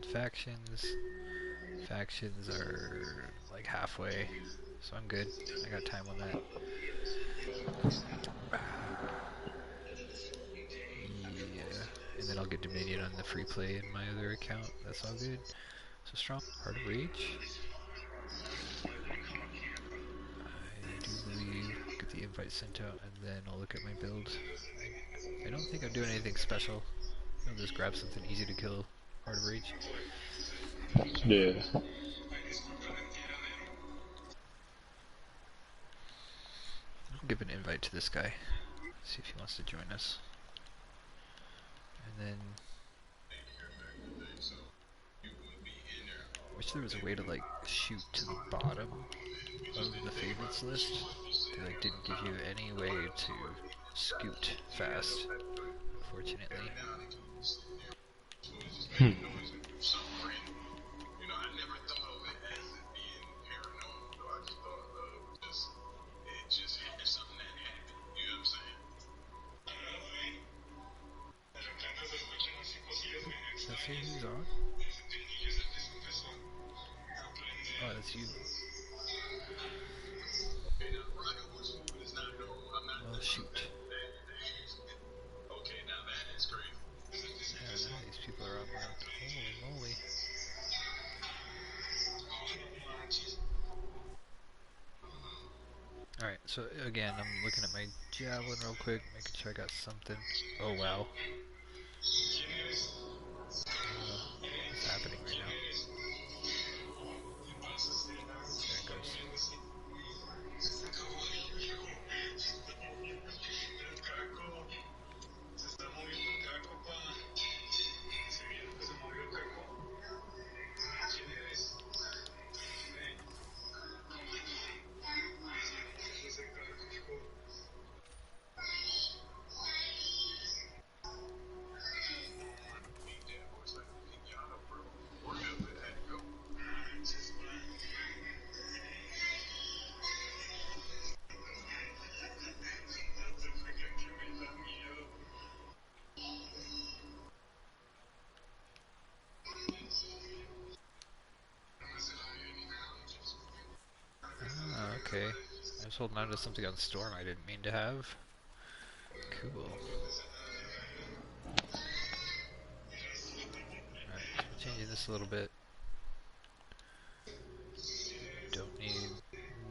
build factions. Factions are like halfway, so I'm good. I got time on that. Yeah, and then I'll get Dominion on the free play in my other account. That's all good. So strong. Heart of Rage. I do believe get the invite sent out, and then I'll look at my build. I don't think I'm doing anything special. I'll just grab something easy to kill. Heart of Rage. Yeah. I'll give an invite to this guy. See if he wants to join us. And then I wish there was a way to like shoot to the bottom of the favorites list. They like didn't give you any way to scoot fast, unfortunately. Does that say who's on? Oh, that's you. Well, shoot. Yeah, none of these people are online. Holy moly. Alright, so again, I'm looking at my javelin real quick, making sure I got something. Oh wow. What's happening right now? There it goes. Ah, okay. I was holding on to something on Storm I didn't mean to have. Cool. Alright, so we're changing this a little bit. Don't need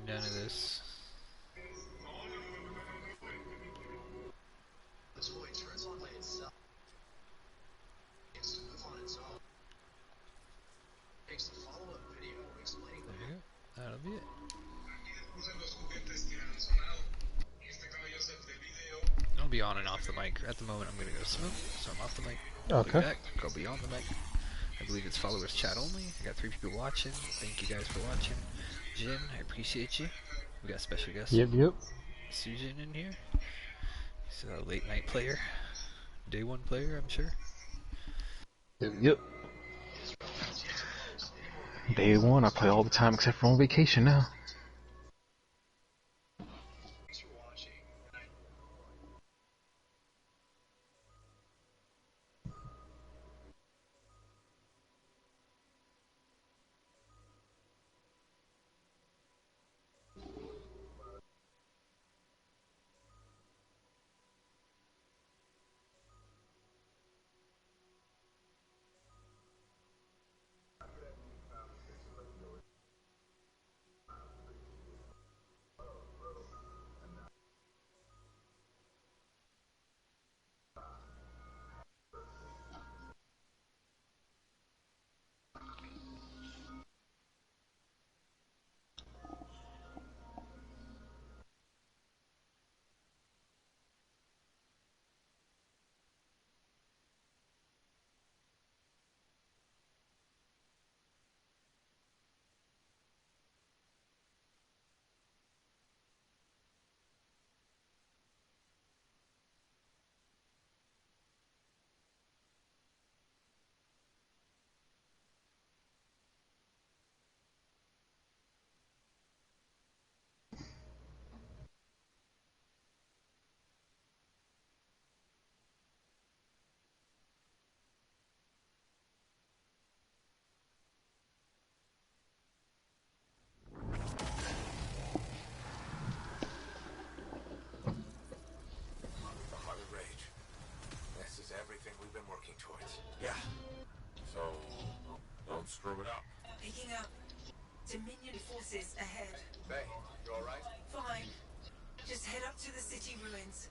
none of this. There you go. That'll be it. I'll be on and off the mic. At the moment I'm gonna go smoke, so I'm off the mic. I'll be Okay. back. I'll be on the mic. I believe it's followers chat only. I got 3 people watching. Thank you guys for watching. Jin, I appreciate you. We got special guest Yep. Susan in here. He's a late night player. Day 1 player, I'm sure. Yep. Day one, I play all the time except for on vacation now. throw it out. Picking up. Dominion forces ahead. Faye, you alright? Fine. Just head up to the city ruins.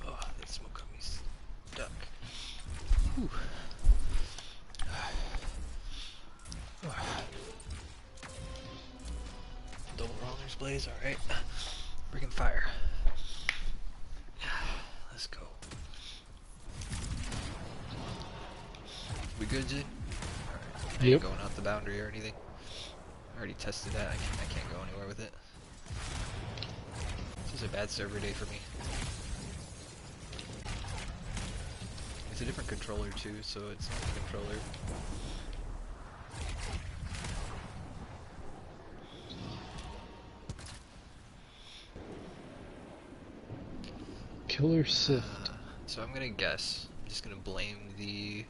Oh, that smoke got me stuck. Whew. Double roller's blaze, alright. Bringing fire. Let's go. We good, Jid? Alright. I ain't going out the boundary or anything. I already tested that. I can't go anywhere with it. This is a bad server day for me. It's a different controller too, so it's not the controller. Killer Sift. So I'm gonna guess. I'm just gonna blame the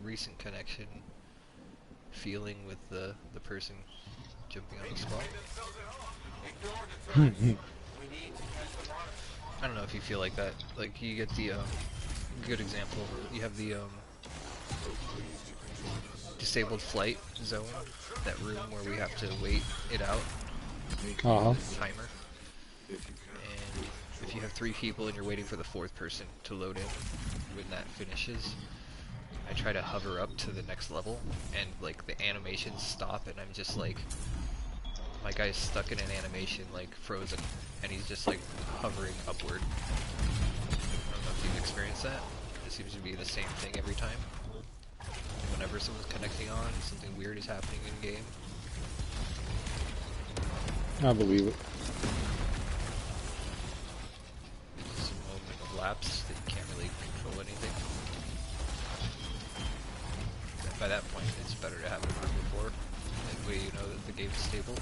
recent connection feeling with the person jumping on the spot. I don't know if you feel like that. Like you get the good example. You have the disabled flight zone, that room where we have to wait it out. Timer. And if you have 3 people and you're waiting for the 4th person to load in, when that finishes, I try to hover up to the next level, and like the animations stop, and I'm just like, my guy's stuck in an animation, like frozen, and he's just like hovering upward. I don't know if you've experienced that. It seems to be the same thing every time. Whenever someone's connecting on, something weird is happening in game. I believe it. It's a moment of lapse that you can't really control anything. By that point, it's better to have it run before. That way you know that the game is stable.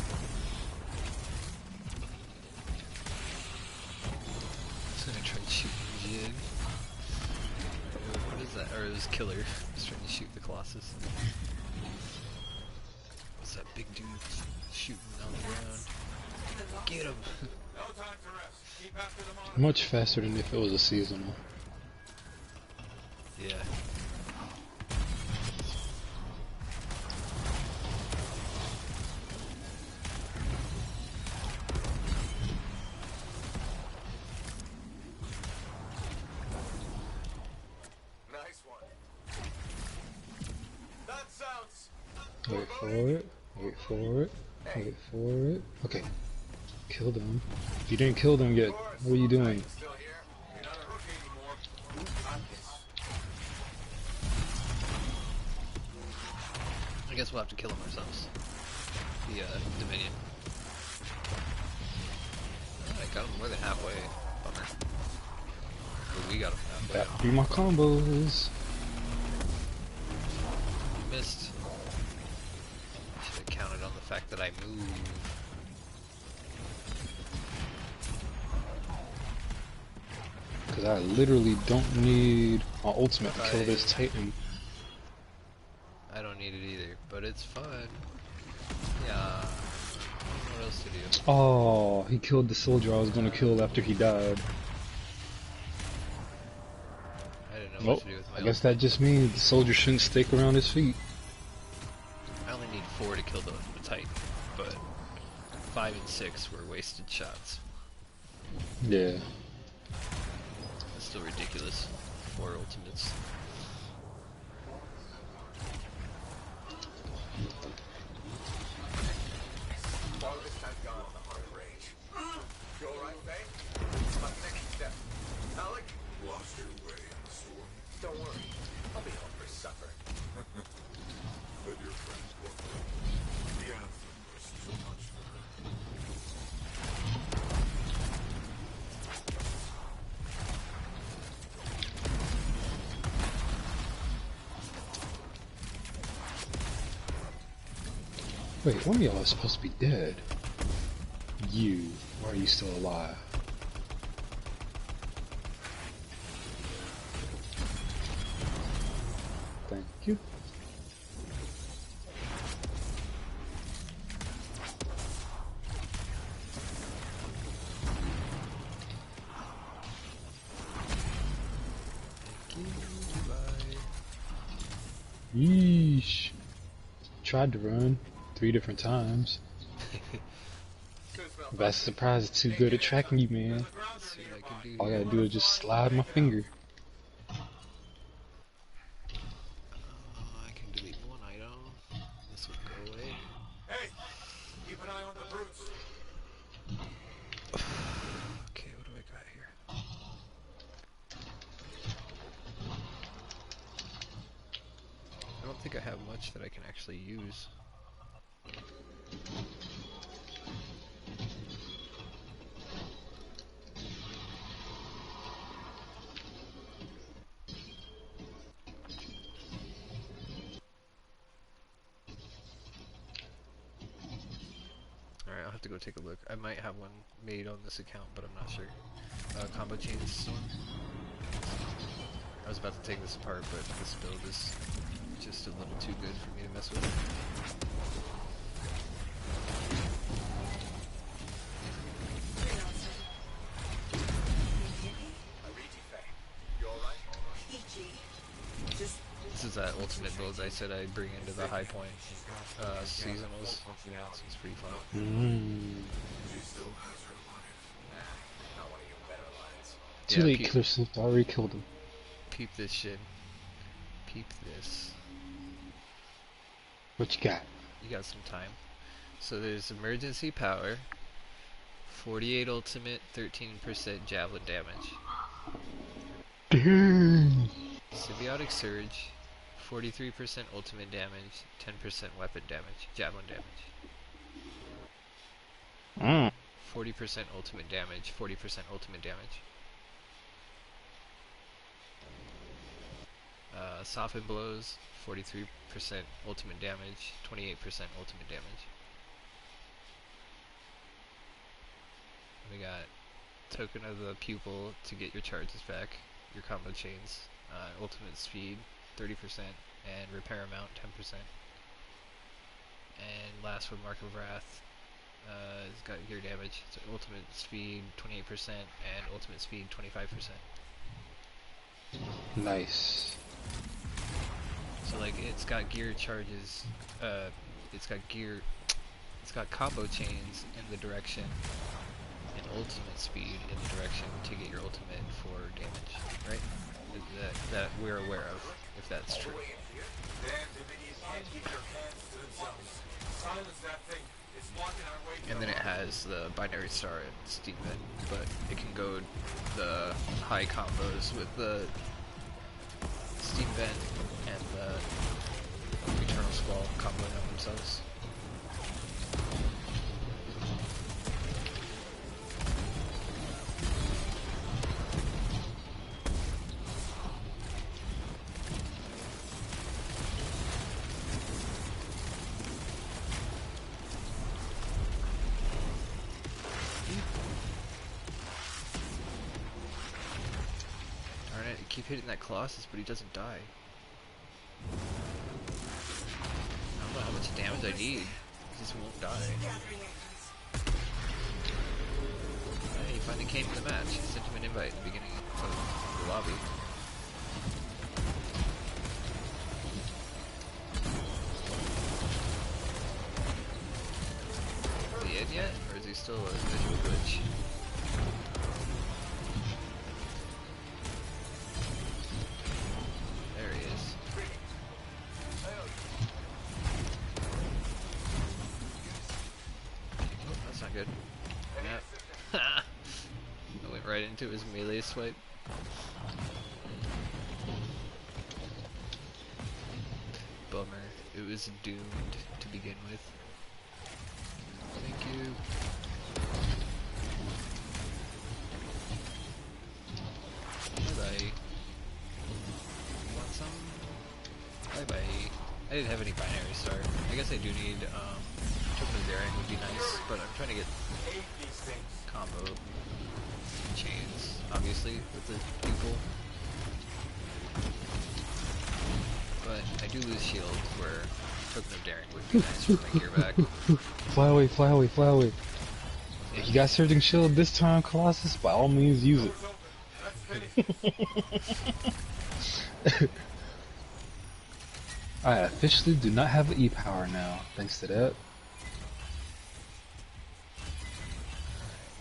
Just gonna try and shoot Jin. What is that? Or it was Killer. Just trying to shoot the Colossus. What's that big dude shooting on the ground? Get him! No time to rest. Keep after them on. Much faster than if it was a seasonal. Yeah. Nice one. That sounds. Wait for it. Wait for it. Wait for it. Okay. Kill them. If you didn't kill them yet, what are you doing? Still here? You're not a rookie anymore. You got this. I guess we'll have to kill him ourselves. The Dominion. Oh, I got him more than halfway. Bummer. But we got him halfway. That be my combos. Missed. Should have counted on the fact that I move. Because I literally don't need my ultimate to kill this Titan. I don't need it either, but it's fun. Yeah. What else to do? Oh, he killed the soldier I was going to kill after he died. I didn't know Nope. what to do with my I guess that just means the soldier shouldn't stake around his feet. I only need 4 to kill the Titan, but 5 and 6 were wasted shots. Yeah. That's still ridiculous. 4 ultimates. All this time gone on the hard rage. You alright, Faye? My next step. Alec? Lost your way in the storm. Don't worry. I'll be home for supper. But your friends both know. The Anthem was too much for her. Wait, one of y'all is supposed to be dead. You, why are you still alive? Thank you. Yeesh. Tried to run 3 different times. That's surprise, it's too good at tracking you, man. Let's see what I can do All I here. gotta do is just slide my finger. I can delete one item. This will go away. Hey, keep an eye on the brutes. Okay, what do I got here? I don't think I have much that I can actually use. Alright, I'll have to go take a look. I might have one made on this account, but I'm not sure. Combo chains storm. I was about to take this apart, but this build is just a little too good for me to mess with. This is that ultimate build I said I'd bring into the high point seasonals. This is pretty fun. Too late, Killer Snift. I already killed him. Peep this shit. Peep this. What you got? You got some time. So there's emergency power, 48 ultimate, 13% javelin damage. Dang. Symbiotic surge, 43% ultimate damage, 10% weapon damage, javelin damage. 40% ultimate damage, 40% ultimate damage. Soften blows, 43% ultimate damage, 28% ultimate damage. We got token of the pupil to get your charges back, your combo chains, ultimate speed 30%, and repair amount 10%. And last one, Mark of Wrath, it's got gear damage, so ultimate speed 28% and ultimate speed 25%. Nice. So like it's got gear charges, it's got combo chains in the direction, and ultimate speed in the direction to get your ultimate for damage, right? That we're aware of, if that's true. And then it has the binary star and steam vent, but it can go the high combos with the steam vent and the eternal squall comboing on themselves. Keep hitting that Colossus, but he doesn't die. I don't know how much damage I need. He just won't die. Hey, he finally came to the match. I sent him an invite at the beginning of the lobby. Is he in yet? Or is he still a visual glitch? Good. Yep. I went right into his melee swipe. Bummer. It was doomed to begin with. Thank you. Bye-bye. You want some? Bye-bye. I didn't have any binary star. I guess I do need, Token of Daring would be nice, but I'm trying to get combo chains, obviously, with the pupil. But I do lose shield, where Token of Daring would be nice for my gear back. Fly away, fly away, fly away. If you got Surging Shield this time, Colossus, by all means use it. I officially do not have E-power now, thanks to that.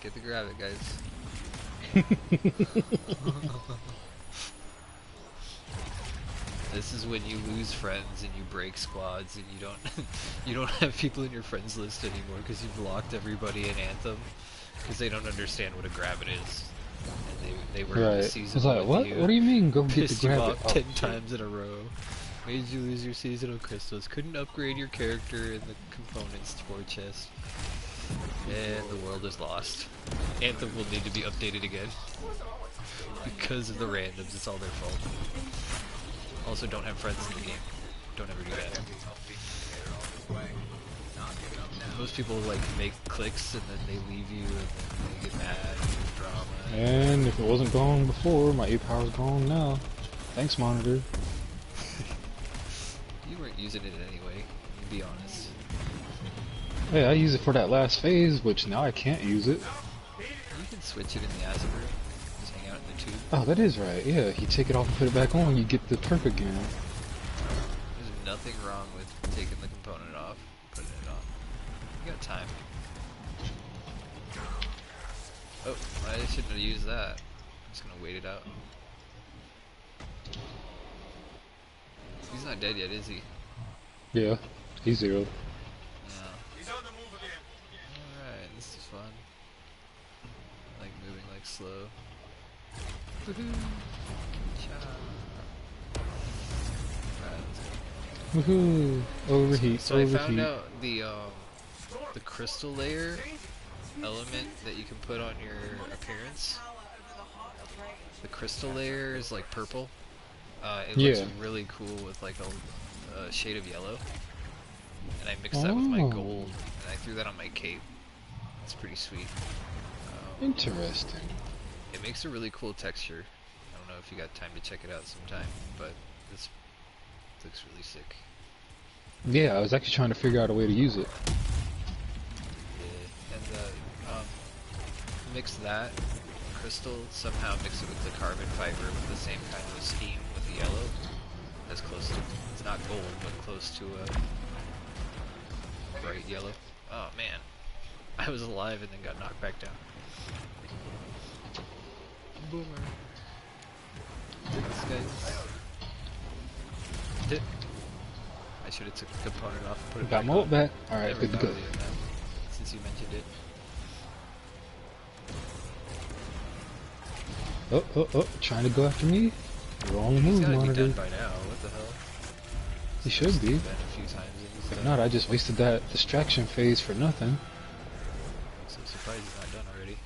Get the grab it, guys. This is when you lose friends and you break squads and you don't you don't have people in your friends list anymore because you've blocked everybody in Anthem because they don't understand what a grab it is. And they were in the season. I was like, what? What do you mean? Go get the grab it? 10 times in a row. Made you lose your seasonal crystals. Couldn't upgrade your character in the components war chest. And the world is lost. Anthem will need to be updated again. Because of the randoms, it's all their fault. Also, don't have friends in the game. Don't ever do that. Most people like make clicks and then they leave you and then they get mad and there's drama. And if it wasn't gone before, my E-power's gone now. Thanks, monitor. You weren't using it anyway, to be honest. Hey, I used it for that last phase, which now I can't use it. You can switch it in the acid room. Just hang out in the tube. Oh, that is right. Yeah, you take it off and put it back on, you get the perk again. There's nothing wrong with taking the component off, putting it on. You got time. Oh, I shouldn't have used that. I'm just gonna wait it out. He's not dead yet, is he? Yeah, he's zeroed. No. He's on the move again. Alright, this is fun. I like moving like slow. Woohoo! Cha. Alright, let's go. Woohoo! Overheat, So I overheat. found out the crystal layer element that you can put on your appearance. The crystal layer is like purple. It looks really cool with like a shade of yellow. And I mixed that with my gold, and I threw that on my cape. It's pretty sweet. Interesting. It makes a really cool texture. I don't know if you got time to check it out sometime, but this looks really sick. Yeah, I was actually trying to figure out a way to use it. Yeah, and mix that crystal, somehow mix it with the carbon fiber with the same kind of steam with the yellow. As close to, it's not gold, but close to a bright yellow. Oh man, I was alive and then got knocked back down. Boomer. This guy's... I should have took the component off and put it Got back my ult on. back. Alright, Never good to thought go. of doing that, since you mentioned it. Oh, trying to go after me? Wrong He's move, gotta be monitor. done by now, what the hell? He should be. Been a few times and he's If done. not, I just wasted that distraction phase for nothing. So I'm surprised he's not done already.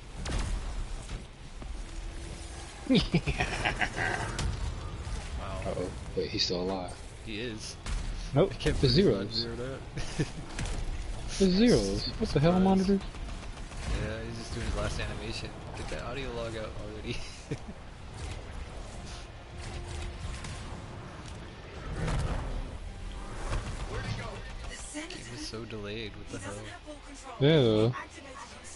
Wow. Uh-oh. Wait, he's still alive. He is. Nope, I can't the believe he's not zeros. zeroed out. The zeros. What the hell, Surprise. monitor? Yeah, he's just doing his last animation. Get that audio log out already. Game is so delayed, what the hell? Yeah.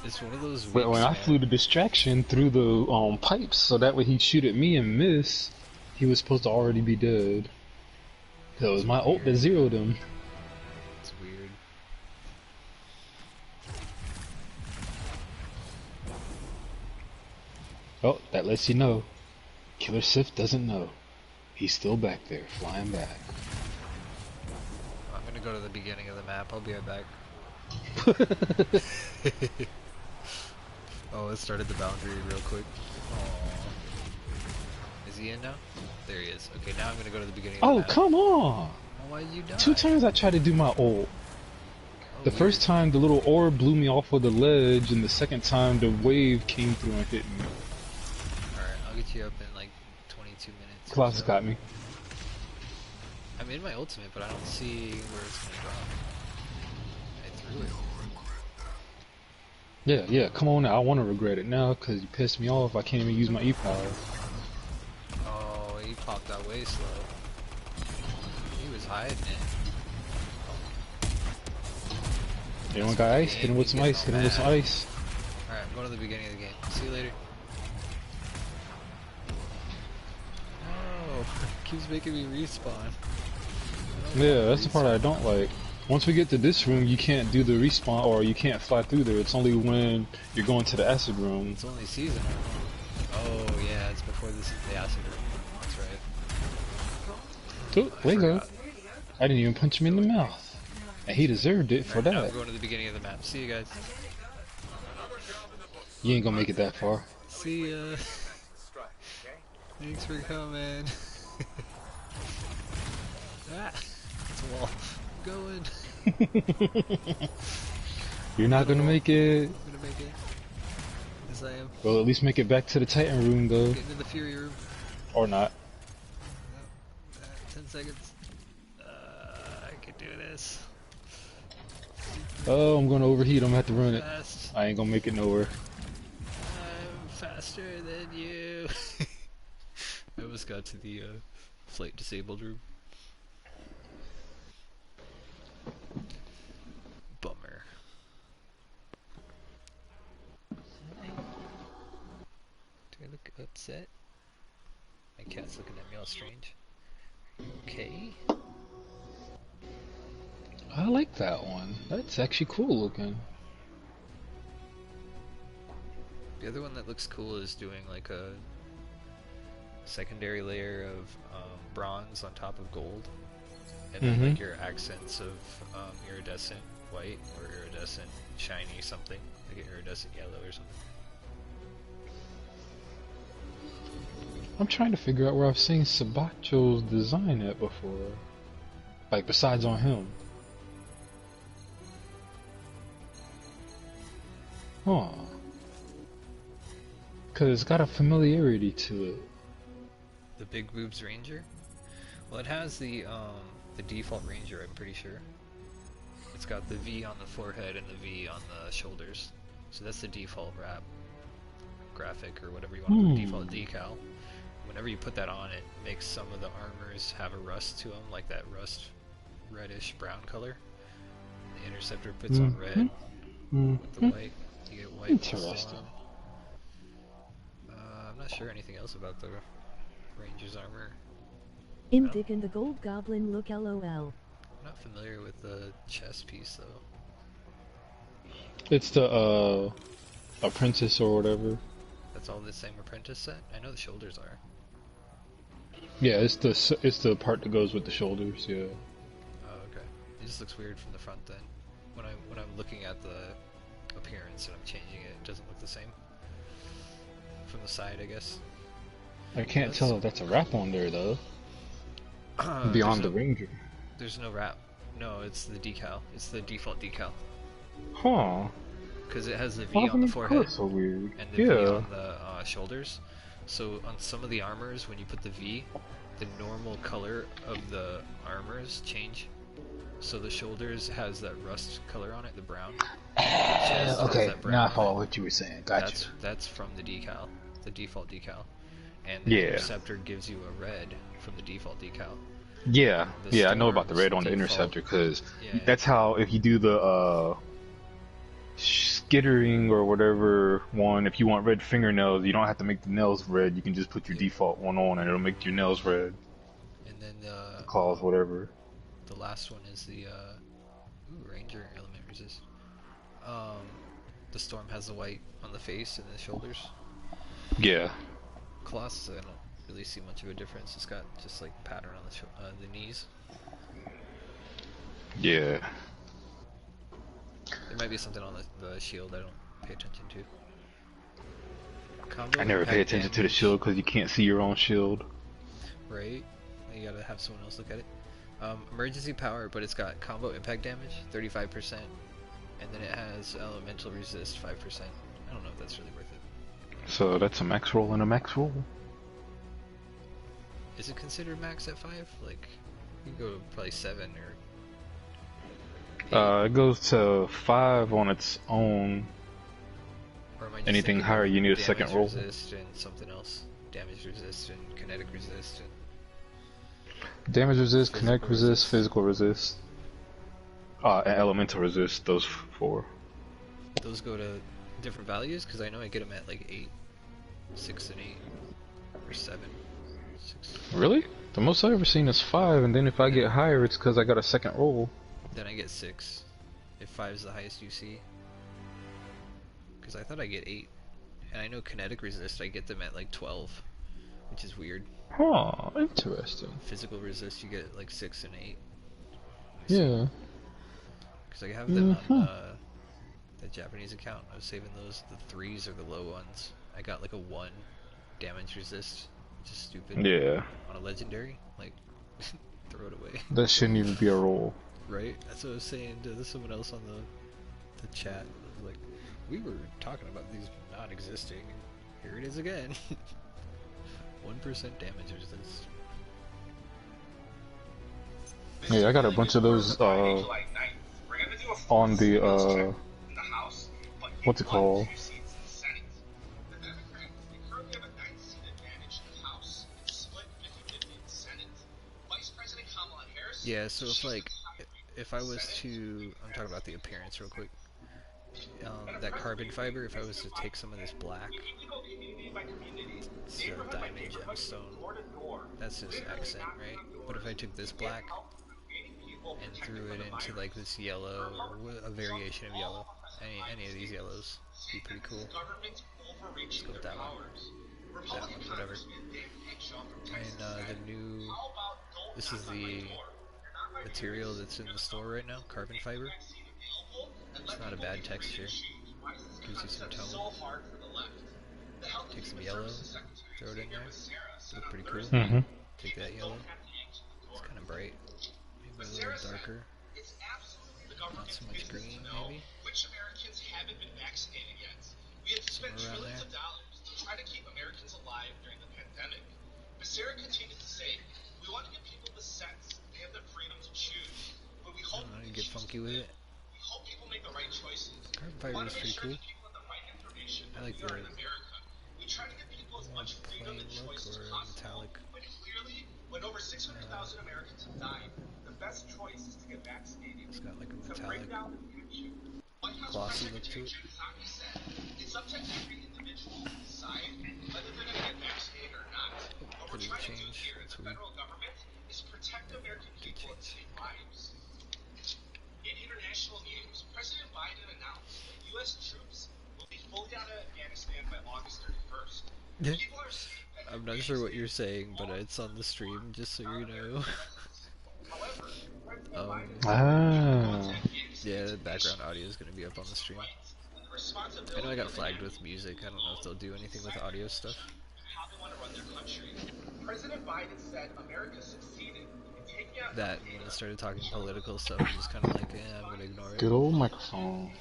It's one of those weeks, But when I man. flew the distraction through the pipes, so that way he'd shoot at me and miss, he was supposed to already be dead. That was my ult that zeroed him. It's weird. Oh, that lets you know. Killer Sif doesn't know. He's still back there, flying back. I'm gonna go to the beginning of the map, I'll be right back. Oh, it started the boundary real quick. Aww. Is he in now? There he is. Okay, now I'm gonna go to the beginning of the Oh, map. come on! Why did you die? 2 times I tried to do my ult. Oh, The weird. first time the little orb blew me off of the ledge, and the second time the wave came through and hit me. Alright, I'll get you up in like 22 minutes. or Colossus so. got me. I'm in my ultimate, but I don't see where it's gonna drop. I threw it. Yeah, come on now. I want to regret it now, because you pissed me off. I can't even use my E-power. Oh, he popped out way slow. He was hiding it. Anyone got ice? Hit him with some ice. Hit him with some ice. Alright, I'm going to the beginning of the game. See you later. No! Keeps making me respawn. No. Yeah, that's the part I don't like. Once we get to this room, you can't do the respawn, or you can't fly through there. It's only when you're going to the acid room. It's only season. Oh yeah, it's before this the acid room. That's right. Oh, there you go. I didn't even punch him in the mouth. And he deserved it for Now that. we're going to the beginning of the map. See you guys. You ain't gonna make it that far. See ya. Thanks for coming. Ah, it's a wall. Going. You're not gonna make it. I'm gonna make it. Yes, I am. Well, at least make it back to the Titan room, though. Get into the Fury room. Or not. No, 10 seconds. I can do this. Oh, I'm gonna overheat. I'm gonna have to run it. Fast. I ain't gonna make it nowhere. I'm faster than you. I almost got to the flight disabled room. Bummer. Do I look upset? My cat's looking at me all strange. Okay. I like that one. That's actually cool looking. The other one that looks cool is doing like a secondary layer of bronze on top of gold, and then like your accents of iridescent white or iridescent shiny something, like iridescent yellow or something. I'm trying to figure out where I've seen Sabacho's design at before. Like, besides on him. Huh. Cause it's got a familiarity to it. The Big Boobs Ranger? Well, it has the default Ranger, I'm pretty sure. It's got the V on the forehead and the V on the shoulders. So that's the default wrap graphic, or whatever you want to put, default decal. Whenever you put that on, it makes some of the armors have a rust to them, like that rust reddish brown color. The Interceptor puts on red with the white. You get white with the Interesting. storm. I'm not sure anything else about the Ranger's armor. Imdic and the Gold Goblin look LOL. I'm not familiar with the chest piece though. It's the apprentice or whatever. That's all the same apprentice set? I know the shoulders are. Yeah, it's the part that goes with the shoulders. Yeah. Oh, okay. It just looks weird from the front then. When I'm looking at the appearance and I'm changing it, it doesn't look the same. From the side, I guess. I can't tell if that's a wrap on there though. Beyond the Ranger. There's no wrap. No, it's the decal. It's the default decal. Huh. Because it has the V on the forehead So weird. and the V on the shoulders. So on some of the armors, when you put the V, the normal color of the armors change. So the shoulders has that rust color on it, the brown. The chest has Okay, that brown now I on follow it. what you were saying. Gotcha. That's from the decal, the default decal. And the Interceptor gives you a red from the default decal. Yeah, The yeah, I know about the Storm's red on the default. Interceptor because Yeah. that's how if you do the skittering or whatever one, if you want red fingernails, you don't have to make the nails red. You can just put your default one on and it'll make your nails red. And then The claws, whatever. the last one is the Ranger element resist. The Storm has the white on the face and the shoulders. Yeah. Colossus, I don't really see much of a difference. It's got just like pattern on the knees. Yeah. There might be something on the shield I don't pay attention to. Combo I never pay impact attention to the damage, shield because you can't see your own shield. Right? You gotta have someone else look at it. Emergency power, but it's got combo impact damage, 35%, and then it has elemental resist, 5%. I don't know if that's really worth it. So that's a max roll and a max roll. Is it considered max at 5? Like, you can go probably 7 or 8. It goes to 5 on its own. Or am I just anything thinking higher, of you need a damage second roll. resist and something else. Damage resist and kinetic resist. And Damage resist, Physical kinetic resist, resist. physical resist. And elemental resist, those 4. those go to different values? Because I know I get them at like 8, 6 and 8. Or 7. 6. Really? The most I've ever seen is 5, and then if I get higher, it's because I got a second roll. Then I get 6. If 5 is the highest you see. Because I thought I get 8. And I know kinetic resist, I get them at like 12. Which is weird. Huh, interesting. Physical resist, you get like 6 and 8. Yeah. Because I have them on the Japanese account. I was saving those. The 3s are the low ones. I got like a 1 damage resist, which is stupid. Yeah. On a legendary, like, throw it away. That shouldn't even be a roll. Right? That's what I was saying to someone else on the chat. Like, we were talking about these not existing, and here it is again. 1% damage resist. Yeah, I got a bunch of those on the what's it called? Yeah, so if I was to, I'm talking about the appearance real quick. That carbon fiber, if I was to take some of this black, it's a diamond gemstone, that's just accent, right? But if I took this black and threw it into like this yellow, or a variation of yellow, any of these yellows, would be pretty cool. Let's go with that one, whatever. And this is the material that's in the store right now, carbon fiber. It's not a bad texture. Gives you some tone. Take some yellow, throw it in there. Look pretty cool. Take that yellow. It's kind of bright. Maybe a little darker. Not so much green, maybe. Somewhere around there. I don't know, you get funky with it. Carbon fiber is pretty cool. I like the plain look or metallic. It's got like a metallic, glossy look to it. Oh, did it change? That's weird. Did change. In international news, President Biden announced that U.S. troops will be fully out of Afghanistan by August 31st. I'm not sure what you're saying, but it's on the stream, just so you know. Yeah, the background audio is going to be up on the stream. I know I got flagged with music. I don't know if they'll do anything with audio stuff. That, when I started talking political stuff, I'm just kind of like, I'm going to ignore it. Good old microphone.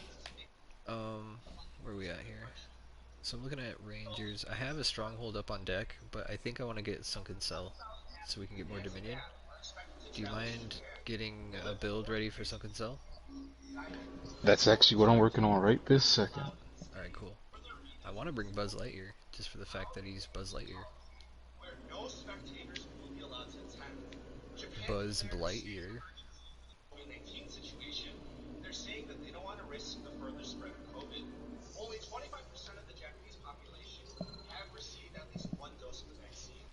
Where are we at here? So I'm looking at Rangers. I have a Stronghold up on deck, but I think I want to get Sunken Cell, so we can get more Dominion. Do you mind getting a build ready for Sunken Cell? That's actually what I'm working on right this second. Alright, cool. I want to bring Buzz Lightyear, just for the fact that he's Buzz Lightyear. Buzz Blightyear.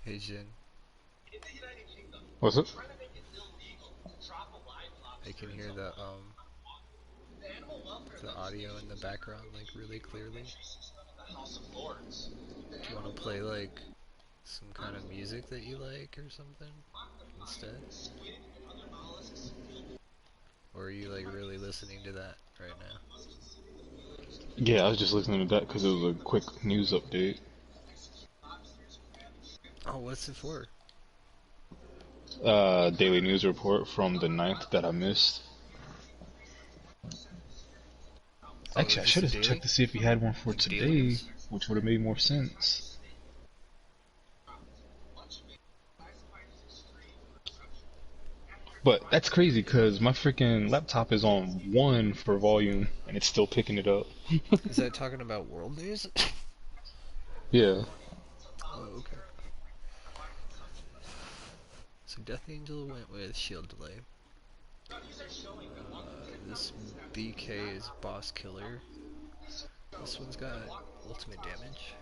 Hey Jin. What's it? I can hear the audio in the background like really clearly. Do you want to play like some kind of music that you like or something instead? Or are you like really listening to that right now? Yeah, I was just listening to that because it was a quick news update. Oh, what's it for? Daily news report from the 9th that I missed. Actually, I should have checked to see if he had one for today, which would have made more sense. But that's crazy because my freaking laptop is on 1 for volume and it's still picking it up. Is that talking about world news? Yeah. Oh, okay. So Death Angel went with shield delay. This BK is boss killer. This one's got ultimate damage.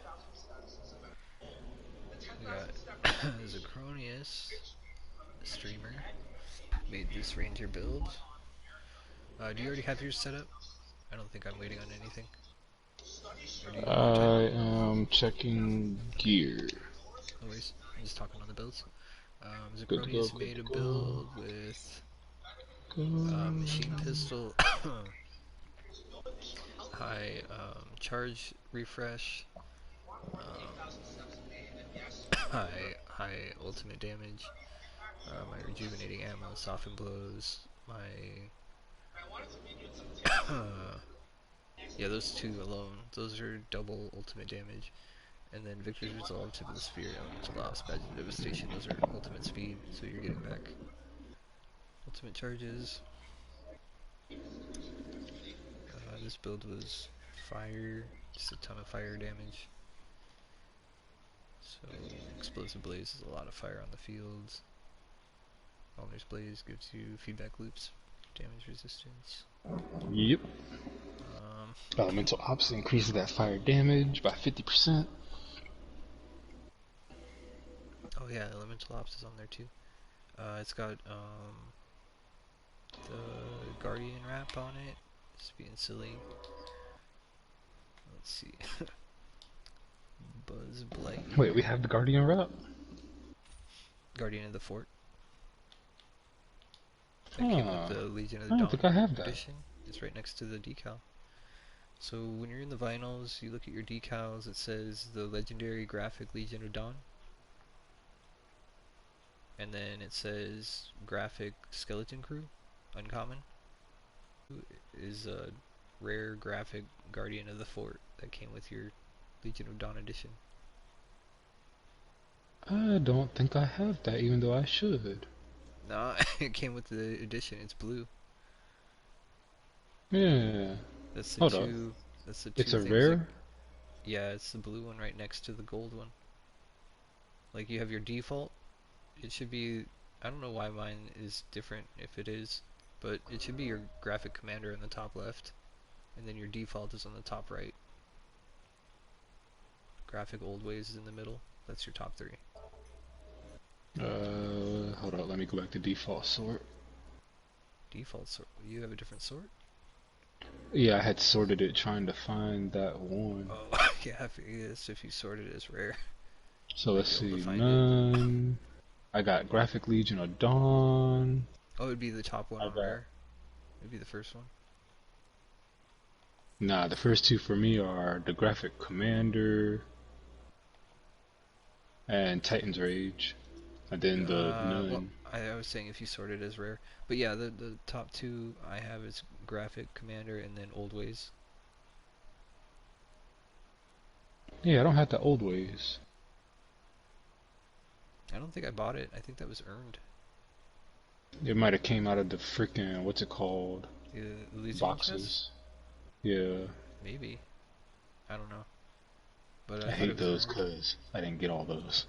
We got Zachronius. streamer. Made this ranger build. Do you already have yours set up? I don't think I'm waiting on anything. Or do you need more time? I am checking gear. No worries. I'm just talking on the builds. Good to go, Zacronius good made to a go. build with Go. machine pistol, high charge refresh, high ultimate damage, my rejuvenating ammo, soften blows, my yeah, those two alone, those are double ultimate damage. And then Victor's Resolve, Tip of the Spear, Elemental Loss, Badge of Devastation, those are ultimate speed, so you're getting back ultimate charges. This build was fire, just a ton of fire damage. So Explosive Blaze is a lot of fire on the fields. Alner's Blaze gives you feedback loops, damage resistance. Yep. Elemental Ops increases that fire damage by 50%. Oh yeah, Elemental Ops is on there too. It's got the Guardian wrap on it. Just being silly. Let's see. Buzz Blight. Wait, we have the Guardian wrap? Guardian of the Fort. That came with the Legion of the I don't Dawn think I have that. edition. It's right next to the decal. So when you're in the vinyls, you look at your decals, it says the legendary graphic Legion of Dawn. And then it says graphic Skeleton Crew, uncommon. Is a rare graphic Guardian of the Fort that came with your Legion of Dawn edition. I don't think I have that, even though I should. No, it came with the edition. It's blue. Yeah. That's the Hold two. up. That's the two It's a things rare? that, yeah, it's the blue one right next to the gold one. Like you have your default. It should be. I don't know why mine is different. If it is, but it should be your graphic commander in the top left, and then your default is on the top right. Graphic old ways is in the middle. That's your top three. Hold on, let me go back to default sort. Default sort. You have a different sort? Yeah, I had sorted it trying to find that one. Oh, yeah, if you sort it as rare. So let's see, find none. I got Graphic Legion of Dawn. Oh, it would be the top one on rare. It would be the first one. Nah, the first two for me are the Graphic Commander and Titan's Rage. And then the none. Well, I was saying if you sort it as rare. But yeah, the top two I have is graphic commander and then old ways. Yeah, I don't have the old ways. I don't think I bought it. I think that was earned. It might have came out of the freaking, what's it called? Boxes. Chest? Yeah. Maybe. I don't know. But I hate those because I didn't get all those.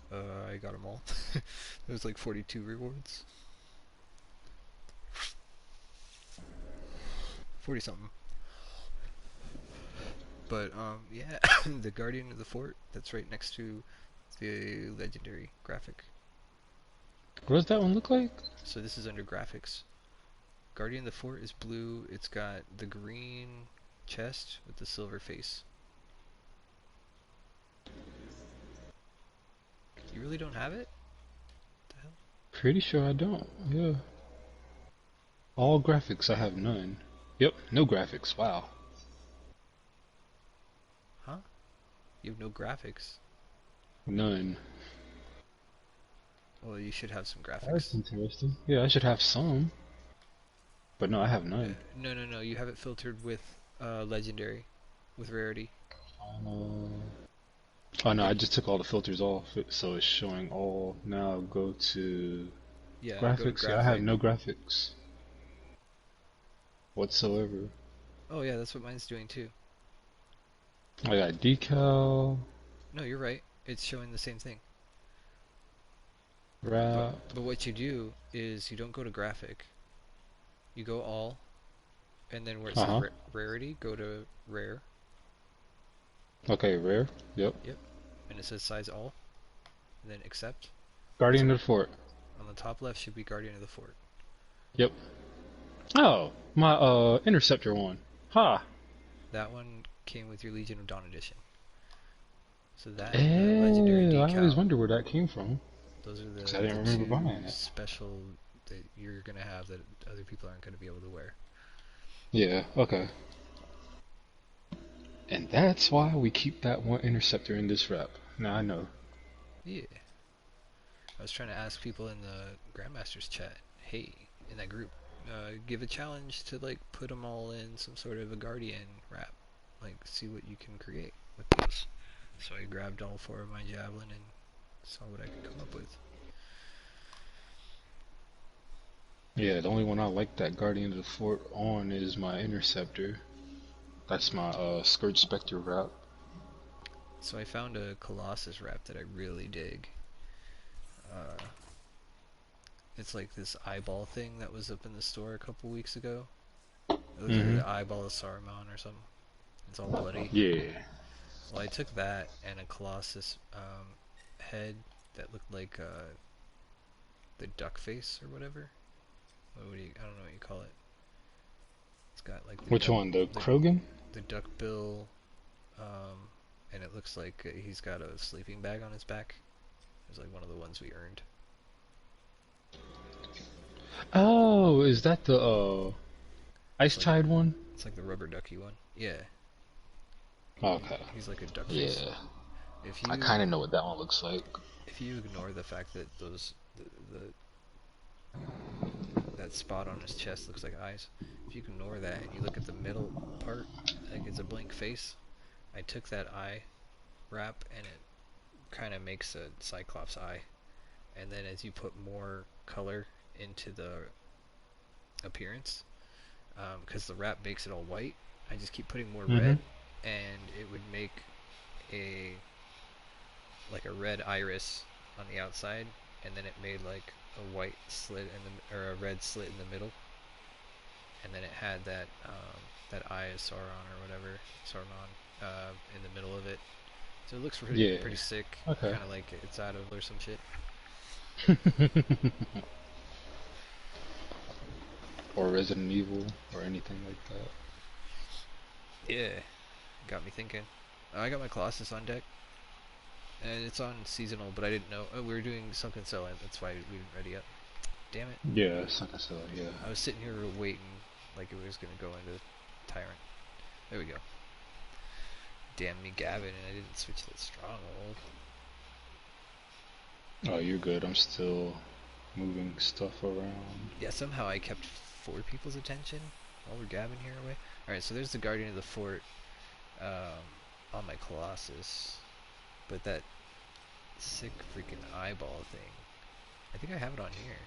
I got them all. There was like 42 rewards. 40 something. But yeah, the Guardian of the Fort, that's right next to the legendary graphic. What does that one look like? So this is under graphics. Guardian of the Fort is blue. It's got the green chest with the silver face. You really don't have it? What the hell? Pretty sure I don't. Yeah. All graphics, I have none. Yep, no graphics. Wow. Huh? You have no graphics. None. Well, you should have some graphics. That's interesting. Yeah, I should have some. But no, I have none. No. You have it filtered with legendary, with rarity. Oh no, I just took all the filters off, so it's showing all. Now go to graphics. Yeah, I have no graphics whatsoever. Oh yeah, that's what mine's doing too. I got decal. No, you're right. It's showing the same thing. Wrap. But what you do is you don't go to graphic. You go all, and then where it says rarity, go to rare. Okay, rare. Yep. Yep. And it says size all, and then accept. Guardian of the Fort. On the top left should be Guardian of the Fort. Yep. Oh, my interceptor one. Ha. That one came with your Legion of Dawn edition. So that and the legendary Eh, I always decal. wonder where that came from. Those are 'Cause I the didn't remember two buying it. special that you're gonna have that other people aren't gonna be able to wear. Yeah. Okay. And that's why we keep that one interceptor in this rep. Now I know. Yeah. I was trying to ask people in the Grandmasters chat, hey, in that group, give a challenge to like put them all in some sort of a Guardian wrap, like see what you can create with these. So I grabbed all 4 of my Javelin and saw what I could come up with. Yeah, the only one I like that Guardian of the Fort on is my interceptor. That's my Scourge Spectre route. So I found a Colossus wrap that I really dig. It's like this eyeball thing that was up in the store a couple weeks ago. It looks like the eyeball of Saruman or something. It's all bloody. Yeah. Well, I took that and a Colossus head that looked like the duck face or whatever. What do you? I don't know what you call it. It's got like the Which duck, one? The Krogan? the duck bill, and it looks like he's got a sleeping bag on his back. It was like one of the ones we earned. Oh, is that the Ice Tide one? It's like the rubber ducky one. Yeah. Okay. He's like a duck face. Yeah. If you I kind of know what that one looks like. if you ignore the fact that those that spot on his chest looks like eyes, if you ignore that and you look at the middle part, like it's a blank face, I took that eye wrap and it kind of makes a Cyclops eye, and then as you put more color into the appearance, because the wrap makes it all white, I just keep putting more red, and it would make a red iris on the outside, and then it made like a white slit in the or a red slit in the middle, and then it had that that eye of Sauron or whatever Sauron in the middle of it. So it looks pretty sick. Okay. Kind of like it's out of or some shit. Or Resident Evil or anything like that. Yeah, got me thinking. I got my Colossus on deck, and it's on seasonal, but I didn't know. Oh, we were doing Sunken Cell, that's why we didn't ready up. Damn it. Yeah, Sunken Cell, yeah. I was sitting here waiting like it was going to go into Tyrant. There we go. Damn me, Gavin, and I didn't switch to the Stronghold. Oh, you're good. I'm still moving stuff around. Yeah, somehow I kept 4 people's attention while we're gabbing here away. Alright, so there's the Guardian of the Fort on my Colossus. But that sick freaking eyeball thing, I think I have it on here.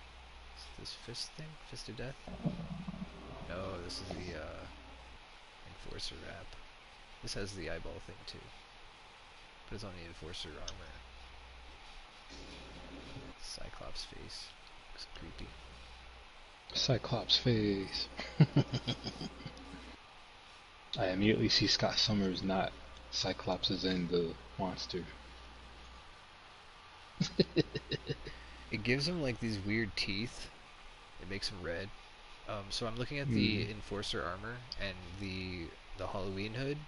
Is this fist thing? Fist of Death? No, this is the Enforcer wrap. This has the eyeball thing too. But it's on the Enforcer armor. Cyclops face. Looks creepy. Cyclops face. I immediately see Scott Summers, not Cyclops as in the monster. It gives him like these weird teeth. It makes him red. So I'm looking at the Enforcer armor and the Halloween hood.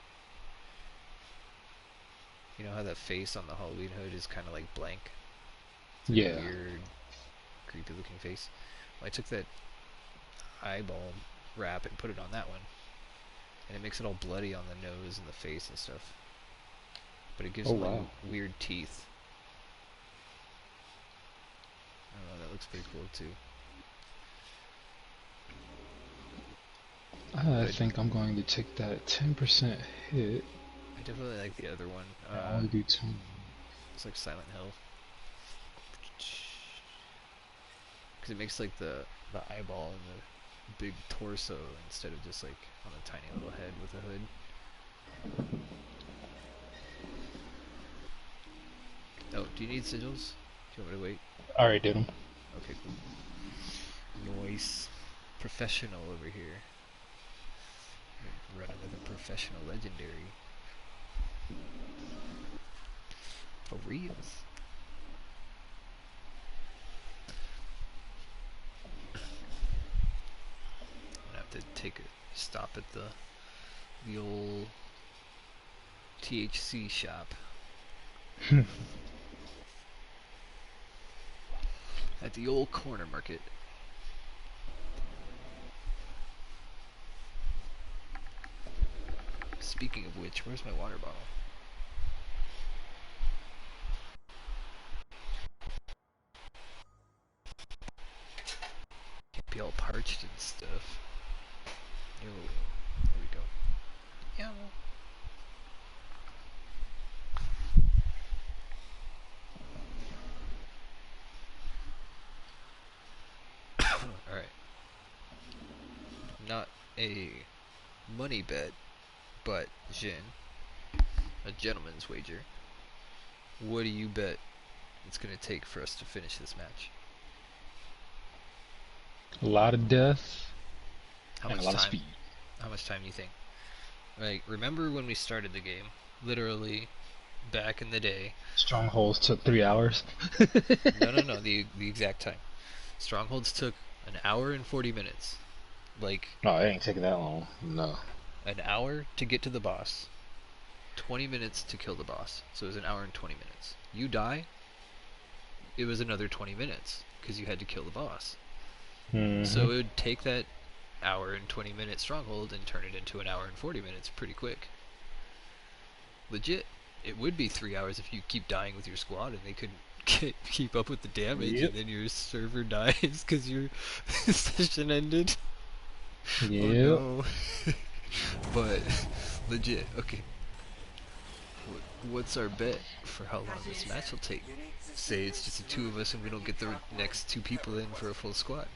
You know how that face on the Halloween hood is kind of like blank? It's like a weird, creepy looking face. Well, I took that eyeball wrap and put it on that one. And it makes it all bloody on the nose and the face and stuff. But it gives him like weird teeth. I don't know, that looks pretty cool too. I think I'm going to take that 10% hit. I definitely like the other one. I only do 2. It's like Silent Hill. Because it makes like the eyeball and the big torso instead of just like on a tiny little head with a hood. Oh, do you need sigils? Do you want me to wait? I already did them. Okay, cool. Nice. Professional over here. Run another professional legendary. For reals. to take a stop at the old THC shop. At the old corner market. Speaking of which, where's my water bottle? Can't be all parched and stuff. Yo, there we go. Yeah. Alright. Not a money bet, but Jin, a gentleman's wager. What do you bet it's going to take for us to finish this match? A lot of death How and much a lot of time? speed. How much time do you think? Like, remember when we started the game? Literally, back in the day. Strongholds took 3 hours. No, the exact time. Strongholds took an hour and 40 minutes. Like, No, it ain't taking that long. No. an hour to get to the boss, 20 minutes to kill the boss. So it was an hour and 20 minutes. You die, it was another 20 minutes, because you had to kill the boss. Mm-hmm. So it would take that hour and 20 minute Stronghold and turn it into an hour and 40 minutes pretty quick. Legit. It would be 3 hours if you keep dying with your squad and they couldn't keep up with the damage, Yep. and then your server dies because your session ended. Yeah. Oh no. But legit, okay. What's our bet for how long this match will take? Say it's just the two of us and we don't get the next two people in for a full squad.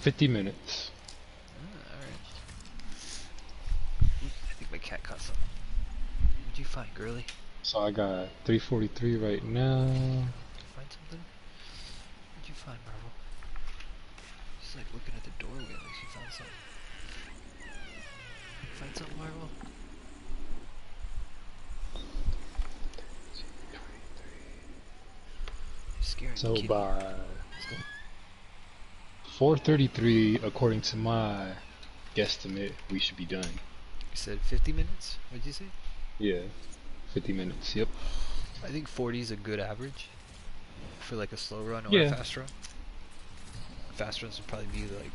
50 minutes. Alright. I think my cat caught something. What'd you find, girly? So I got 343 right now. Find something? What'd you find, Marvel? She's like looking at the doorway like she found something. Find something, Marvel? You're scaring So the kitty. by Let's go. 4:33, according to my guesstimate, we should be done. You said 50 minutes? What'd you say? Yeah, 50 minutes. Yep. I think 40 is a good average for like a slow run or Yeah. a fast run. Fast runs would probably be like,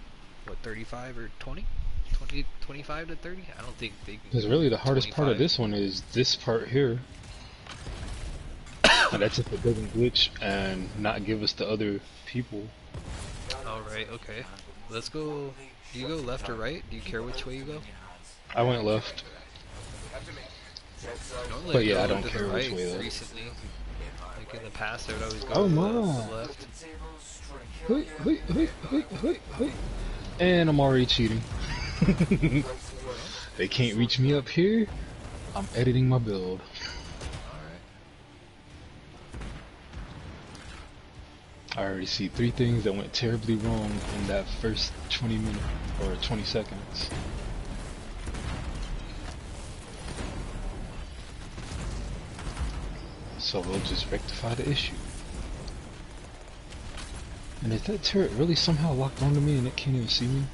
what, 35 or 20? 20, 25 to 30? I don't think they can. Because really, the hardest part of 25. this one is this part here. And that's if it doesn't glitch and not give us the other people. Alright, okay. Let's go. Do you go left or right? Do you care which way you go? I went left. Normally But yeah, go I don't to care the which right way though. Recently. Like in the past, I would always go Oh to my. the left. Hey. And I'm already cheating. They can't reach me up here. I'm editing my build. Alright. I already see 3 things that went terribly wrong in that first 20 minutes or 20 seconds. So we'll just rectify the issue. And is that turret really somehow locked onto me and it can't even see me?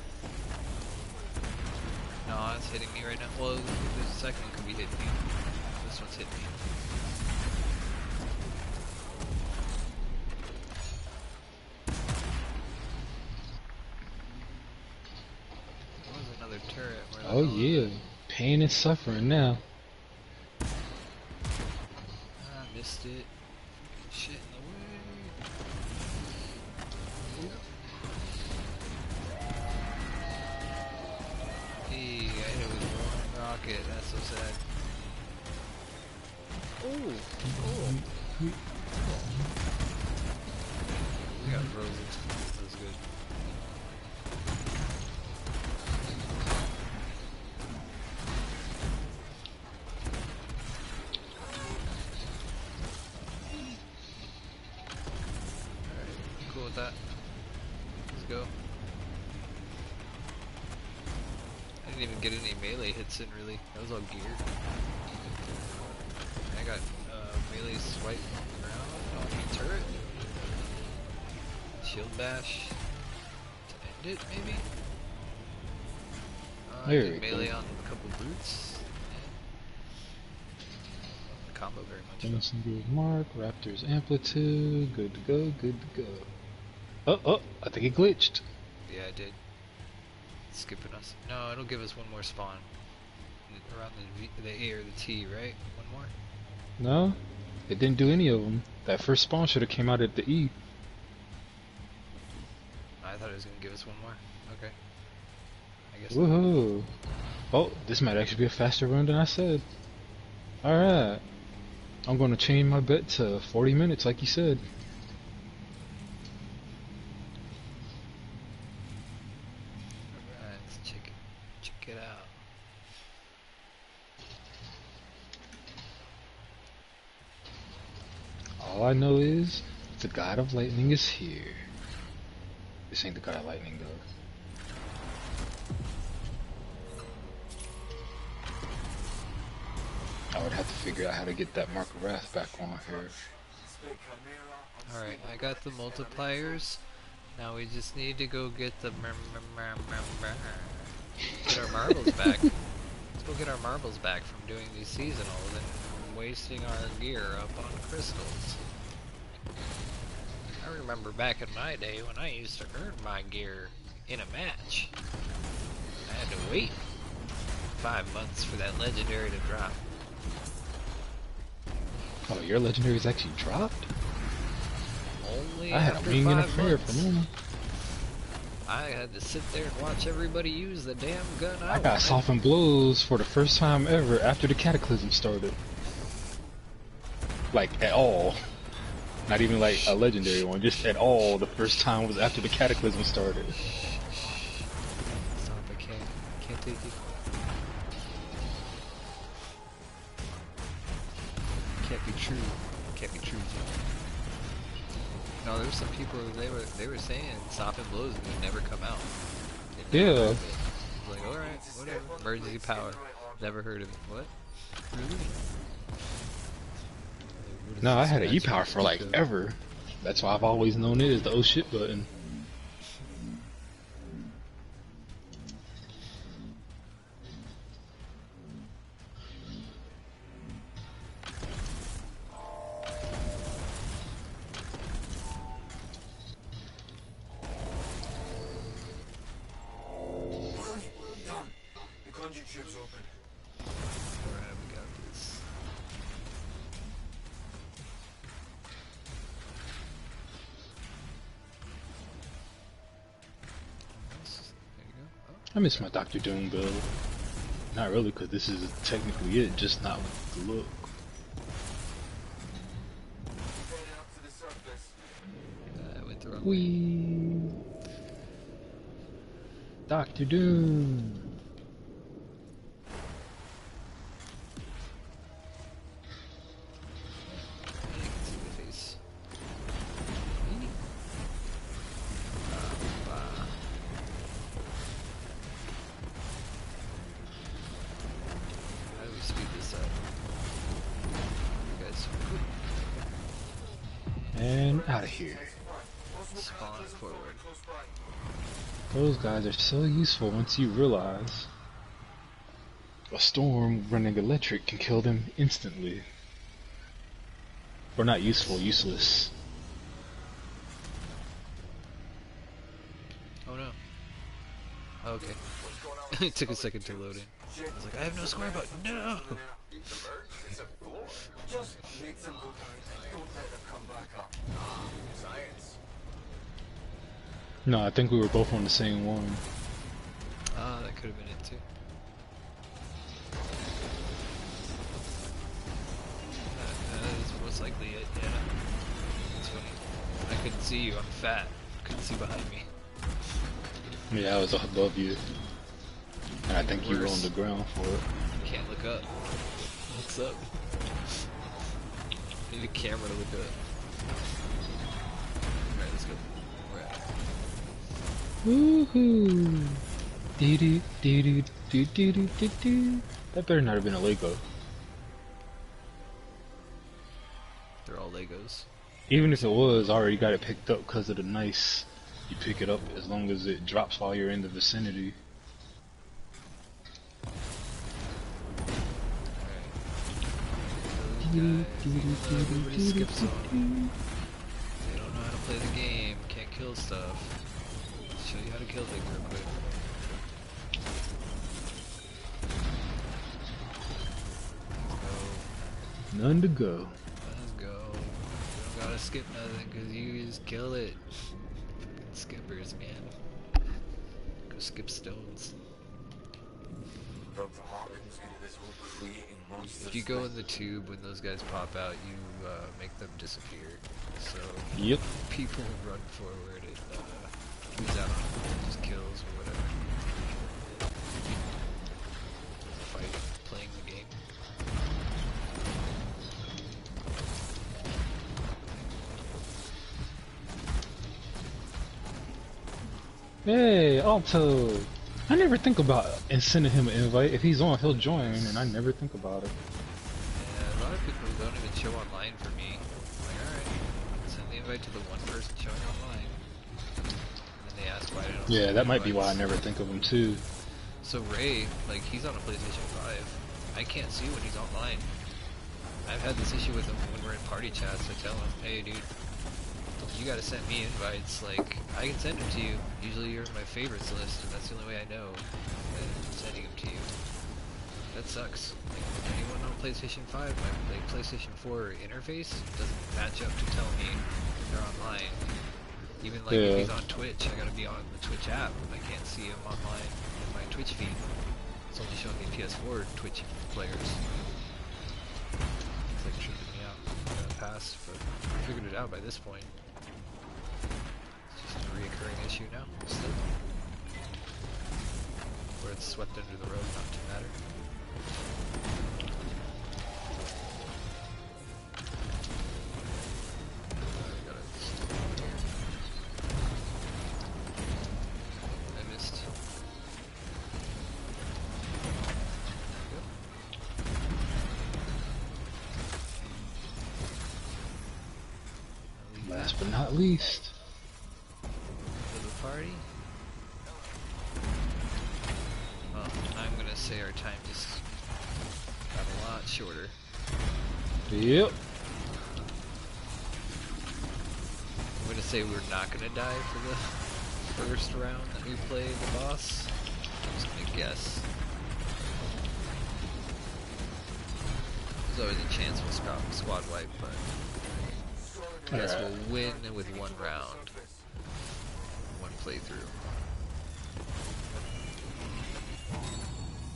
No, it's hitting me right now. Well, the second one could be hitting me. This one's hitting me. There was another turret. Where the Oh hell is yeah, it? pain and suffering now. Ah, missed it. Shit in the way. Hey, I hit it with one rocket. That's so sad. Oh. We got frozen. That was good. Alright, cool with that. Let's go. I didn't even get any melee hits in really. That was all gear. I got melee swipe around on the turret. Shield bash to end it, maybe? I There did we melee go. on a couple boots. Yeah. Combo very much. Johnson Groove Mark, Raptor's Amplitude, good to go, good to go. Oh, I think it glitched. Yeah, I did. It's skipping us. No, it'll give us one more spawn. Around the A or the T, right? One more? No, it didn't do any of them. That first spawn should have came out at the E. I thought it was going to give us one more. Okay. I guess. Woohoo! Oh, this might actually be a faster run than I said. Alright. I'm gonna change my bet to 40 minutes like you said. Alright, let's check it out. All I know is the God of Lightning is here. This ain't the God of Lightning though. I would have to figure out how to get that Mark of Wrath back on here. Alright, I got the multipliers. Now we just need to go get the get our marbles back. Let's go get our marbles back from doing these seasonals and wasting our gear up on crystals. I remember back in my day when I used to earn my gear in a match. I had to wait 5 months for that legendary to drop. Oh, your legendaries actually dropped? Only I had a after wing and a 5 prayer months. for me. I had to sit there and watch everybody use the damn gun I I got wanted. softened blows for the first time ever after the Cataclysm started. Like, at all. Not even like a legendary one, just at all. The first time was after the Cataclysm started. Stop, I can't take it. Can't be true. Can't be true, Jim. No, there were some people they were saying Stop and Blows would never come out. They never heard Yeah. of it. I was like, alright, whatever. Emergency power. Never heard of it. What? Really? What is No, I this had an magic E-Power for like speak of? ever. That's why I've always known it as the oh shit button. Alright, we got this. Nice. There you go. Oh, I miss my Doctor Doom build. Not really, because this is technically it, just not with the look. I went the wrong way. Wee. Doctor Doom. You can see the face. How do we speed this up? You guys And out of here. spawn forward. Those guys are so useful once you realize a storm running electric can kill them instantly. Or not useful, useless. Oh no. Okay. It took a second to load in. I was like, I have no square button. No! Just make some good times. Don't let them come back up. Science. No, I think we were both on the same one. Ah, that could have been it too. That is most likely it, yeah. It's funny. I couldn't see you, I'm fat. Couldn't see behind me. Yeah, I was above you. And I think you were on Worse. the ground for it. Can't look up. Looks up. Need a camera to look up. Alright, let's go. We're at. Woohoo! Doo doo doo doo doo doo doo doo doo. That better not have been a Lego. They're all Legos. Even if it was, I already got it picked up because of the nice. You pick it up as long as it drops while you're in the vicinity. Everybody skips on. They don't know how to play the game. Can't kill stuff. I'll show you how to kill things real quick. None to go. Let's go. You don't gotta skip nothing because you just kill it. Skippers, man. Go skip stones. If you go in the tube when those guys pop out, you make them disappear. So Yep. people run forward and lose out on just kills or whatever. Fighting, playing the game. Hey, Alto. I never think about sending him an invite. If he's on, he'll join, and I never think about it. Yeah, a lot of people don't even show online for me. I'm like, alright, send the invite to the one person showing online. And then they ask why I don't Yeah, send that might be invites. why I never think of him too. So Ray, like, he's on a PlayStation 5. I can't see when he's online. I've had this issue with him when we're in party chats. I tell him, hey dude, you gotta send me invites. Like, I can send them to you. Usually you're in my favorites list, and that's the only way I know that I'm sending them to you. That sucks. Like, anyone on PlayStation 5, my like, PlayStation 4 interface doesn't match up to tell me they're online. Even like if he's on Twitch, I gotta be on the Twitch app. I can't see him online in my Twitch feed. It's only showing me PS4 Twitch players. It's like tripping me out. I'm gonna pass, but I figured it out by this point. It's just a reoccurring issue now, still. Where it's swept under the rug, not to matter. I missed. Last but not least. For the party? Well, I'm gonna say our time just got a lot shorter. Yep. I'm gonna say we're not gonna die for the first round that we play the boss. I'm just gonna guess. There's always a chance we'll squad wipe, but I guess we'll win with one round. One playthrough.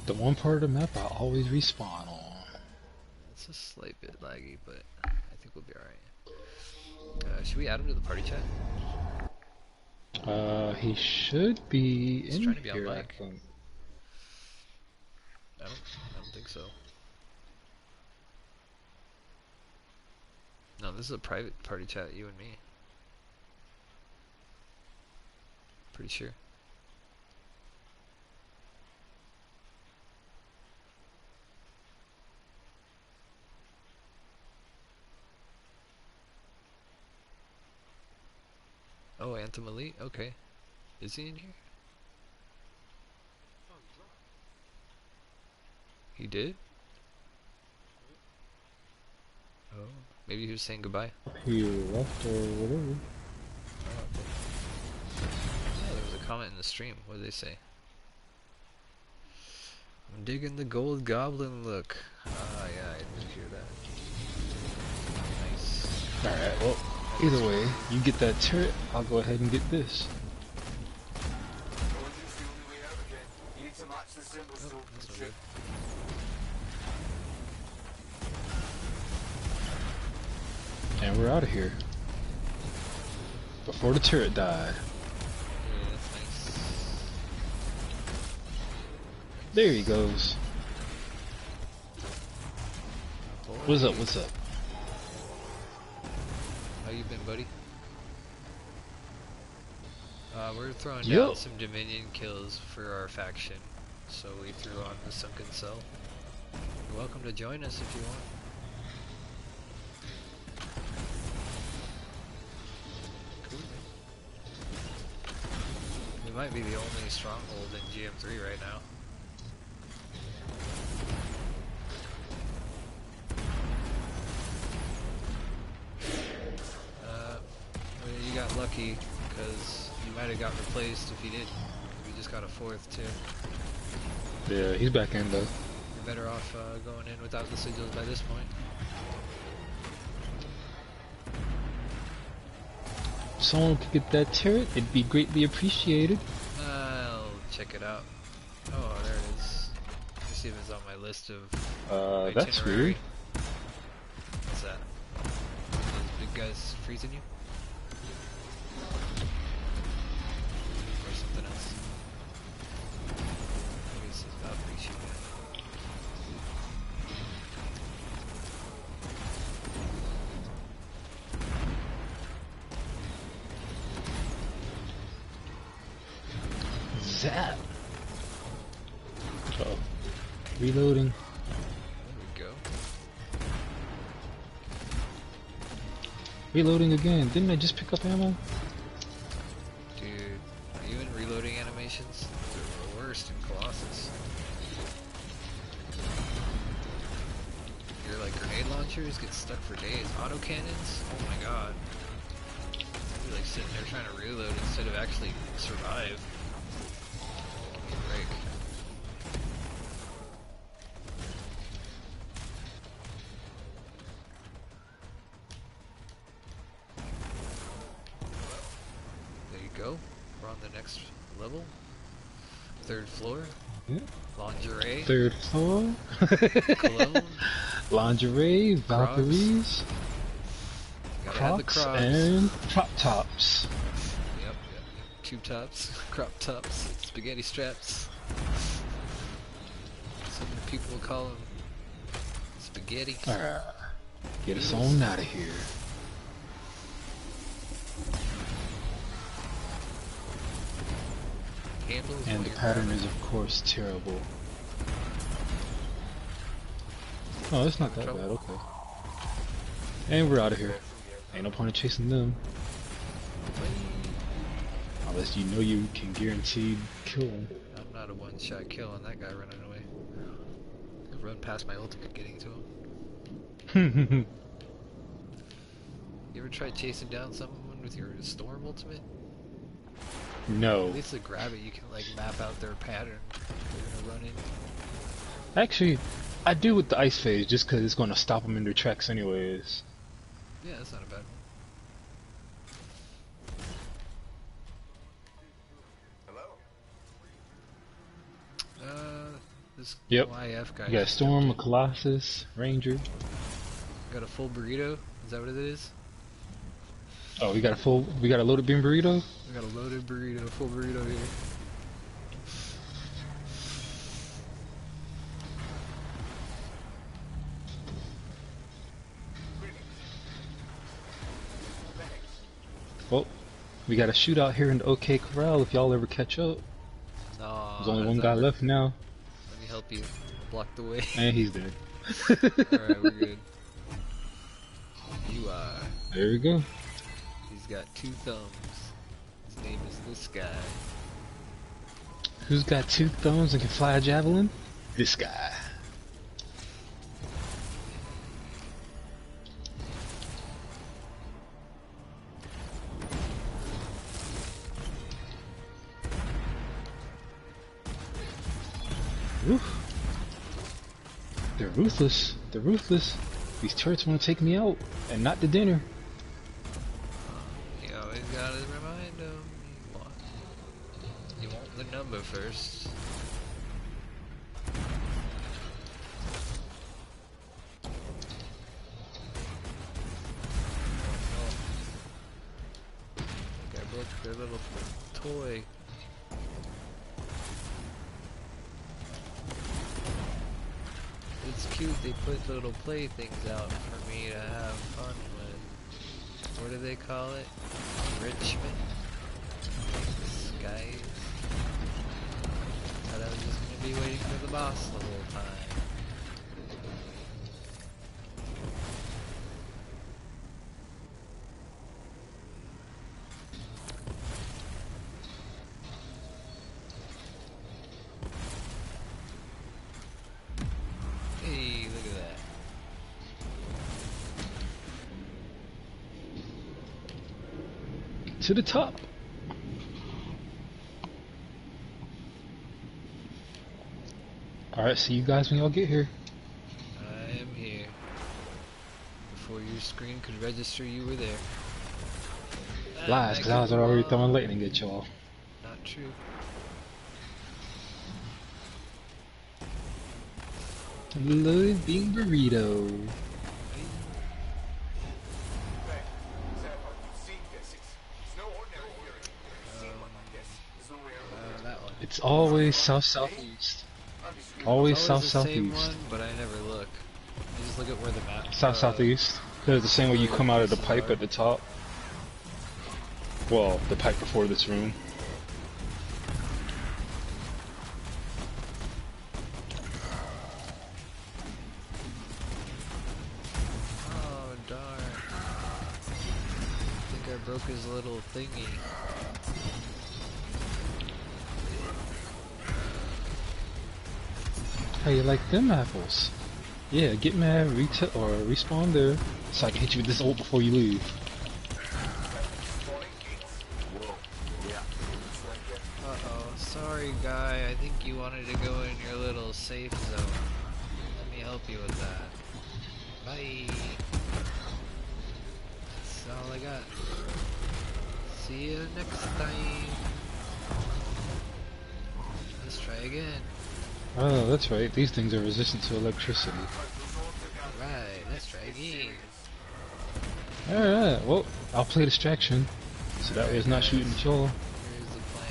The one part of the map I always respawn on. It's a slight bit laggy, but I think we'll be alright. Should we add him to the party chat? He should be He's in trying to be on here, I mic. think. I don't think so. No, this is a private party chat, you and me. Pretty sure. Oh, Anthemology? Okay. Is he in here? He did? Oh, maybe he was saying goodbye. He left or whatever. Oh, there was a comment in the stream. What did they say? I'm digging the gold goblin look. Ah, yeah, I did hear that. Nice. Alright, well, either way, you get that turret, I'll go ahead and get this. Oh, that's no good. And we're out of here. Before the turret died. Yeah, that's nice. There he goes. What's up, what's up? How you been, buddy? We're throwing Yo. down some Dominion kills for our faction. So we threw on the Sunken Cell. You're welcome to join us if you want. Cool. We might be the only stronghold in GM3 right now. lucky, because you might have got replaced if you did. We just got a 4th too. Yeah, he's back in though. You're better off going in without the sigils by this point. If someone could get that turret, it'd be greatly appreciated. I'll check it out. Oh, there it is. Let me see if it's on my list of That's itinerary. weird. What's that? Those big guys freezing you? Or something else? Maybe this is Valkyrie shooting. Zap. Uh-oh. Reloading. There we go. Reloading again. Didn't I just pick up ammo? Dude, are you in reloading animations? They're the worst in Colossus. Your like grenade launchers get stuck for days. Autocannons? Oh my god. You're like sitting there trying to reload instead of actually survive. Give me a break. There you go. We're on the next level. 3rd floor. Yeah. Lingerie. 3rd floor. Cologne. Lingerie, Valkyries, Gotta have the Crocs, Crocs. and crop tops. Yep. Tube tops, crop tops, spaghetti straps. So many people will call them spaghetti. Get us on out of here. Handles And while the you're pattern grabbing. is, of course, terrible. Oh, it's not that bad, okay. And we're out of here. Ain't no point in chasing them. Unless you know you can guarantee kill them. I'm not a one-shot kill on that guy running away. I've run past my ultimate getting to him. You ever tried chasing down someone with your storm ultimate? No. At least to grab it, you can like map out their pattern they're gonna run in. Actually, I do with the ice phase just because it's going to stop them in their tracks anyways. Yeah, that's not a bad one. Hello? This Yep. YF guy. You got a Storm, a Colossus, Ranger. Got a full burrito? Is that what it is? Oh, we got a loaded bean burrito? We got a loaded burrito, full burrito here. Well, we got a shootout here in the OK Corral if y'all ever catch up. No. There's only one guy left now. Let me help you. Block the way. And he's dead. Alright, we're good. You are. There we go. He's got 2 thumbs. His name is this guy. Who's got 2 thumbs and can fly a javelin? This guy. Oof. They're ruthless. They're ruthless. These turrets want to take me out, and not the dinner. You always gotta remind him. You want the number first. Okay, I broke their little toy. It's cute, they put little playthings out for me to have fun with. What do they call it? Enrichment? Skies? Thought I was just gonna be waiting for the boss the whole time. Hey, look at that. to the top. Alright, see you guys when y'all get here. I am here. Before your screen could register you were there. Lies, because I was already throwing lightning at y'all. Not true. Love being burrito. It's always south-southeast. Always It's always the same south-southeast. one, but I never look. I just look at where the map. South-southeast. Because the same way you come out of the pipe at the top. Well, the pipe before this room. Oh darn! I think I broke his little thingy. How you like them apples? Yeah, get mad, or respawn there, so I can hit you with this ult before you leave. Uh-oh, sorry guy, I think you wanted to go in your little safe zone. Let me help you with that. Bye! That's all I got. See you next time! Let's try again. Oh, that's right, these things are resistant to electricity. Alright, let's try again. Alright, well, I'll play distraction, so that way it's not shooting at y'all. Here's the plan.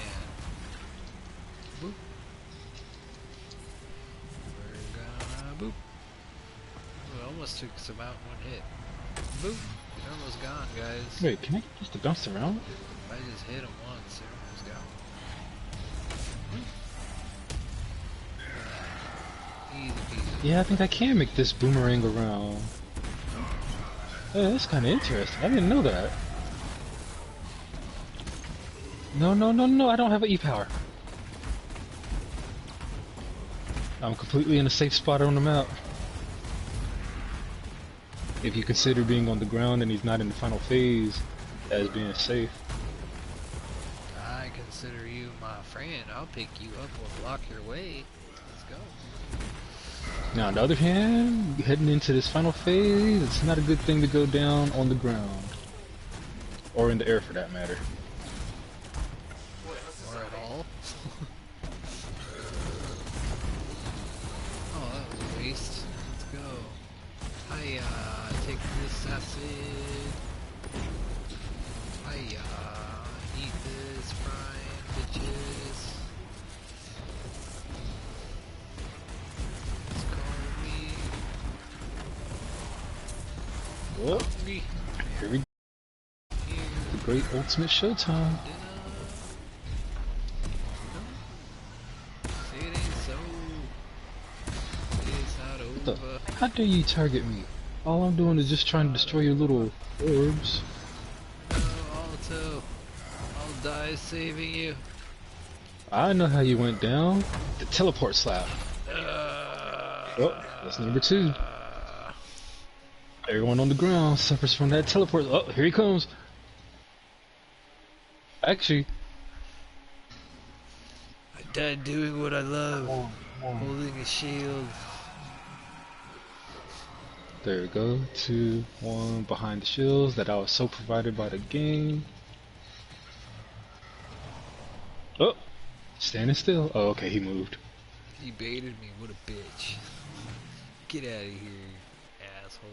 Boop. We're gonna boop. Ooh, it almost took us about one hit. Boop. They're almost gone, guys. Wait, can I get this to bounce around? If I just hit them once, they're almost gone. Easy peasy. Yeah, I think I can make this boomerang around. Oh, that's kind of interesting. I didn't know that. No, no, no, no, I don't have an E-power. I'm completely in a safe spot on the map. If you consider being on the ground and he's not in the final phase as being safe. I consider you my friend. I'll pick you up or block your way. Let's go. Now, on the other hand, heading into this final phase, it's not a good thing to go down on the ground. Or in the air for that matter. Or at all. Oh, that was a waste. Let's go. Hiya, take this acid. Hiya, eat this frying bitches. Let's call me. Well, Me. here we go. Here, The great ultimate showtime. dinner. No. It ain't so. It's not over. How dare you target me? All I'm doing is just trying to destroy your little orbs. No, Alto. I'll die saving you. I know how you went down. The teleport slap. Oh, that's number 2. Everyone on the ground suffers from that teleport. Oh, here he comes. Actually, I died doing what I love. Holding a shield. there we go. 2, 1 behind the shields that I was so provided by the game. Oh, standing still. Oh, okay, he moved. He baited me. What a bitch. Get out of here, asshole.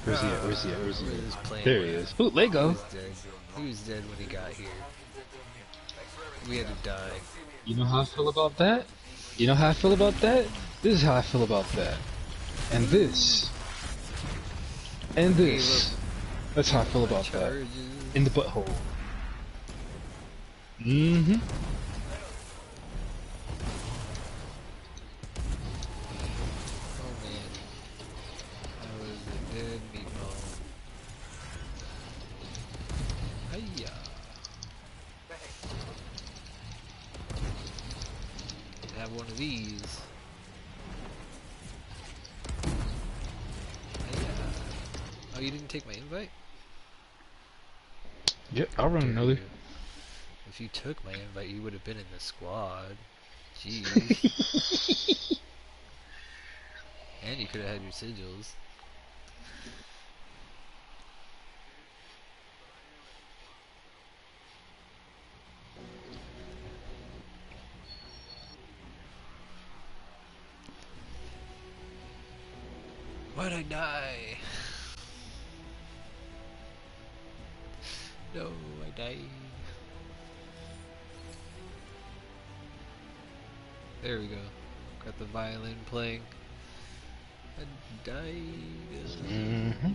Where's he at? Where's he at? Where's he Where's at? this plane There he at? is. Ooh, Lego. He was dead. He was dead when he got here. We had to die. You know how I feel about that? You know how I feel about that? This is how I feel about that. And this. And this. That's how I feel about that. Charges. In the butthole. Mm-hmm. Oh man. That was a dead meatball. Hiya. Have one of these. Hiya. Oh, you didn't take my invite? Yep, How I'll run dare another. you? If you took my invite, you would have been in the squad. Jeez. And you could have had your sigils. Why'd I die? No, I died. There we go. Got the violin playing. I died. Mm-hmm.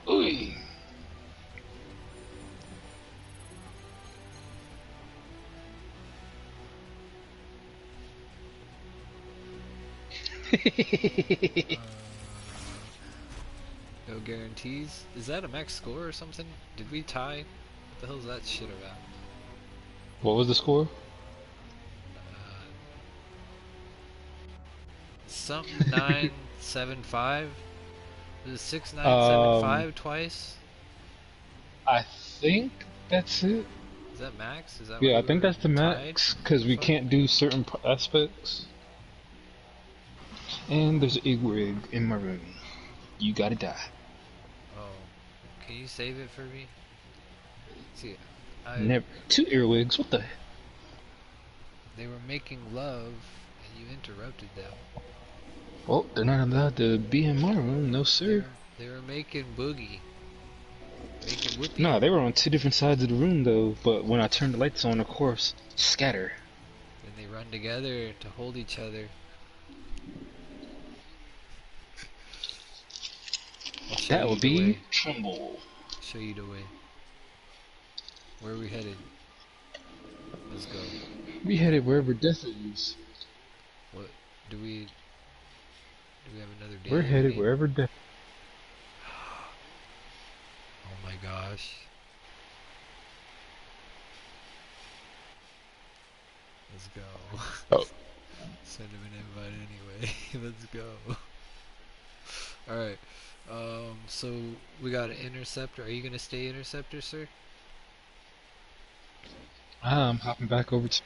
Ooh. No guarantees. Is that a max score or something? Did we tie? What the hell is that shit about? What was the score? Something 975. Was it Um, 6975 twice? I think that's it. Is that max? Is that why Yeah, I we think were that's the tied? max, because we Fuck. can't do certain aspects. And there's an earwig in my room. You gotta die. Oh. Can you save it for me? See, Never. 2 earwigs, what the? they were making love and you interrupted them. Well, they're not allowed to be in my room, no sir. They were making boogie. Making whoopee. No, they were on 2 different sides of the room though, but when I turned the lights on, of course, scatter. Then they run together to hold each other. I'll show That you would the be way. Trumbull. Show you the way. Where are we headed? Let's go. We headed wherever death is. What do we have another day We're in the headed game? wherever death. Oh my gosh. Let's go. Oh. Send him an invite anyway. Let's go. Alright. So we got an interceptor. Are you gonna stay interceptor, sir? I'm hopping back over to.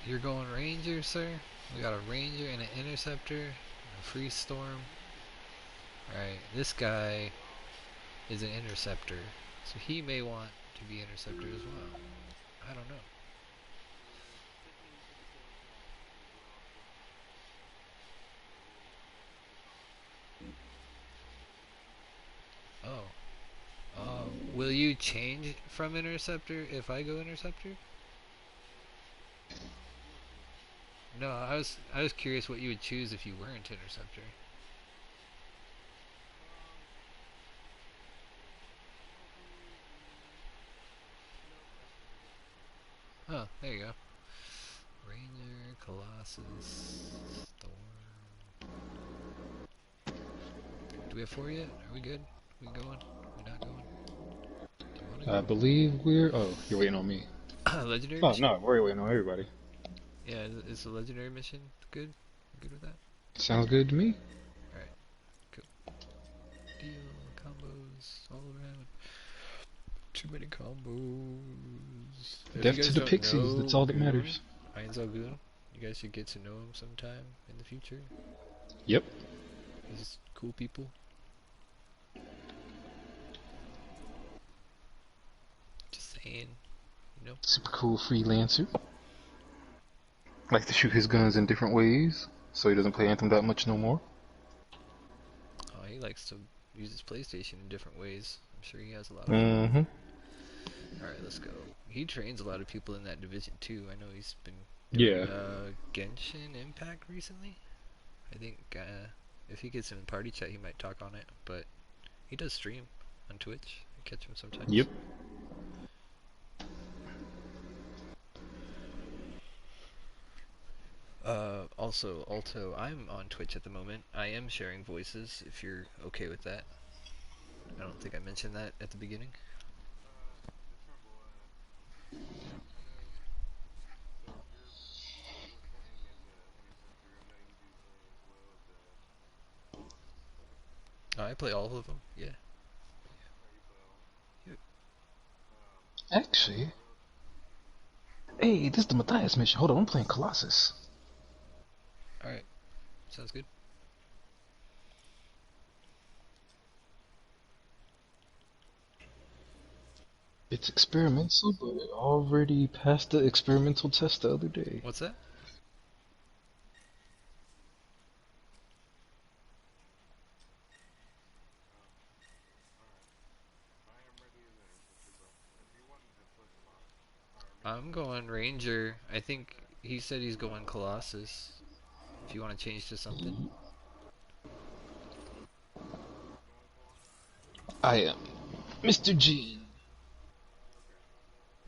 You're going ranger, sir? We got a ranger and an interceptor. And a free storm. Alright, this guy is an interceptor. So he may want to be interceptor as well. I don't know. Oh. Will you change from interceptor if I go interceptor? No, I was curious what you would choose if you weren't interceptor. Oh, there you go. Ranger, Colossus, Thorn. Do we have 4 yet? Are we good? We going? We not going? Do you want to I go? believe we're. Oh, you're waiting on me. Legendary Oh mission? no, we're waiting on everybody. Yeah, is the legendary mission good? You good with that? Sounds good to me. Alright, cool. Deal, combos, all around. Too many combos. If you Death to guys the don't pixies. know That's all that Goon, matters. Goon, you guys should get to know him sometime in the future. Yep. He's cool people. Just saying, you know. Super cool freelancer. Likes to shoot his guns in different ways, so he doesn't play Anthem that much no more. Oh, he likes to use his PlayStation in different ways. I'm sure he has a lot of fun. Mm-hmm. Alright, let's go. He trains a lot of people in that division too. I know he's been doing Yeah. Genshin Impact recently. I think if he gets in party chat, he might talk on it. But he does stream on Twitch. I catch him sometimes. Yep. Also, Alto, I'm on Twitch at the moment. I am sharing voices, if you're okay with that. I don't think I mentioned that at the beginning. I play all of them. Yeah. Actually, hey, this is the Matthias mission. Hold on, I'm playing Colossus. All right. Sounds good. It's experimental, but it already passed the experimental test the other day. What's that? I'm going Ranger. I think he said he's going Colossus. If you want to change to something. I am Mr. G.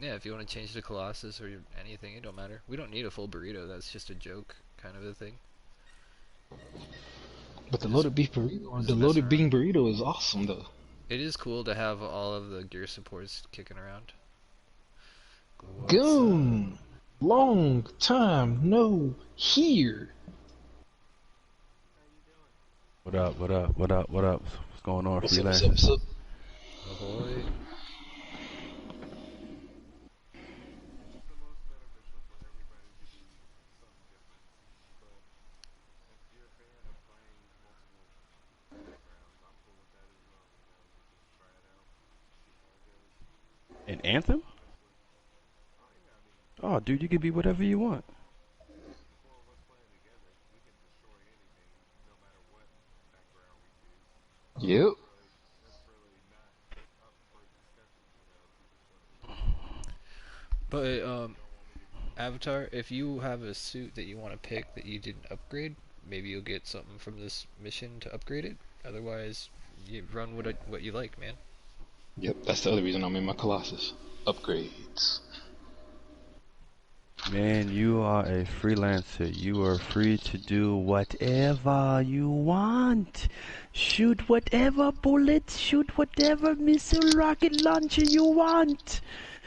Yeah, if you want to change to Colossus or anything, it don't matter. We don't need a full burrito. That's just a joke kind of a thing. But the loaded beef burrito or the loaded bean burrito is awesome though. It is cool to have all of the gear supports kicking around. Goon! Long time no here. What up, what up, what up, what up? What's going on, freelance? What's up? Ahoy. An Anthem? Oh, dude, you can be whatever you want. Yep. But, Avatar, if you have a suit that you want to pick that you didn't upgrade, maybe you'll get something from this mission to upgrade it. Otherwise, you run what you like, man. Yep, that's the other reason I'm in my Colossus. Upgrades. Man, you are a freelancer. You are free to do whatever you want. Shoot whatever bullets, shoot whatever missile rocket launcher you want.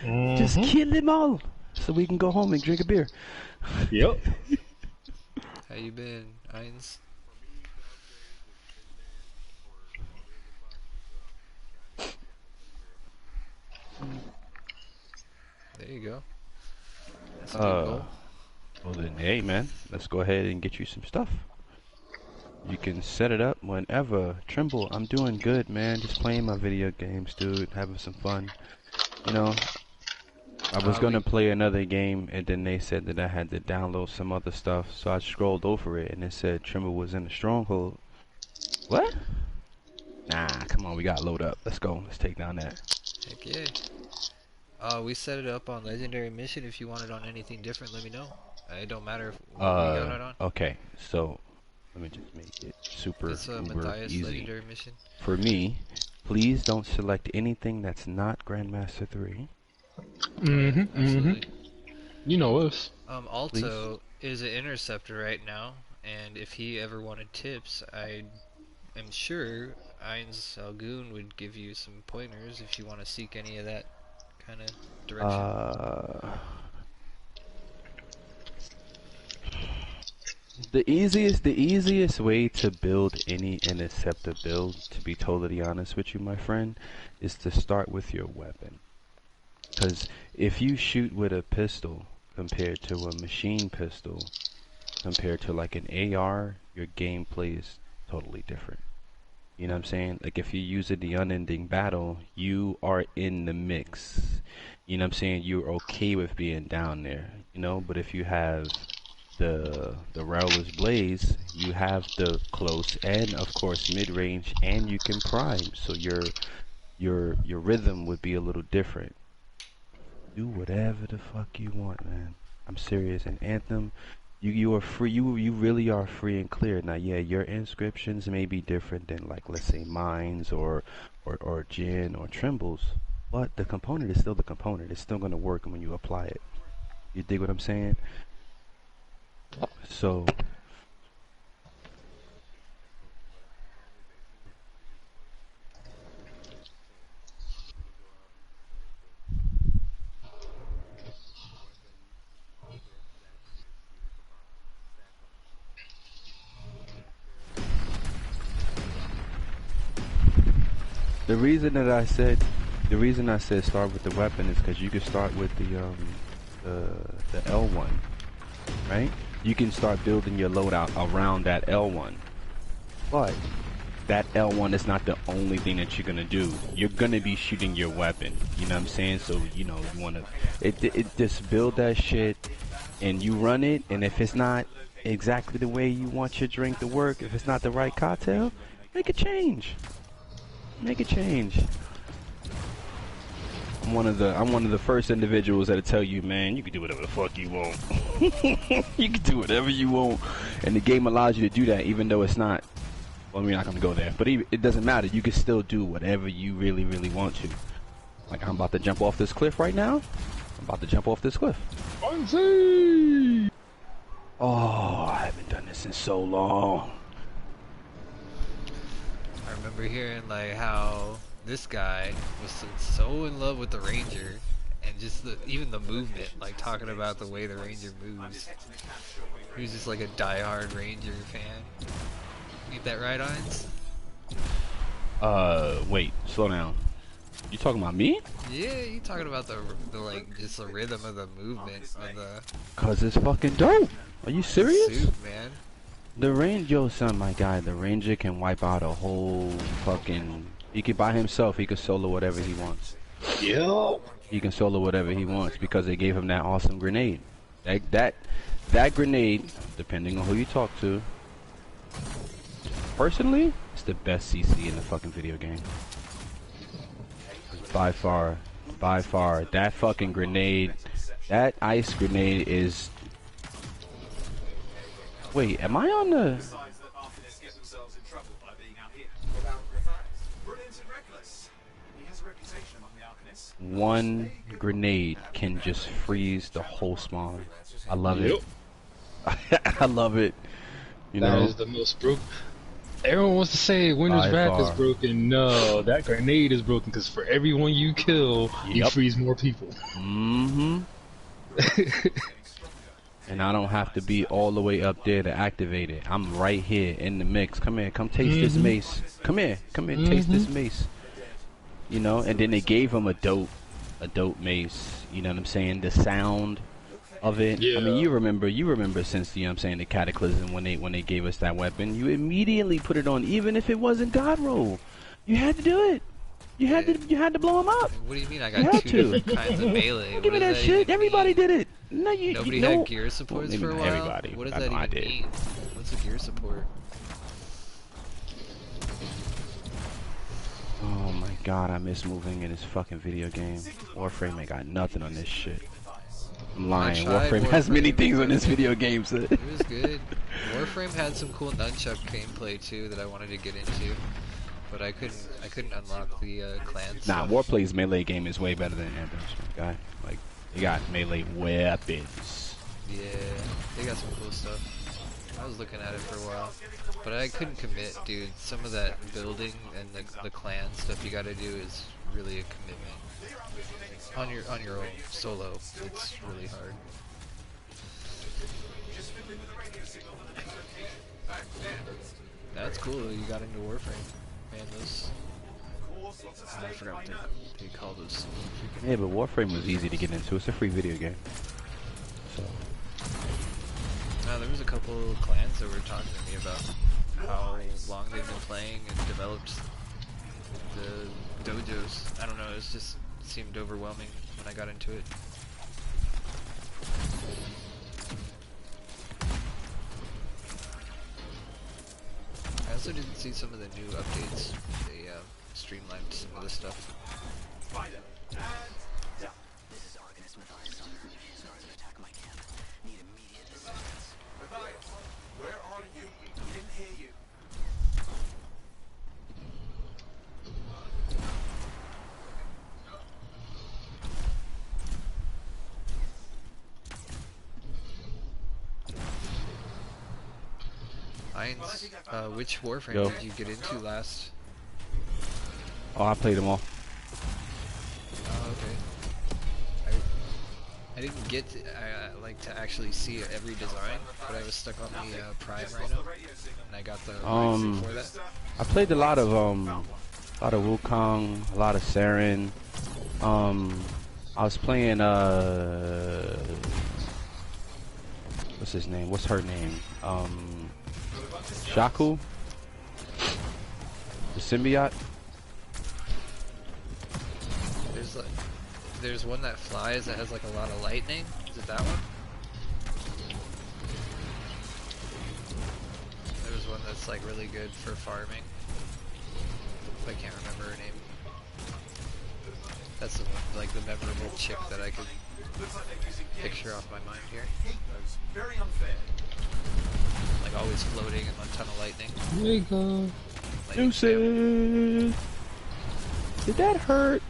Just kill them all so we can go home and drink a beer. Yep. How you been, Eins? There you go. That's a good goal. Well then, hey man, let's go ahead and get you some stuff. You can set it up whenever. Trimble, I'm doing good, man. Just playing my video games, dude. Having some fun. You know, I was gonna play another game, and then they said that I had to download some other stuff, so I scrolled over it, and it said Trimble was in the Stronghold. What? Nah, come on, we gotta load up. Let's go. Let's take down that. Heck yeah. We set it up on Legendary Mission. If you want it on anything different, let me know. It don't matter what we got it on. Okay, so let me just make it super It's a uber Matthias easy. Legendary Mission. For me, please don't select anything that's not Grandmaster 3. Absolutely. You know us. Alto is an interceptor right now, and if he ever wanted tips, I am sure Eins Algoon would give you some pointers if you want to seek any of that kind of direction. The easiest way to build any interceptor build, to be totally honest with you, my friend, is to start with your weapon. Because if you shoot with a pistol compared to a machine pistol, compared to like an AR, your gameplay is totally different. You know what I'm saying? Like if you use it the unending battle, you are in the mix. You know what I'm saying? You're okay with being down there, you know? But if you have the Rowler's Blaze, you have the close and of course mid-range, and you can prime, so your rhythm would be a little different. Do whatever the fuck you want, man. I'm serious. And Anthem, you are free. You really are free and clear. Now, yeah, your inscriptions may be different than, like, let's say mines or Jin or Trembles, but the component is still the component. It's still gonna work when you apply it. You dig what I'm saying? So. The reason I said start with the weapon is because you can start with the L1, right? You can start building your loadout around that L1, but that L1 is not the only thing that you're gonna do. You're gonna be shooting your weapon. You know what I'm saying? So you know you wanna just build that shit and you run it. And if it's not exactly the way you want your drink to work, if it's not the right cocktail, make a change. Make a change. I'm one of the first individuals that'll tell you, man, you can do whatever the fuck you want. You can do whatever you want, and the game allows you to do that, even though it's not. Well, we're not gonna go there, but it doesn't matter. You can still do whatever you really, really want to. Like I'm about to jump off this cliff right now. I'm about to jump off this cliff. Fancy! Oh, I haven't done this in so long. I remember hearing like how this guy was so in love with the Ranger, and just even the movement, like talking about the way the Ranger moves. He was just like a diehard Ranger fan. Ain't that right, Hines? Wait, slow down. You talking about me? Yeah, you talking about the like just the rhythm of the movement of the. Cause it's fucking dope. Are you serious? Suit, man. The Ranger, yo, son, my guy. The Ranger can wipe out a whole fucking. He can by himself. He can solo whatever he wants. Yo. He can solo whatever he wants because they gave him that awesome grenade. That grenade, depending on who you talk to. Personally, it's the best CC in the fucking video game. By far, that fucking grenade, that ice grenade is. Wait, am I on the? One grenade can just freeze the whole spawn. I love it. I love it. You know, that is the most broke. Everyone wants to say Winter's Wrath is broken. No, that grenade is broken because for everyone you kill, you freeze more people. Mm-hmm. And I don't have to be all the way up there to activate it. I'm right here in the mix. Come here, come taste this mace. Come here, taste this mace. You know, and then they gave him a dope mace. You know what I'm saying? The sound of it. Yeah. I mean, you remember since, you know what I'm saying, the Cataclysm when they gave us that weapon, you immediately put it on, even if it wasn't God roll. You had to do it. You had to blow him up. What do you mean? I got two different kinds of melee. Don't give me that shit. Everybody did it. No, nobody had gear supports for a while. Everybody. What does that even mean? What's a gear support? Oh my god, I miss moving in this fucking video game. Warframe ain't got nothing on this shit. I'm lying. Warframe has many things on this video game, so. It was good. Warframe had some cool nunchuck gameplay too that I wanted to get into, but I couldn't unlock the clans. Nah, Warplay's melee game is way better than Anthem, guy. Like, you got melee weapons. Yeah, they got some cool stuff. I was looking at it for a while, but I couldn't commit, dude. Some of that building and the clan stuff you gotta do is really a commitment. On your own solo, it's really hard. That's cool. You got into Warframe, man. Those I forgot what they call those. Yeah, but Warframe was easy to get into. It's a free video game. So. There was a couple clans that were talking to me about how long they've been playing and developed the dojos. I don't know. It just seemed overwhelming when I got into it. I also didn't see some of the new updates. They streamlined some of the stuff. Where are you? We didn't hear you. Which Warframe did you get into last? Oh, I played them all. Oh, okay. I didn't get to, like to actually see every design, but I was stuck on the Prime Rhino, and I got the for that. I played a lot of A lot of Wukong, a lot of Saren. I was playing what's his name? What's her name? Shaku? The symbiote? There's one that flies that has like a lot of lightning. Is it that one? There's one that's like really good for farming. I can't remember her name. That's the one, like the memorable chick that I could picture off my mind here. Very unfair. Like always floating in a ton of lightning. There you go. Deuces! Did that hurt?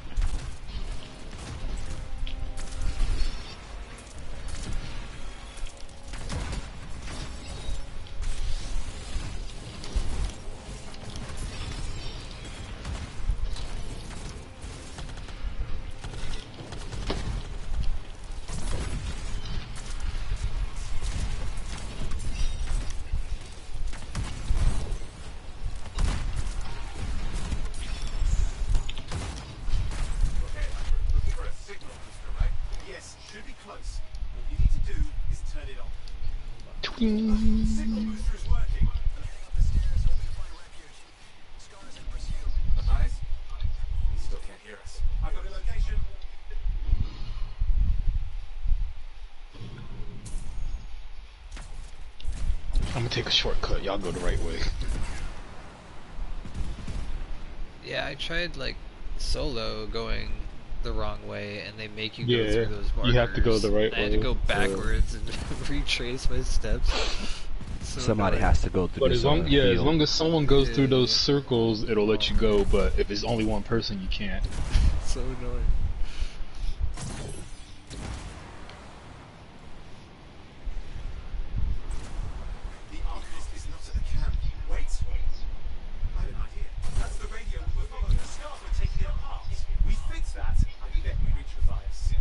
Signal booster is working. Heading up the stairs, hoping to find refuge. Scars in pursuit. Eyes? He still can't hear us. I've got a location. I'm gonna take a shortcut. Y'all go the right way. Yeah, I tried like solo going the wrong way, and they make you go Yeah, through those markers. you have to go the right I had to way. go backwards and retrace my steps. So Somebody annoying. has to go through But this as long field. as someone goes through Yeah. those circles, it'll let you go. But if it's only one person, you can't. So annoying. The Arcanist is not at the camp. Wait. I have an idea. That's the radio we were following. The scars were taking it apart. We fix that, and then we reach Matthias.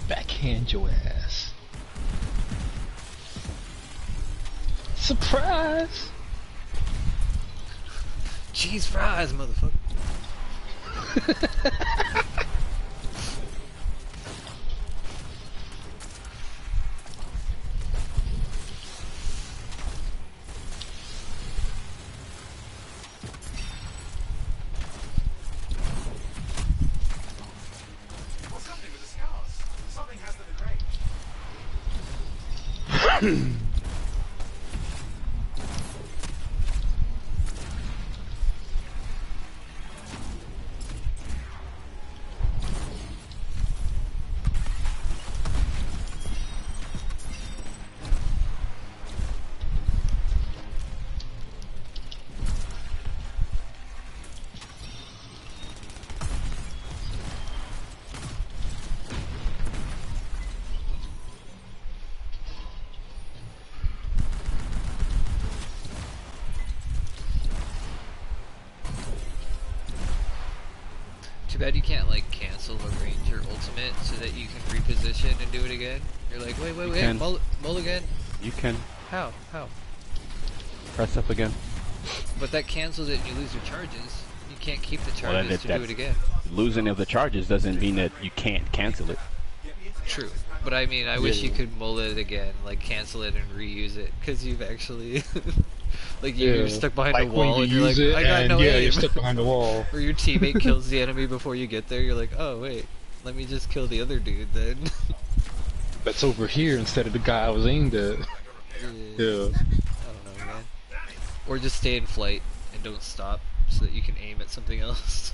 Backhand your ass. Surprise! Cheese fries, motherfucker. What's happening with the scars? Something has them in range. Too bad you can't like cancel the ranger ultimate so that you can reposition and do it again. You're like, wait, can. mulligan. You can How? press up again. But that cancels it and you lose your charges. You can't keep the Well, charges if to do it that's- again. Losing of the charges doesn't mean that you can't cancel it. True. But I mean, I wish you could mull it again, like cancel it and reuse it, because you've actually, like you're stuck behind a Like wall when and you you're like, use it, I got and no yeah, aim. you're stuck behind the wall. Or your teammate kills the enemy before you get there, you're like, oh wait, let me just kill the other dude then. That's over here instead of the guy I was aimed at. Yeah. I don't know, man. Or just stay in flight and don't stop, so that you can aim at something else.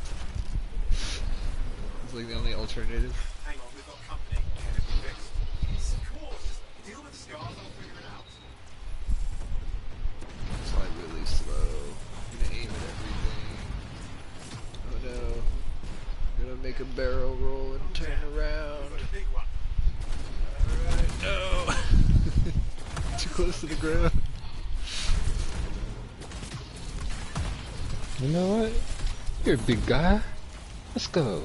It's like the only alternative. Hang on, we've got company. Can it be fixed? Of course. Just deal with the scars and I'll figure it out. Fly really slow. I'm gonna aim at everything. Oh no. I'm gonna make a barrel roll and turn around. Got a big one. Alright, no! Too close to the ground. You know what? You're a big guy. Let's go.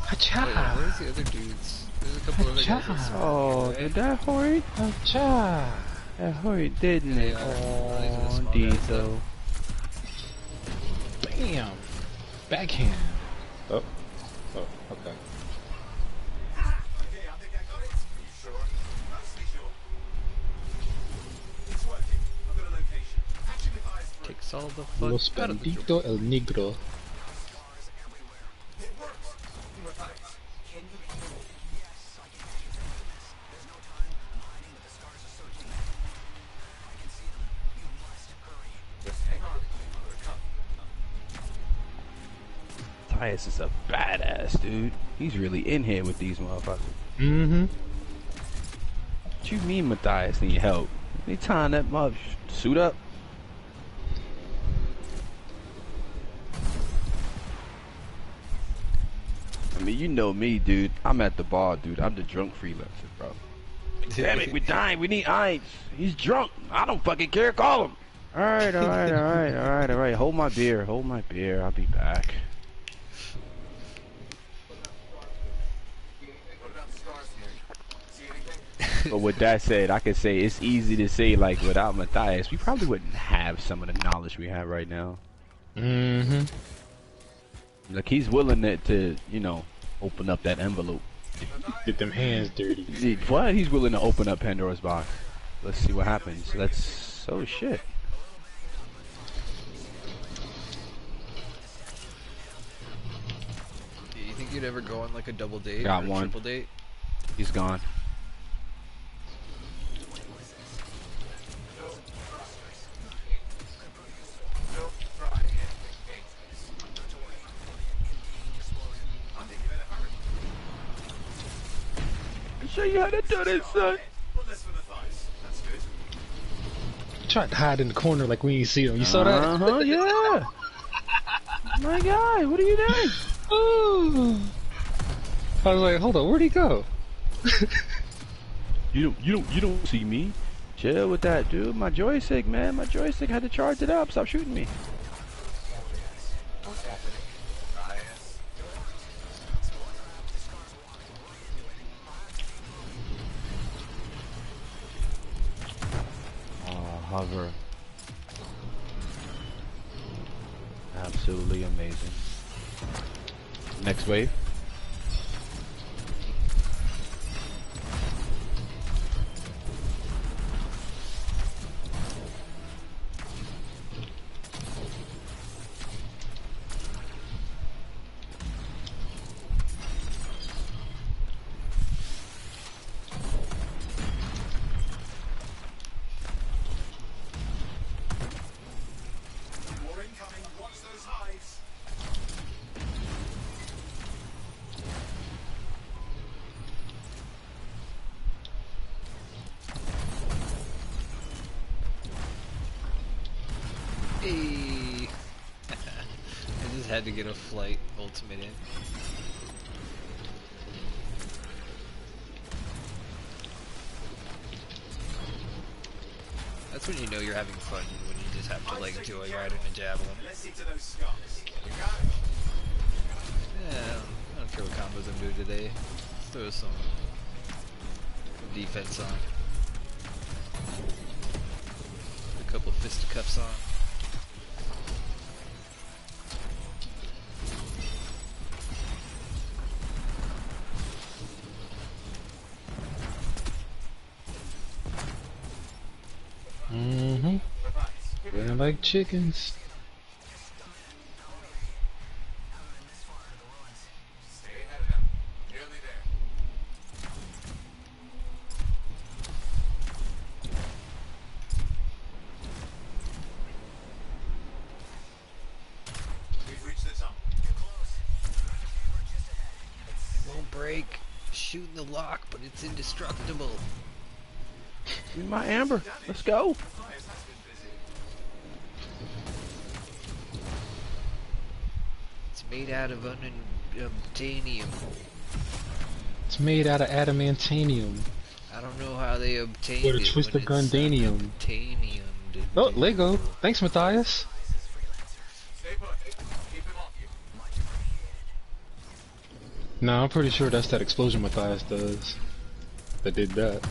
Hacha! Where's the other dudes? There's a couple other guys. That spawned Oh, here, did that hurt? Hacha! That hurt, didn't it? These are Oh, small guys, Dito. Bam! Backhand. Oh. Oh, okay. Okay, I think I got it. Are you sure? Mostly sure. It's working. I've got a location. Actually, with eyes through. Takes all the Los fun out of the job. Bandito El Negro. Scars everywhere. It works. With eyes. Can you hear me? Yes, I can hear you. There's no time. I'm hiding, but the scars are surging. I can see them. You must hurry. Just hang on. I'm gonna come. Tyus is a badass, dude. He's really in here with these motherfuckers. Mm-hmm. What you mean Matthias need help? They tying that mother suit up? I mean, you know me, dude. I'm at the bar, dude. I'm the drunk freelancer, bro. Damn it, we're dying. We need eyes. He's drunk. I don't fucking care. Call him. Alright, alright, alright, alright, alright. Hold my beer. Hold my beer. I'll be back. What about the scars here? See anything? But with that said, I could say it's easy to say, like, without Matthias, we probably wouldn't have some of the knowledge we have right now. Mm-hmm. Like, he's willing to, you know, open up that envelope. Get them hands dirty. What? He's willing to open up Pandora's box. Let's see what happens. Oh shit. Do you think you'd ever go on like a double date Got or a one. triple date? He's gone. Show you how to do this, son. One less for the thighs. That's good. Tried to hide in the corner like we ain't see him. You saw that? Uh-huh, yeah. My guy, what are you doing? Oh. I was like, hold on, where'd he go? You don't see me. Chill with that, dude. My joystick, man. My joystick had to charge it up. Stop shooting me. What's happening? Hover. Absolutely amazing. Next wave. More incoming. Watch those hives. Hey. I just had to get a flight ultimate in. That's when you know you're having fun, when you just have to like joyride in a javelin. Let's see to those scars. You got it. Yeah, I don't care what combos I'm doing today. Let's throw some defense on. A couple fisticuffs on. Mm-hmm. They're like chickens. Stay ahead of them. Nearly there. We've reached the top. You're close. Just ahead. It won't break. Shooting the lock, but it's indestructible. Give me my amber. Let's go. Thighs has been busy. It's made out of unobtainium. It's made out of adamantanium. I don't know how they obtained With a it. twist when of it's Gundanium. unobtainium. Oh, Lego. Thanks, Matthias. No, I'm pretty sure that's that explosion Matthias does. That did that.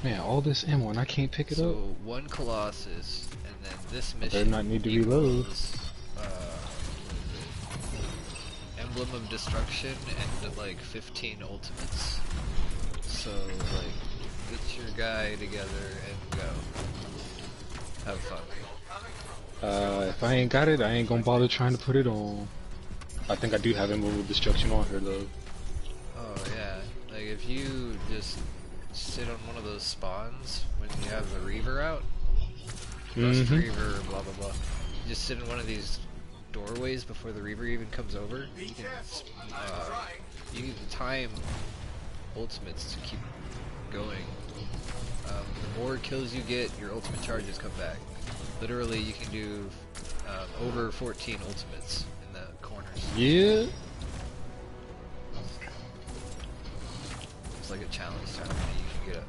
Man, all this ammo and I can't pick it up. So one Colossus, and then this I better mission not need to reload. equals, Emblem of Destruction and like 15 ultimates. So like, get your guy together and go. Have fun. If I ain't got it, I ain't gonna bother trying to put it on. I think I do have Emblem of Destruction on here though. Oh yeah, like if you just sit on one of those spawns when you have the Reaver out, Rust Reaver, blah blah blah. You just sit in one of these doorways before the Reaver even comes over. You can time ultimates to keep going. The more kills you get, your ultimate charges come back. Literally, you can do over 14 ultimates in the corners. Yeah. It's like a challenge to how many you can get up.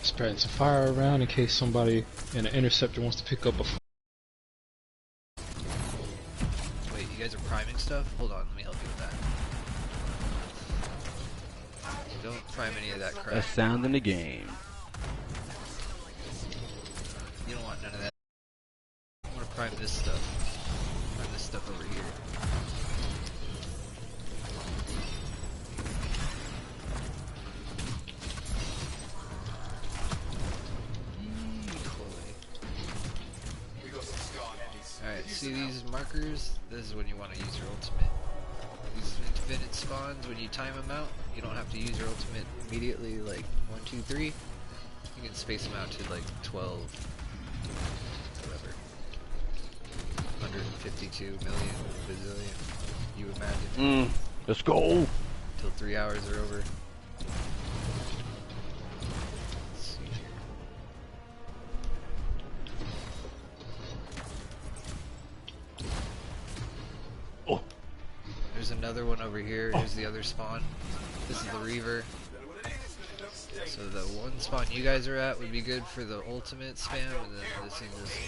Spreading some fire around in case somebody in an interceptor wants to pick up a. Wait, you guys are priming stuff? Hold on, let me help you with that. Don't prime any of that crap. Best sound in the game. You don't want none of that. I want to prime this stuff. Prime this stuff over here. Alright, see these markers? This is when you want to use your ultimate. These infinite spawns, when you time them out, you don't have to use your ultimate immediately, like 1, 2, 3. You can space them out to like 12, whatever. 152 million, bazillion, you imagine. Let's go! Till 3 hours are over. Let's see here. Oh. There's another one over here. Here's the other spawn. This is the Reaver. So the one spawn you guys are at would be good for the ultimate spam, and then this thing just,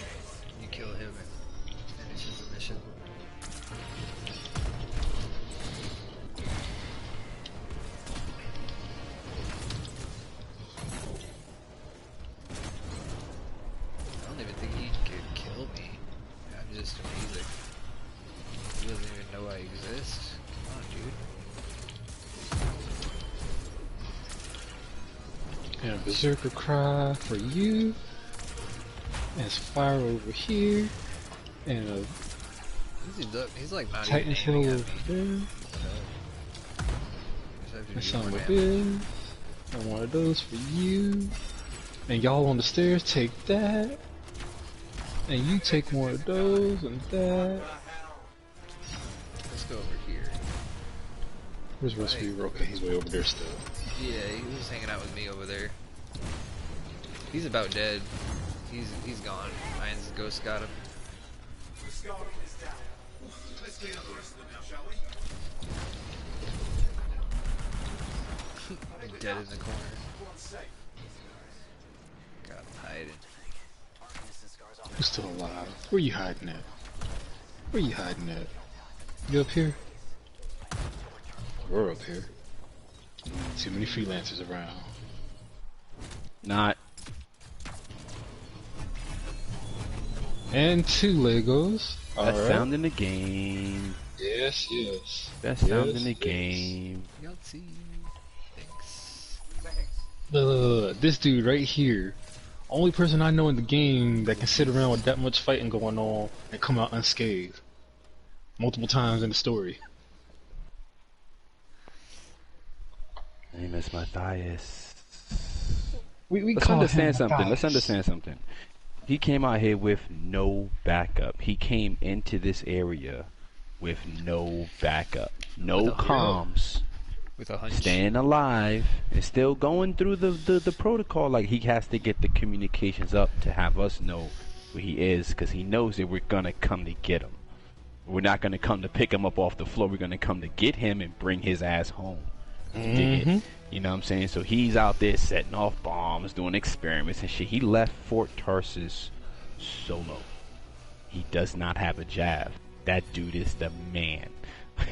you kill him and finishes the mission. I don't even think he could kill me. I'm just amazing. He doesn't even know I exist. Come on, dude. And a berserker cry for you. And some fire over here. And a He's like not Titan's even Hill aiming over at there. me. And some of this. And one of those for you. And y'all on the stairs take that. And you take one of those and that. Let's go over here. Where's Recipe? Okay, he's way over there still. Yeah, he was hanging out with me over there. He's about dead. He's gone. Ryan's ghost got him. Dead in the corner. Got him hiding. Who's still alive? Where you hiding at? Where you hiding at? You up here? We're up here. Too many freelancers around. Not. And 2 Legos. Best Alright. sound in the game. Yes, yes. Best sound in the Yes, yes. game. Yahtzee. Thanks. Look, this dude right here. Only person I know in the game that can sit around with that much fighting going on and come out unscathed. Multiple times in the story. My name is Matthias. We Let's call understand him something. Let's Matthias. understand something. He came out here with no backup. He came into this area with no backup, no With a comms, With a hunch. staying alive, and still going through the protocol. Like, he has to get the communications up to have us know where he is, because he knows that we're gonna come to get him. We're not gonna come to pick him up off the floor. We're gonna come to get him and bring his ass home. You know what I'm saying? So he's out there setting off bombs, doing experiments and shit. He left Fort Tarsus solo. He does not have a jab. That dude is the man.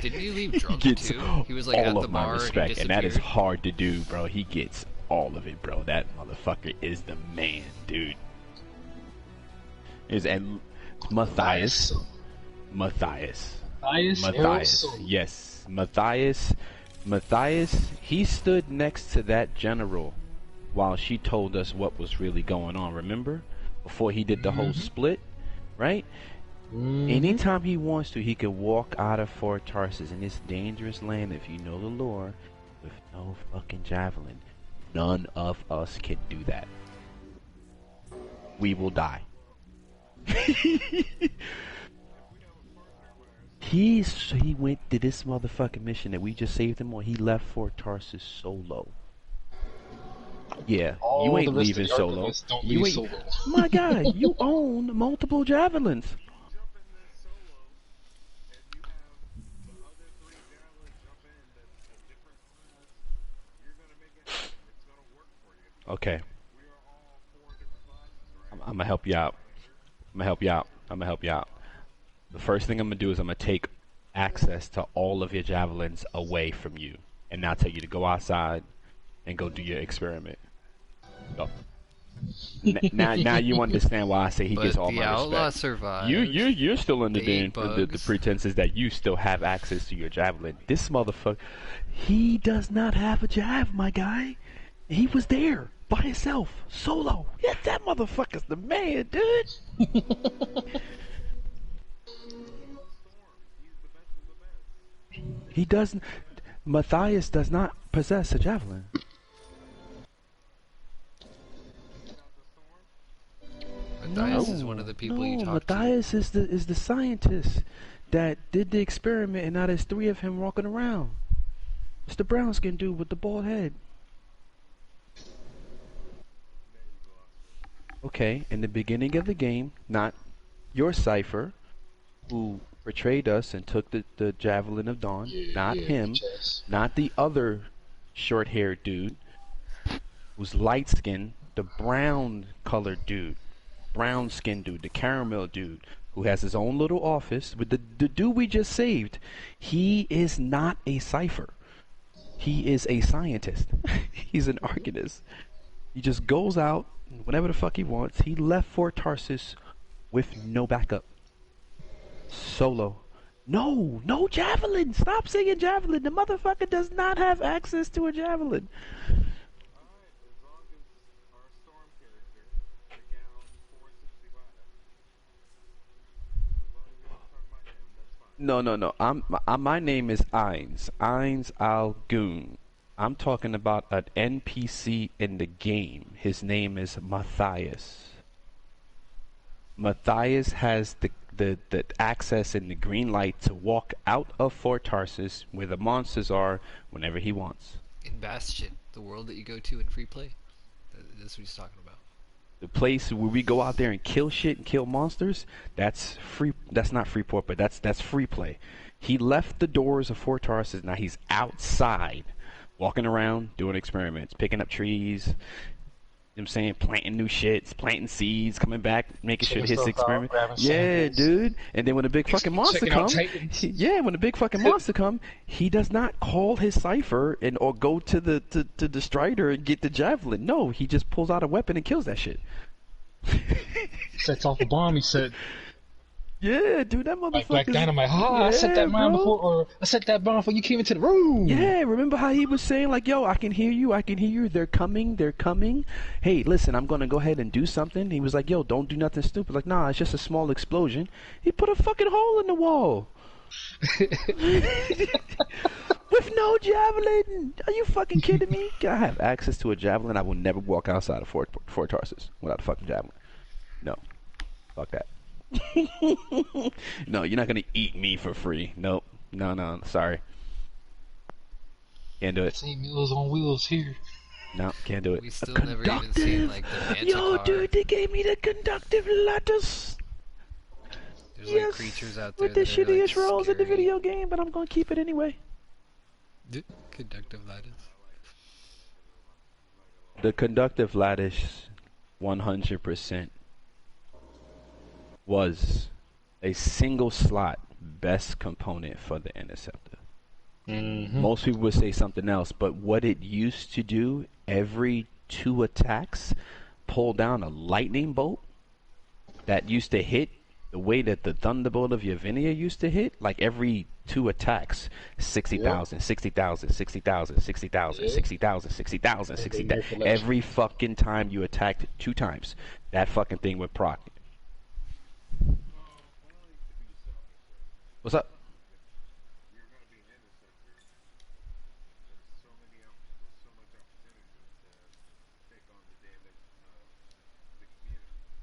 Didn't he leave drunk Gets too? He was like all at the of my bar respect, and that is disappeared. hard to do, bro. He gets all of it, bro. That motherfucker is the man, dude. And Matthias. Yes, Matthias, he stood next to that general while she told us what was really going on, remember? Before he did the whole split, right? Anytime he wants to, he can walk out of Fort Tarsus in this dangerous land, if you know the lore, with no fucking javelin. None of us can do that. We will die. He went to this motherfucking mission that we just saved him on. He left Fort Tarsus solo. Yeah, you ain't leaving solo. You ain't, my guy, you own multiple javelins. Okay. I'm gonna help you out. The first thing I'm gonna do is I'm gonna take access to all of your javelins away from you, and now tell you to go outside and go do your experiment. Go. Now you understand why I say he gets all my respect. The outlaw survived. You're still under the bugs. pretenses that you still have access to your javelin. This motherfucker, he does not have a jav, my guy. He was there by himself, solo. Yeah, that motherfucker's the man, dude. He doesn't. Matthias does not possess a javelin. Matthias is one of the people you talk Matthias to. is the scientist that did the experiment, and now there's 3 of him walking around. It's the brown skin dude with the bald head. Okay, in the beginning of the game, not your Cypher, who betrayed us and took the Javelin of Dawn, not him, not the other short-haired dude, who's light-skinned, the brown-colored dude, brown-skinned dude, the caramel dude, who has his own little office, with the dude we just saved. He is not a Cypher. He is a scientist. He's an Arcanist. He just goes out whenever the fuck he wants. He left Fort Tarsus with no backup. Solo. No javelin. Stop saying javelin. The motherfucker does not have access to a javelin. No. My name is Eins Al-Goon. I'm talking about an NPC in the game. His name is Matthias. Matthias has the access and the green light to walk out of Fort Tarsus where the monsters are whenever he wants. In Bastion, the world that you go to in free play. That's what he's talking about. The place where we go out there and kill shit and kill monsters, that's free. That's not Freeport, but that's free play. He left the doors of Fort Tarsus. Now he's outside, walking around, doing experiments, picking up trees. You know what I'm saying? Planting new shits, planting seeds, coming back, making sure his experiment. Yeah, dude. And then when the big fucking monster comes, when the big fucking monster come, he does not call his Cypher or go to the Strider and get the javelin. No, he just pulls out a weapon and kills that shit. Sets off a bomb, he said. Yeah, dude, that motherfucker. Like Black Dynamite. I set that bomb before, or I set that bomb before you came into the room. Yeah, remember how he was saying, like, yo, I can hear you, they're coming. Hey, listen, I'm gonna go ahead and do something. He was like, yo, don't do nothing stupid. Like, nah, it's just a small explosion. He put a fucking hole in the wall. With no javelin. Are you fucking kidding me? I have access to a javelin. I will never walk outside of Fort Tarsus without a fucking javelin. No. Fuck that. No, you're not gonna eat me for free. Nope. No, sorry. Can't do it. Same Meals on Wheels here. No, can't do it. We still never even seen like the Manta Yo, car. dude, they gave me the conductive lattice. There's like creatures out there with the that are like shittiest rolls in the scary. video game, but I'm gonna keep it anyway. Conductive lattice. The conductive lattice, 100%, was a single slot best component for the interceptor. Most people would say something else, but what it used to do, every 2 attacks, pull down a lightning bolt that used to hit the way that the thunderbolt of Yavinia used to hit, like every 2 attacks, 60,000, 60,000, 60,000, 60,000, 60,000, 60,000, 60,000. Every fucking time you attacked 2 times, that fucking thing would proc. What's up?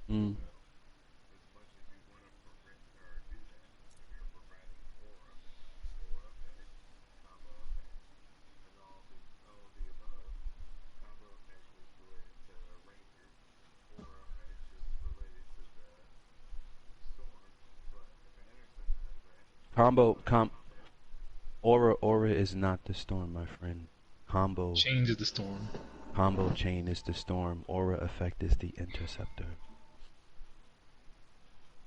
Mm. Aura is not the storm, my friend. Change is the storm. Combo chain is the storm. Aura effect is the interceptor.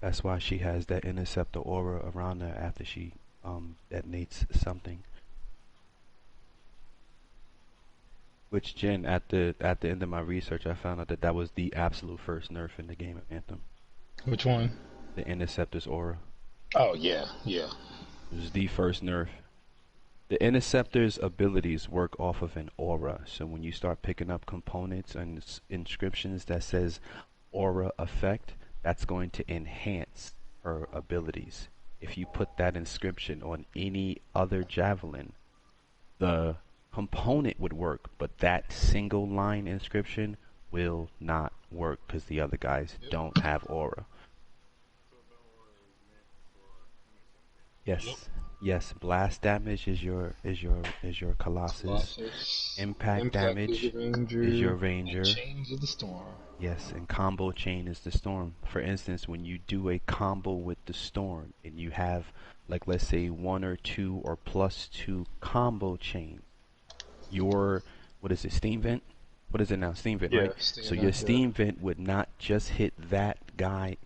That's why she has that interceptor aura around her after she detonates something. Which, Jen, at the end of my research, I found out that that was the absolute first nerf in the game of Anthem. Which one? The interceptor's aura. Oh yeah, yeah. It was the first nerf. The interceptor's abilities work off of an aura. So when you start picking up components and inscriptions that says aura effect, that's going to enhance her abilities. If you put that inscription on any other javelin, the component would work, but that single line inscription will not work because the other guys don't have aura. Yes. Yep. Yes, blast damage is your Colossus. Impact damage is your Ranger. Change of the storm. Yes, and combo chain is the storm. For instance, when you do a combo with the storm and you have, like, let's say 1 or 2 or +2 combo chain, your, what is it, steam vent? What is it now? Steam vent, right? So your steam vent would not just hit that guy,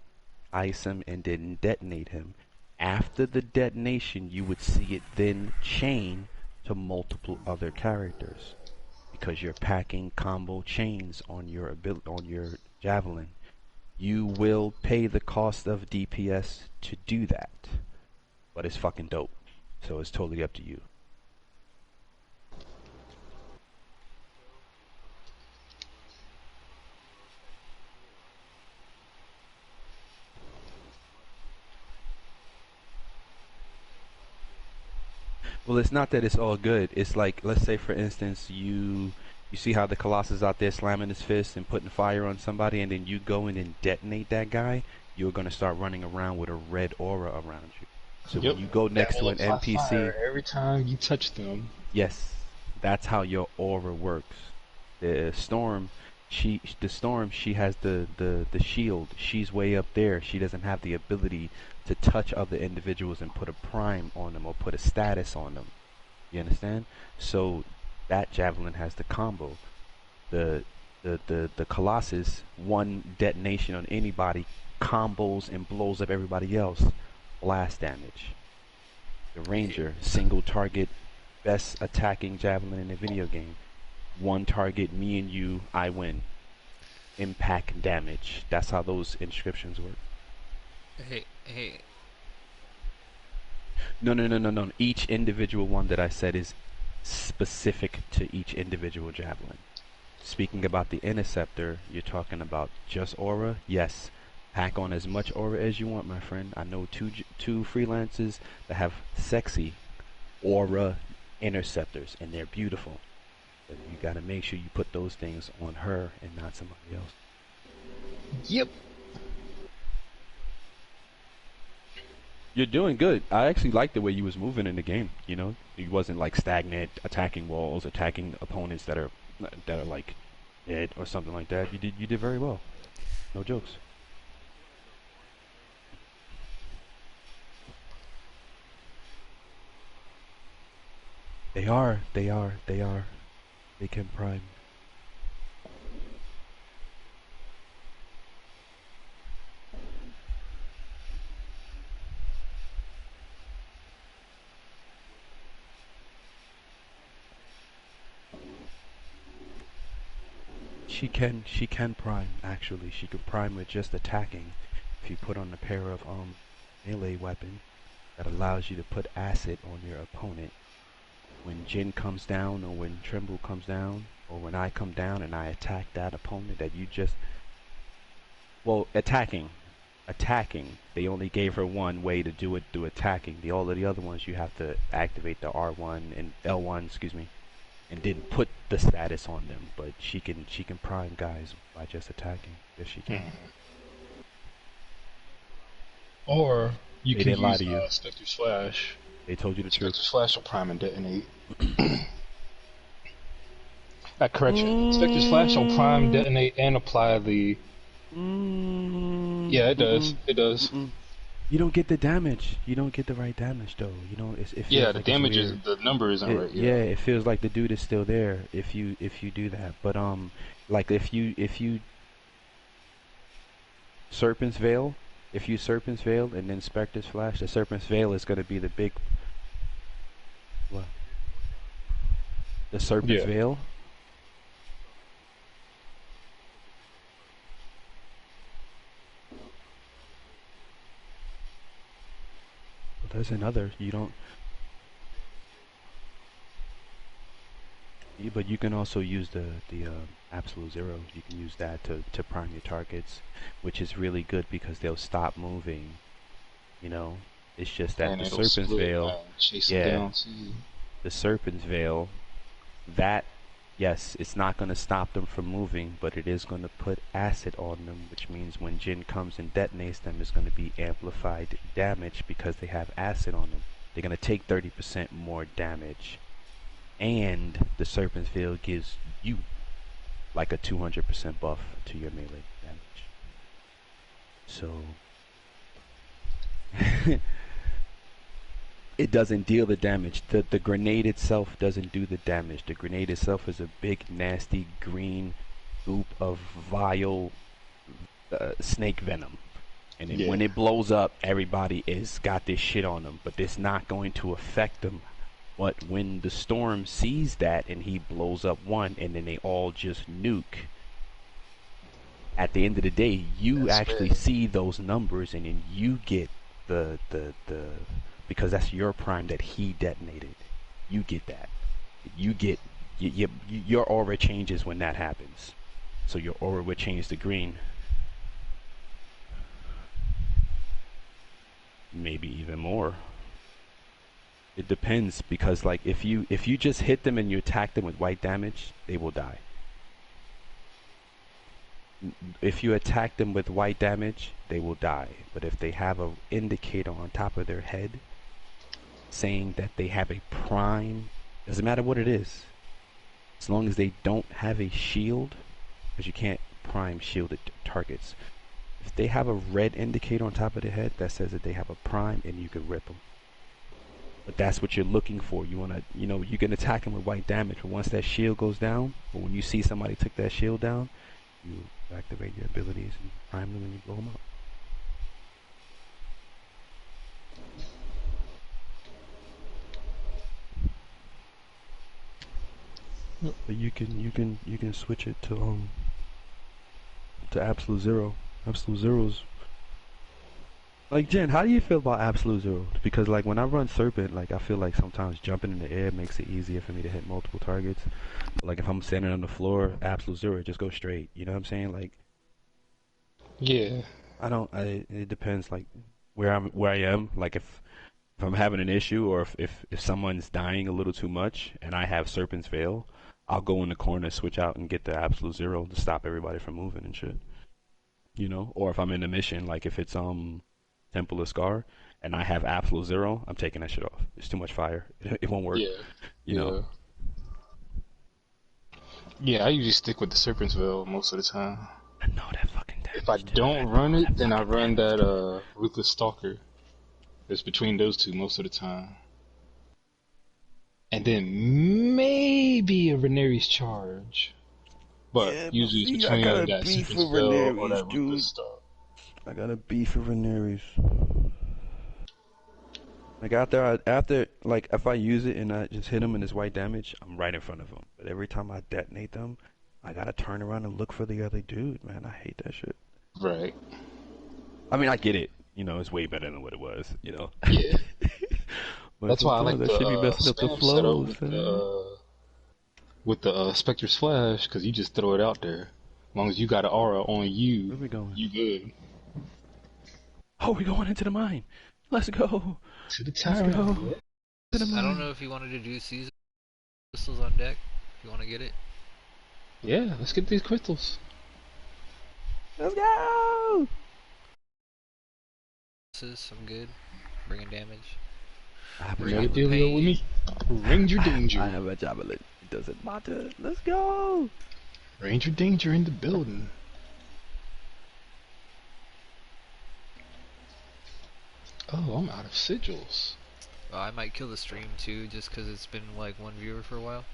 ice him, and then detonate him. After the detonation, you would see it then chain to multiple other characters because you're packing combo chains on your javelin. You will pay the cost of DPS to do that, but it's fucking dope. So it's totally up to you. Well, it's not that it's all good. It's like, let's say for instance, you see how the Colossus out there slamming his fist and putting fire on somebody, and then you go in and detonate that guy, you're going to start running around with a red aura around you. So when you go next to an NPC, every time you touch them. Yes, that's how your aura works. The storm, she has the shield. She's way up there. She doesn't have the ability to touch other individuals and put a prime on them or put a status on them. You understand? So that javelin has the combo. The Colossus, one detonation on anybody combos and blows up everybody else. Blast damage. The Ranger, single target, best attacking javelin in the video game. One target, me and you, I win. Impact damage. That's how those inscriptions work. Hey. No. Each individual one that I said is specific to each individual javelin. Speaking about the interceptor, you're talking about just aura? Yes. Pack on as much aura as you want, my friend. I know two freelancers that have sexy aura interceptors, and they're beautiful. But you gotta make sure you put those things on her and not somebody else. Yep. You're doing good. I actually like the way you was moving in the game. You know, you wasn't like stagnant, attacking walls, attacking opponents that are like dead or something like that. You did very well. No jokes. They are. They can prime. She can prime, actually. She can prime with just attacking. If you put on a pair of melee weapon that allows you to put acid on your opponent. When Jin comes down, or when Tremble comes down, or when I come down and I attack that opponent that you just... Well, attacking. They only gave her one way to do it, through attacking. All of the other ones you have to activate the R1 and L1, excuse me, and didn't put the status on them. But she can prime guys by just attacking. Yes, she can. Or you They can didn't lie use to you. Spectre's Flash. They told you the truth. Spectre's Flash will prime and detonate. Correction. Spectre's Flash will prime, detonate, and apply the... Yeah, it does. It does. You don't get the damage. You don't get the right damage though. You know, it feels Yeah, the like damage it's is, weird. the number isn't right. Yeah, it feels like the dude is still there if you do that. But like if you Serpent's Veil, and then Spectre's Flash, the Serpent's Veil is gonna be the big... What? The Serpent's Veil. There's another, you don't... But you can also use the Absolute Zero. You can use that to prime your targets, which is really good because they'll stop moving. You know, it's just that the Serpent's Veil, the Serpent's Veil, that, yes, it's not going to stop them from moving, but it is going to put acid on them, which means when Jin comes and detonates them, it's going to be amplified damage because they have acid on them. They're going to take 30% more damage. And the Serpent's Veil gives you like a 200% buff to your melee damage. So it doesn't deal the damage. The grenade itself doesn't do the damage. The grenade itself is a big nasty green goop of vile snake venom. And then when it blows up, everybody is got this shit on them, but it's not going to affect them. But when the storm sees that and he blows up one and then they all just nuke, at the end of the day, you actually see those numbers and then you get the because that's your prime that he detonated. You get that. You get your aura changes when that happens. So your aura would change to green. Maybe even more. It depends, because like if you just hit them and you attack them with white damage, they will die. If you attack them with white damage, they will die. But if they have an indicator on top of their head saying that they have a prime, doesn't matter what it is, as long as they don't have a shield, because you can't prime shielded targets. If they have a red indicator on top of their head that says that they have a prime, and you can rip them. But that's what you're looking for. You want to, you can attack them with white damage, but once that shield goes down, or when you see somebody took that shield down, you activate your abilities and prime them and you blow them up. But you can switch it to Absolute Zero. Absolute Zero's... Like, Jen, how do you feel about Absolute Zero? Because, like, when I run Serpent, like, I feel like sometimes jumping in the air makes it easier for me to hit multiple targets. But, like, if I'm standing on the floor, Absolute Zero, just go straight. You know what I'm saying? Like, yeah. It depends, like, where I am. Like, if I'm having an issue, or if someone's dying a little too much, and I have Serpent's Veil, I'll go in the corner, switch out, and get the Absolute Zero to stop everybody from moving and shit. You know? Or if I'm in a mission, like, if it's, Temple of Scar, and I have Absolute Zero, I'm taking that shit off. It's too much fire. It won't work. Yeah. You know? Yeah, I usually stick with the Serpent's Veil most of the time. I know that fucking damage. If I don't run it, then I run that Ruthless Stalker. It's between those two most of the time. and then maybe a Venere's charge. But Yeah, but usually it's see, I between got a that beef secret for spell or Veneres, that ruthless dude. stuff. I got a beef for Veneres. Like after, like if I use it and I just hit him and it's white damage, I'm right in front of him. But every time I detonate them, I gotta turn around and look for the other dude. Man, I hate that shit. Right. I mean, I get it. You know, it's way better than what it was. You know. Yeah. But That's why I like sometimes that the should be messing up the spam setup flow, with the Spectre's Flash, because you just throw it out there. As long as you got an aura on you, Where we going? you good. Oh, we going into the mine. Let's go. To the Let's tyrant. go. Yep. To the I don't mine. know if you wanted to do season crystals on deck. If you want to get it. Yeah, let's get these crystals. Let's go. I'm good. Bringing damage. I have a Bring Another it javelin. dealio with me. Ranger Danger. I have a javelin. It doesn't matter. Let's go. Ranger Danger in the building. Oh, I'm out of sigils. I might kill the stream too, just because it's been like one viewer for a while.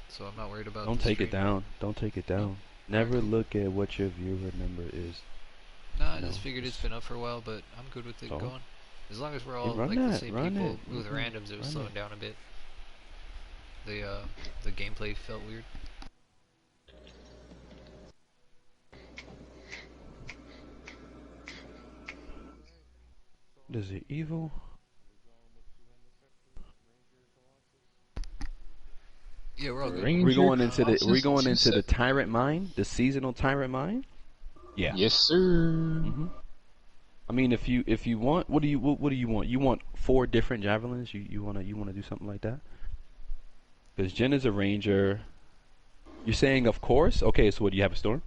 So I'm not worried about. Don't the take stream. it down. Don't take it down. Never look at what your viewer number is. Nah, I No, just figured it's been up for a while, but I'm good with it So? going. As long as we're all run like the that, same run people. it, With randoms, it was run slowing it. down a bit. The gameplay felt weird. Does it evil? Yeah, we're all good. Ranger We going into the Colossus 27. tyrant mine, the seasonal tyrant mine. Yeah. Yes, sir. Mhm. I mean, if you want, what do you want? You want 4 different javelins? You wanna do something like that? Because Jen is a ranger. You're saying, of course. Okay, so what do you have a storm?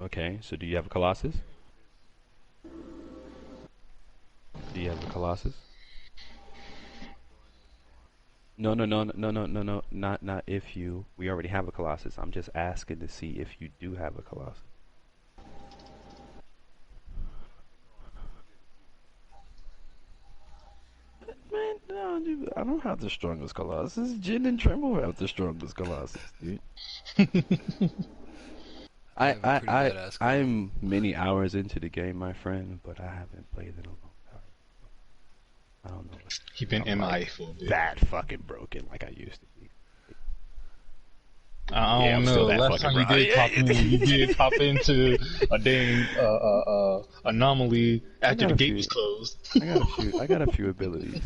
Okay, so do you have a colossus? Do you have a colossus? No, not if you. We already have a colossus. I'm just asking to see if you do have a colossus. Man, no, dude, I don't have the strongest colossus. Jin and Tremble have the strongest colossus, dude. I have a pretty badass colossus. I'm many hours into the game, my friend, but I haven't played in a long time. I don't know. He been I'm MIA like for a bit. that fucking broken like I used to be. I don't I'm know. still that Last time fucking you did pop into a dang anomaly after the gate was closed. I got a few abilities.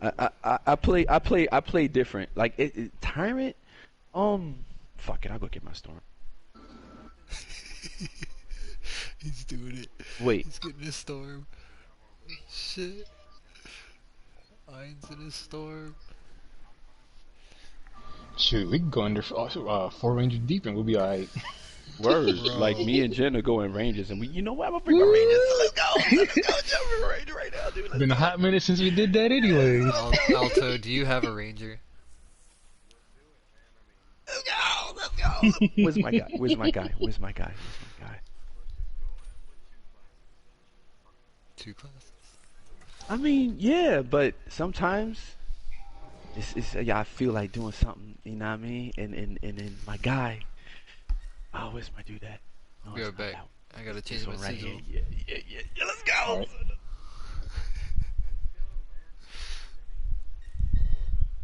I play different. Like Tyrant. Fuck it. I'll go get my storm. He's doing it. Wait. He's getting his storm. Shit. Iron's in his storm. Shoot, we can go under 4 Ranger deep and we'll be alright. Word. Bro. Like me and Jen are going ranges, and you know what? I'm gonna bring my rangers. Let's go. Let's go. Jump ranger right now, dude. Been a hot minute since we did that anyways. Alto, do you have a ranger? Let's go. Where's my guy? 2 classes. I mean, yeah, but sometimes yeah, I feel like doing something, you know what I mean? And then my guy, where's my dude at? No, Go it's not back. that one. I gotta change This my one right sigil. here. Yeah, let's go. Alright.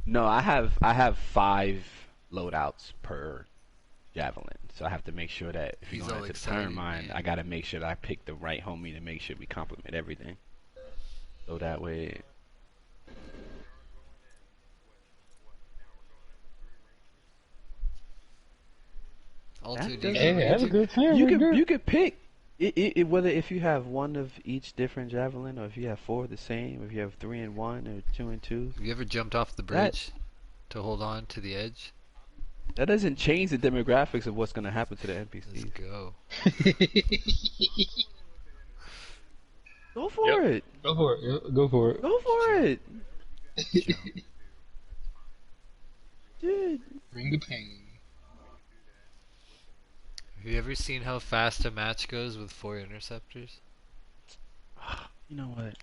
No, I have 5 loadouts per javelin, so I have to make sure that if He's you're going all to turn excited, mine, man. I gotta make sure that I pick the right homie to make sure we complement everything. So that way. Alto, That do you doesn't- have a Hey, that's a ranger? good plan. You right there. could pick whether if you have 1 of each different javelin, or if you have 4 of the same, if you have 3 and 1 or 2 and 2. Have you ever jumped off the bridge to hold on to the edge? That doesn't change the demographics of what's gonna happen to the Let's NPCs. go. Go for it. Go for it. Yeah, go for it. Go for it. Jump. Dude. Bring the pain. Have you ever seen how fast a match goes with 4 interceptors? You know what?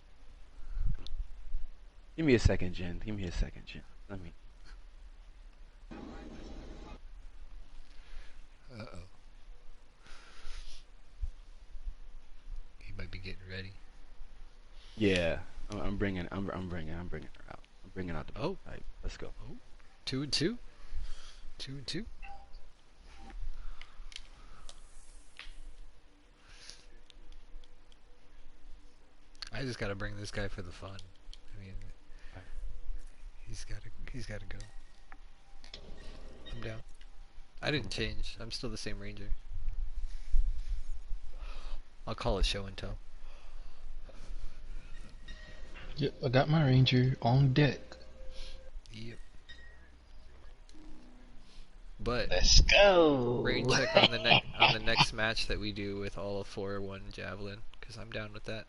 Give me a second, Jen. Give me a second, Jen. Let me. Uh-oh. He might be getting ready. Yeah, I'm bringing her out. I'm bringing out the. Oh, right, let's go. Oh, 2 and 2. 2 and 2. I just gotta bring this guy for the fun. I mean, he's gotta go. I'm down. I didn't change. I'm still the same ranger. I'll call it show and tell. Yep, I got my ranger on deck. Yep. But Let's go. rain check on the next match that we do with all 4-1 javelin, because I'm down with that.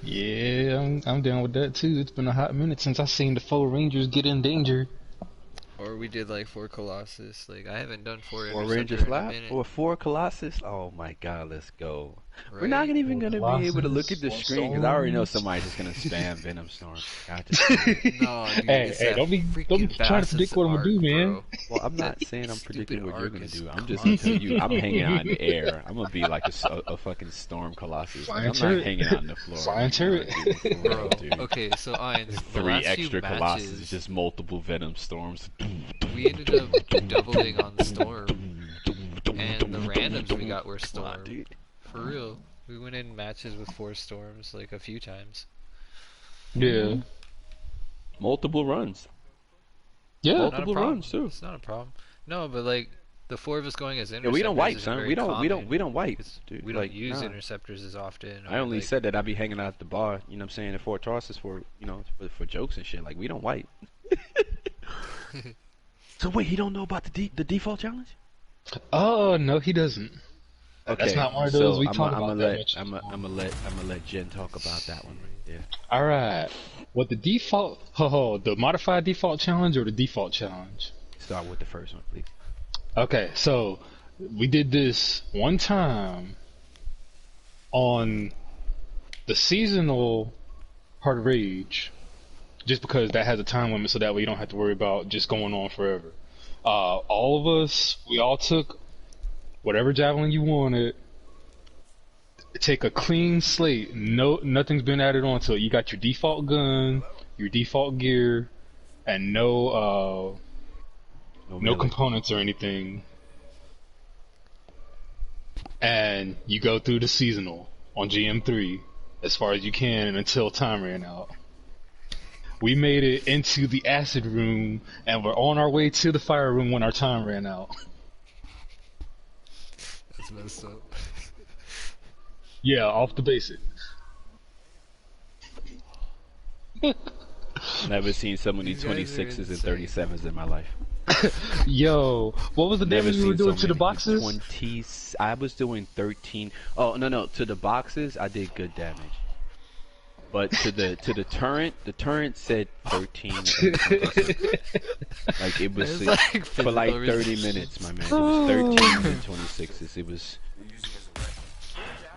Yeah, I'm down with that too. It's been a hot minute since I seen the 4 rangers get in danger. Or we did like 4 Colossus. Like I haven't done 4 Or Interceptor Rangers in a Lab minute. or 4 Colossus. Oh my God, let's go. Right? We're not even Four gonna be able to look at the Colossus, screen because I already know Storms. somebody's just gonna spam Venom Storm. I just, No, dude, Hey, it's hey, that don't be freaking trying to predict what I'm gonna do, arc, man. bro. well, I'm not That saying I'm predicting stupid what you're arc gonna is do. I'm just constant. telling you, I'm hanging out in the air. I'm gonna be like a fucking Storm Colossus. Like, I'm Flying not hanging out on the floor. Flying turret. Bro, Dude. okay, so Irons, the 3 last extra few Colossus, matches, just multiple Venom Storms. we ended up doubling on Storm, and the randoms we got were Come on, Storm. dude. For real, we went in matches with 4 Storms like a few times. Yeah. Multiple runs. Yeah. Not a Multiple problem. runs too. It's not a problem. No, but like the 4 of us going as Yeah, interceptors. we don't wipe, isn't son. very We don't common, wipe, 'cause dude. we don't Like, use nah. interceptors as often. I or, only like, said that I be hanging out at the bar, you know what I'm saying, in Fort Tarsus for, for jokes and shit. Like, we don't wipe. So wait, he don't know about the default challenge? Oh no, he doesn't. Okay, That's not one of those we talk about that much. I'm gonna let Jen talk about that one right there. All right. What the default? The modified default challenge or the default challenge? Start with the first one, please. Okay, so we did this one time on the seasonal part of Rage, just because that has a time limit, so that way you don't have to worry about just going on forever. All of us, we all took whatever javelin you wanted. Take a clean slate. No, nothing's been added on to it. You got your default gun, your default gear, and no melee. components or anything. And you go through the seasonal on GM3 as far as you can until time ran out. We made it into the acid room and we're on our way to the fire room when our time ran out. That's messed up. Yeah, off the basic. Never seen so many These guys are 26s and insane. 37s in my life. Yo, what was the Never damage you were seen doing so to the many boxes? 20s. I was doing 13. Oh no, to the boxes I did good damage. But to the turret said 13. Like it was It's like for like physical 30 resistance. minutes, my man. It was 13 and 26s. It was.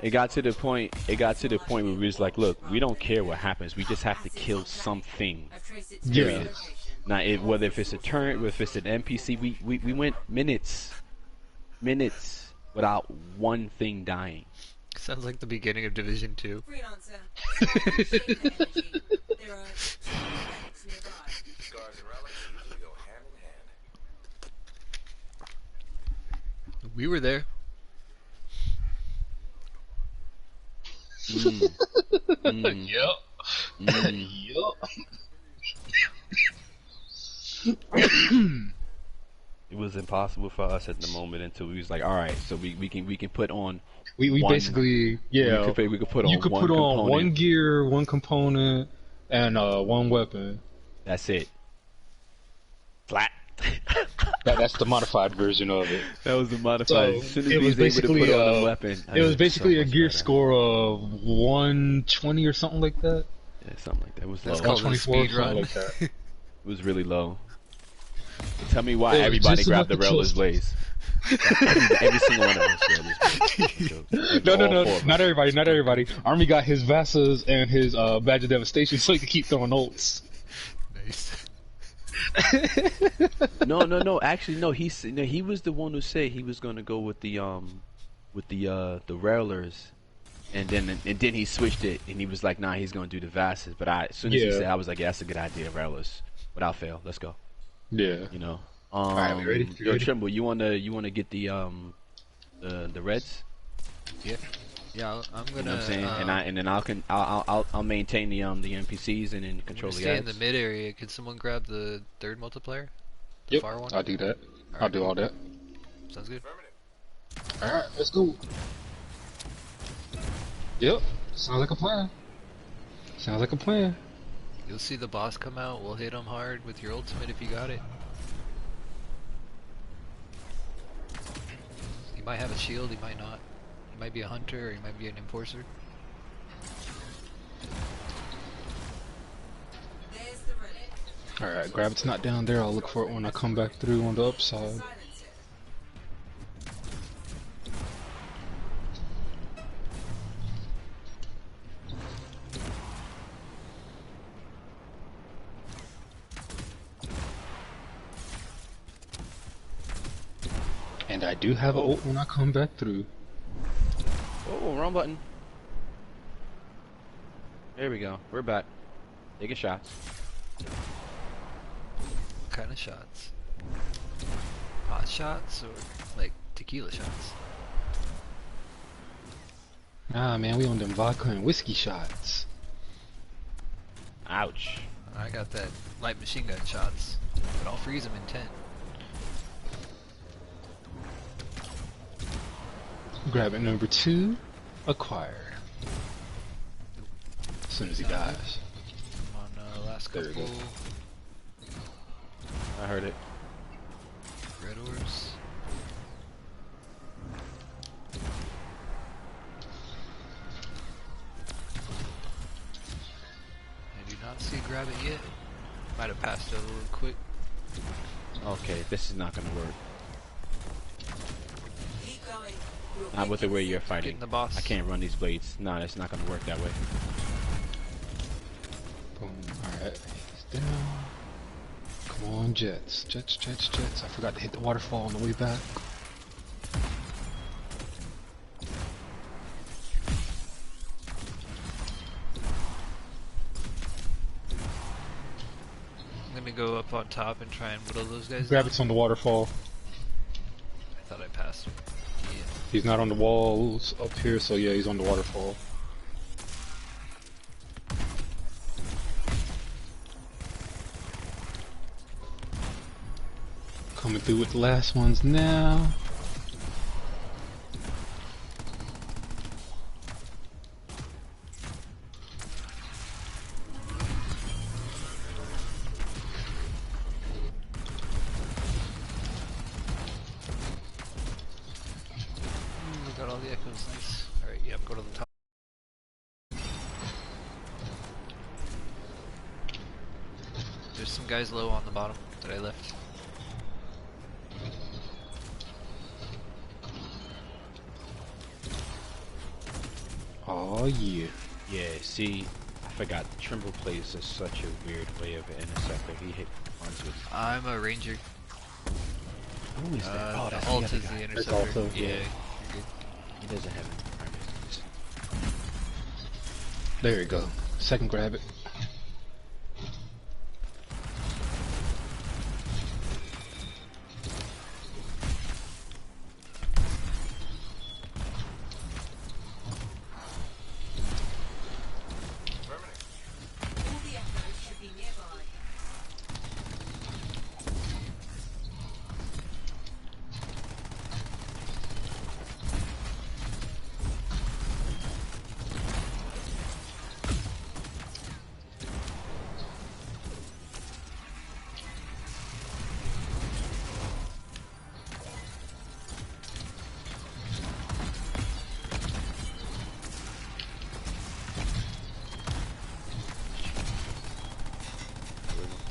It got to the point where we was like, look, we don't care what happens. We just have to kill something. Yeah. Now, whether if it's a turret, whether if it's an NPC, we went minutes without one thing dying. Sounds like the beginning of Division 2. Freelancer. Shape the energy. There are two banks nearby. Scars and relics usually go hand in hand. We were there. Yep. It was impossible for us at the moment until we was like, all right, so we can put on. We one- basically, yeah. we could put on You could one put on component. one gear, one component, and one weapon. That's it. Flat. That's the modified version of it. That was the modified. So, As soon as it we was was able to basically, put on a weapon, It was so basically a much gear better. score of 120 or something like that. Yeah, something like that. It was low. That's called a 124, speed something run. like that. It was really low. Tell me why It was everybody just grabbed the enough to railless kill blades. Every single one of us grabbed this blade. No, All four of not us. everybody, not everybody. Army got his Vassas and his Badge of Devastation so he could keep throwing ults. Nice. No. Actually, no. He was the one who said he was gonna go with the railers, and then he switched it, and he was like, nah, he's gonna do the Vassas. But as soon as he said, I was like, yeah, that's a good idea, railers, without fail. Let's go. Yeah. You know. Alright, we ready? Yo, Trimble, you wanna get the Reds? Yeah. Yeah, I'm gonna. You know what I'm saying? And then I'll maintain the NPCs and then control the stay in ads. the mid area. Could someone grab the third multiplier? The Yep, far one? I'll do that. I'll do all that. Sounds good. Alright, let's go. Yep, sounds like a plan. Sounds like a plan. You'll see the boss come out. We'll hit him hard with your ultimate if you got it. He might have a shield, he might not. He might be a hunter, or he might be an enforcer. There's the relic. Alright, grab it's not down there. I'll look for it when I come back through on the upside. Silence it. And I do have an ult when I come back through. Oh, wrong button. There we go. We're back. Taking shots. What kind of shots? Hot shots or like tequila shots? Nah, man, we on them vodka and whiskey shots. Ouch. I got that light machine gun shots, but I'll freeze them in 10. Grab it number 2, acquire. As soon as he dies. I'm on last There we couple. go. I heard it. Red orbs. I do not see grab it yet. Might have passed it a little quick. Okay, this is not gonna work. Keep going. Not with the way you're fighting. Getting the boss. I can't run these blades. No, it's not gonna work that way. Boom. Alright, he's down. Come on, jets. Jets. I forgot to hit the waterfall on the way back. I'm gonna go up on top and try and whittle those guys Grab down. it's on the waterfall. I thought I passed him. Yeah. He's not on the walls up here, so yeah, he's on the waterfall. Coming through with the last ones now. We got all the echoes, nice. Alright, yep, go to the top. There's some guys low on the bottom that I left. Oh yeah. Yeah, see, I forgot. Trimble plays is such a weird way of an interceptor. He hit ones with. I'm a ranger. Who is that? Oh, The that's alt the other is guy. the That's interceptor. also, Yeah, yeah. you're good. He doesn't have any primaries. There you go. Second grab it. All the echoes should be nearby.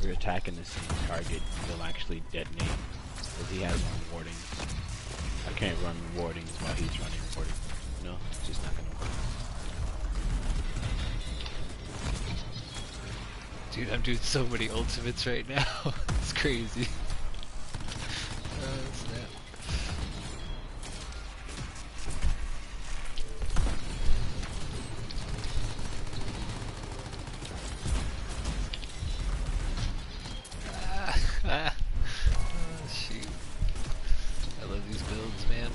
you're attacking the same target, you'll actually detonate because he has run wardings. I can't run wardings while he's running wardings. You know, it's just not gonna work. Dude, I'm doing so many ultimates right now. It's crazy. Snap. Oh, shoot. I love these builds, man.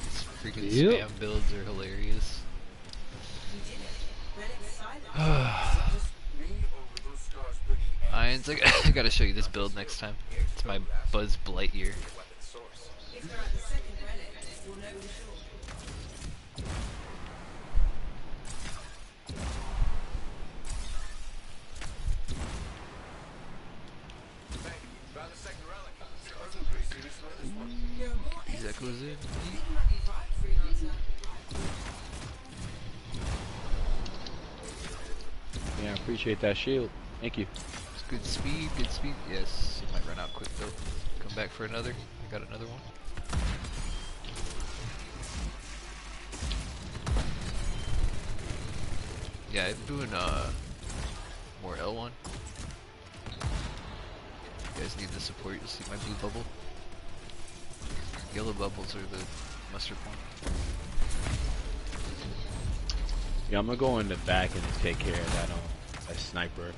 These freaking spam builds are hilarious. Irons, I gotta show you this build next time. It's my Buzz Blightyear. If they're at the second relic, we'll know for sure. These echoes in. Yeah, I appreciate that shield. Thank you. It's good speed, good speed. Yes, it might run out quick though. Come back for another. I got another one. Yeah, I'm doing more L1. You guys need the support. You'll see my blue bubble. Yellow bubbles are the mustard point. Yeah, I'm gonna go in the back and take care of that sniper.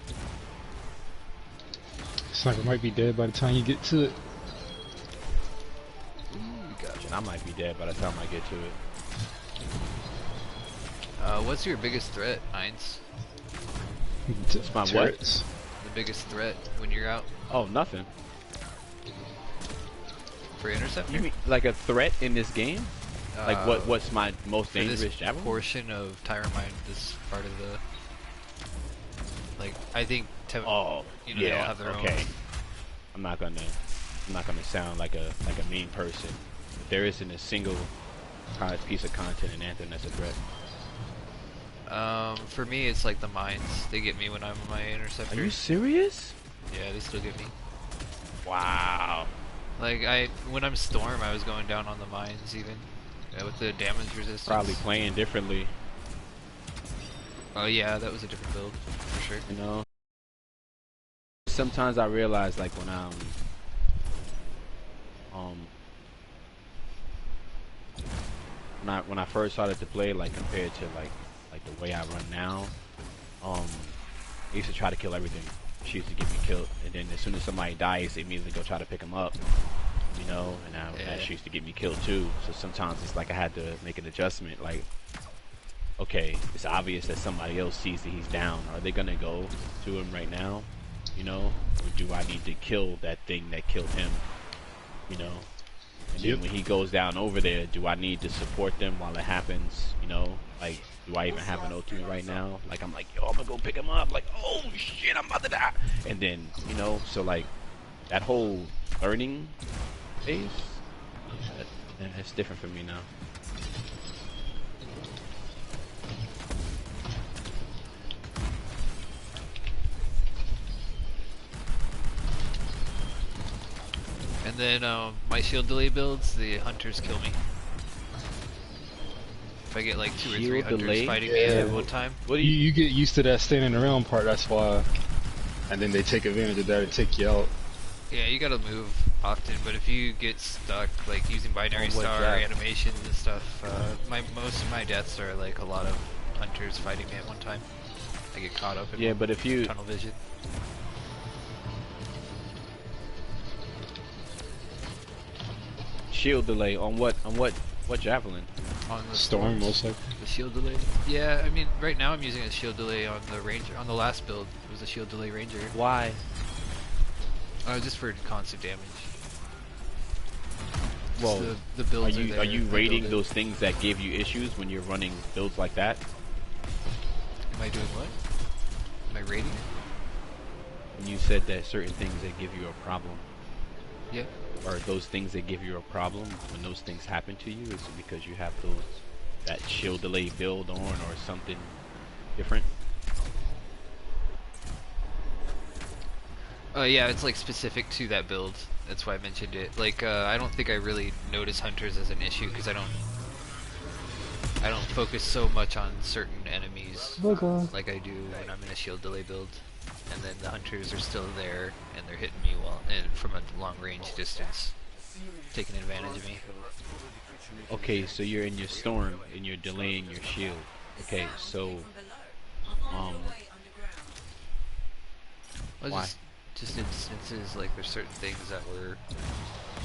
Sniper might be dead by the time you get to it. Ooh, gotcha. And I might be dead by the time I get to it. What's your biggest threat, Heinz? It's my what? The biggest threat when you're out? Oh, nothing. For interceptor? You mean like a threat in this game? Like what's my most dangerous this javelin? Portion of Tyrant Mine, this part of the, like, I think you know, they all have their own. I'm not gonna sound like a mean person. But there isn't a single piece of content in Anthem that's a threat. For me, it's like the mines. They get me when I'm on my interceptor. Are you serious? Yeah, they still get me. Wow. Like when I'm Storm, I was going down on the mines even. Yeah, with the damage resistance. Probably playing differently. Oh yeah, that was a different build for sure. You know. Sometimes I realize like when when I first started to play, like compared to like the way I run now, I used to try to kill everything. She used to get me killed, and then as soon as somebody dies, they immediately go try to pick them up. You know, and that used to get me killed too. So sometimes it's like I had to make an adjustment. Like, okay, it's obvious that somebody else sees that he's down. Are they gonna go to him right now? You know, or do I need to kill that thing that killed him? You know, and then when he goes down over there, do I need to support them while it happens? You know, like, do I even have an ultimate right now? Like, I'm like, yo, I'm gonna go pick him up. Like, oh shit, I'm about to die. And then, you know, so like that whole learning phase, it's different for me now. And then my shield delay builds, the hunters kill me. If I get like 2 or 3 hunters fighting me at one time. What do you get used to that standing around part, that's why. And then they take advantage of that and take you out. Yeah, you gotta move often, but if you get stuck, like using binary star animations and stuff, most of my deaths are like a lot of hunters fighting me at one time. I get caught up in but if you tunnel vision. Shield delay on what javelin? On the Storm, most likely. The shield delay. Yeah, I mean, right now I'm using a shield delay on the ranger. On the last build, it was a shield delay ranger. Why? Just for constant damage. Well, the builds are you rating those things that give you issues when you're running builds like that? Am I doing what? Am I rating it? When you said that certain things that give you a problem. Yeah. Are those things that give you a problem when those things happen to you? Is it because you have that shield delay build on or something different? Yeah, it's like specific to that build. That's why I mentioned it. Like, I don't think I really notice hunters as an issue because I don't focus so much on certain enemies like I do when I'm in a shield delay build. And then the hunters are still there and they're hitting me from a long range distance, taking advantage of me. Okay, so you're in your storm and you're delaying your shield. Okay, so um, Well, why? just instances like there's certain things that were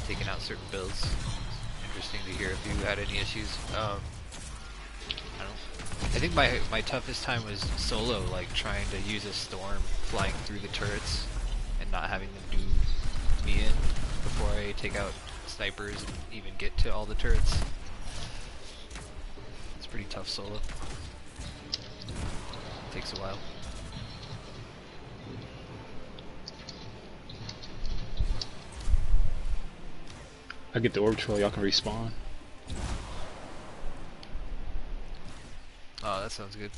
taking out certain builds. Interesting to hear if you had any issues. I don't. I think my toughest time was solo, like trying to use a storm flying through the turrets and not having them do me in before I take out snipers and even get to all the turrets. It's pretty tough solo. Takes a while. I get the orb troll, y'all can respawn. Oh, that sounds good.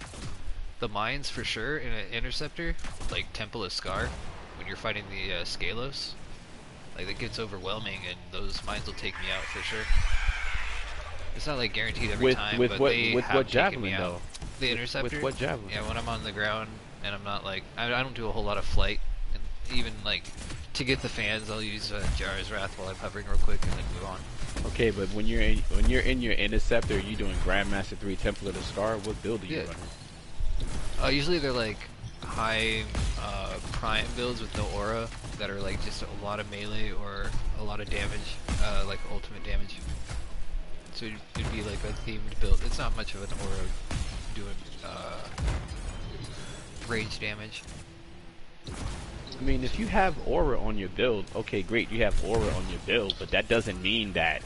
The mines for sure in an interceptor, like Temple of Scar, when you're fighting the Scalos, like it gets overwhelming and those mines will take me out for sure. It's not like guaranteed every time, but they have taken me out. The interceptor? With what javelin? Yeah, when I'm on the ground and I'm not like, I don't do a whole lot of flight, and even like to get the fans, I'll use Jara's Wrath while I'm hovering real quick and then move on. Okay, but when you're in your interceptor, you doing Grandmaster 3 Temple of the Scar. What build are you running? Usually they're like high prime builds with no aura that are like just a lot of melee or a lot of damage, like ultimate damage. So it'd be like a themed build. It's not much of an aura doing range damage. I mean, if you have aura on your build, okay, great, you have aura on your build, but that doesn't mean that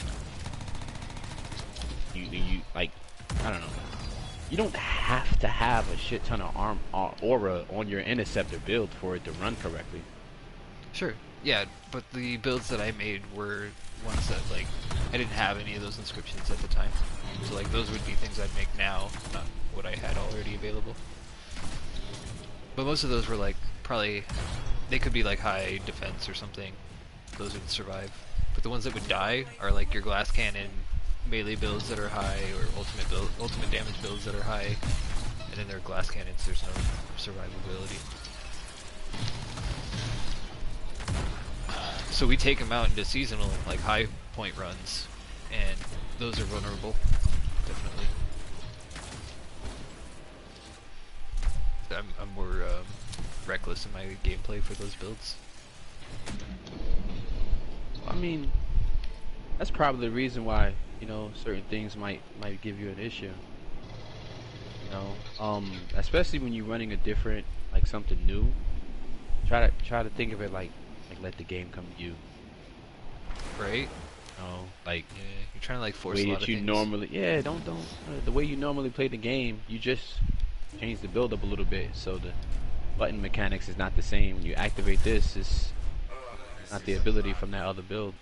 you like, I don't know. You don't have to have a shit ton of aura on your interceptor build for it to run correctly. Sure, yeah, but the builds that I made were ones that, like, I didn't have any of those inscriptions at the time. So, like, those would be things I'd make now, not what I had already available. But most of those were, like, probably, they could be, like, high defense or something. Those would survive. But the ones that would die are, like, your glass cannon melee builds that are high, or ultimate damage builds that are high. And then their glass cannons, there's no survivability. So we take them out into seasonal, like high point runs, and those are vulnerable, definitely. I'm more reckless in my gameplay for those builds. I mean, that's probably the reason why, you know, certain things might give you an issue. You know, especially when you're running a different, like something new. Try to think of it like let the game come to you. Right? You know, like yeah, you're trying to like force the way a lot that of you things. normally, yeah, don't the way you normally play the game, you just change the build up a little bit, so the button mechanics is not the same. When you activate this, it's not the ability from that other build.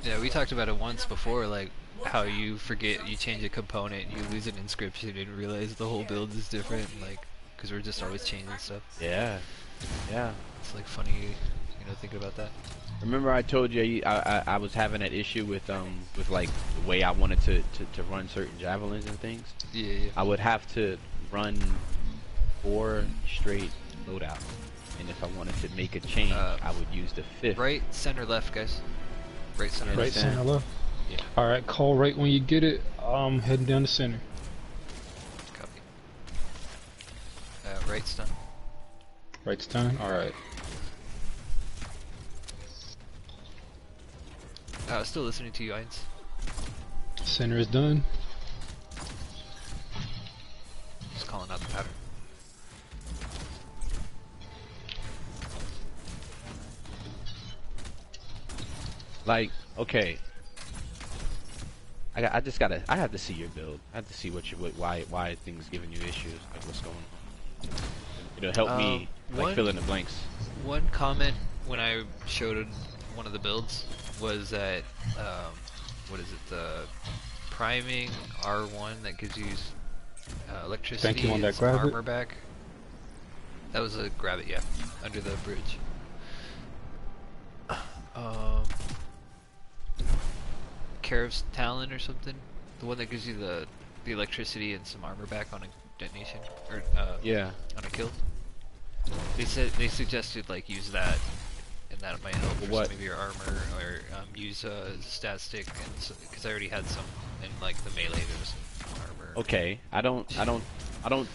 Yeah, we talked about it once before, like how you forget, you change a component, you lose an inscription, and realize the whole build is different, like, because we're just always changing stuff. Yeah, yeah. It's like funny, you know, thinking about that. Remember I told you I was having that issue with like the way I wanted to run certain javelins and things. Yeah, yeah. I would have to run 4 straight loadouts, and if I wanted to make a change, I would use the 5th. Right, center, left, guys. Right, center, Right, left. center, left. Yeah. Alright, call right when you get it. Heading down the center. Copy. Right stun. Right stun? Alright. Still listening to you, Ainz. Center is done. Just calling out the pattern. Like, okay, I have to see your build. I have to see why things giving you issues, like what's going on. It'll help me like fill in the blanks. One comment when I showed one of the builds was that what is it, the priming R1 that gives you electricity Thank you on and that some grab it. armor back. That was a grab it, yeah, under the bridge. Um, Karav's Talon or something. The one that gives you the electricity and some armor back on a detonation or Yeah. on a kill. They suggested like use that, and that might help for What? some of your armor, or use stat stick, and because I already had some in like the melee there was some armor. Okay, I don't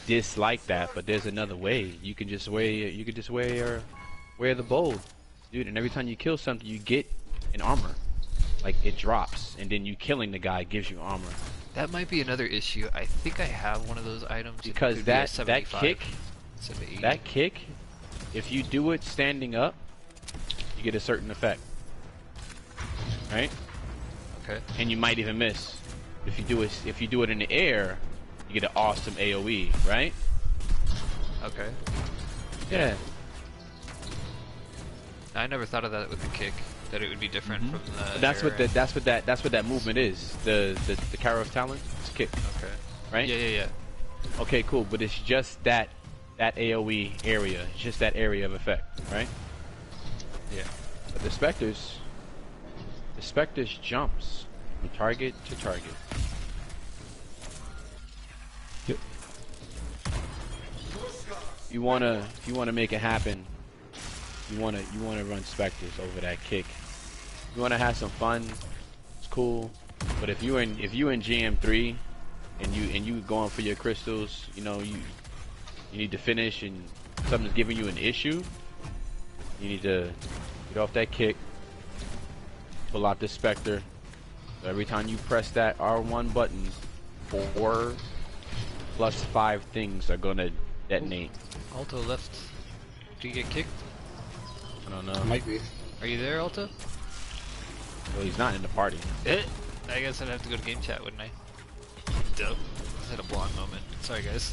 dislike that, but there's another way. You can just wear the bold, dude, and every time you kill something, you get an armor. Like it drops, and then you killing the guy gives you armor. That might be another issue. I think I have one of those items. Because it could be a that 75 kick, instead of 80. that kick, if you do it standing up, you get a certain effect, right? Okay. And you might even miss. If you do it in the air, you get an awesome AOE, right? Okay. Yeah. I never thought of that with the kick. That it would be different from the. But that's air what that movement is. The Karos Talon, it's kick, Okay. right? Yeah. Okay, cool. But it's just that AOE area. It's just that area of effect, right? Yeah. But the Spectres jumps from target to target. Yep. If you wanna make it happen, you wanna run Spectres over that kick. You wanna have some fun, it's cool. But if you in GM3 and you going for your crystals, you know, you need to finish and something's giving you an issue, you need to get off that kick, pull out the Spectre. So every time you press that R1 button, 4 plus 5 things are gonna detonate. Alto left. Did you get kicked? I don't know. Might be. Are you there, Alto? Well, he's not in the party. I guess I'd have to go to game chat, wouldn't I? Dope. Just had a blonde moment. Sorry, guys.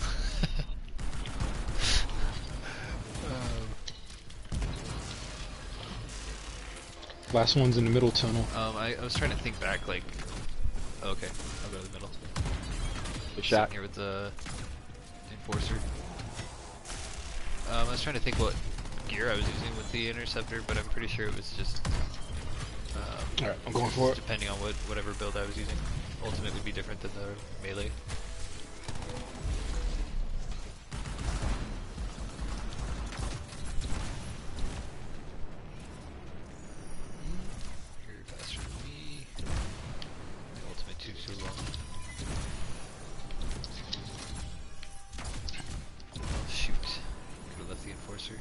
Last one's in the middle tunnel. I was trying to think back, like... Okay, I'll go to the middle. Good shot. Sitting here with the Enforcer. I was trying to think what gear I was using with the Interceptor, but I'm pretty sure it was just... Alright, I'm going for it. Depending on whatever build I was using. Ultimate would be different than the melee. You're faster than me. Ultimate took too long. Shoot. Could have left the Enforcer.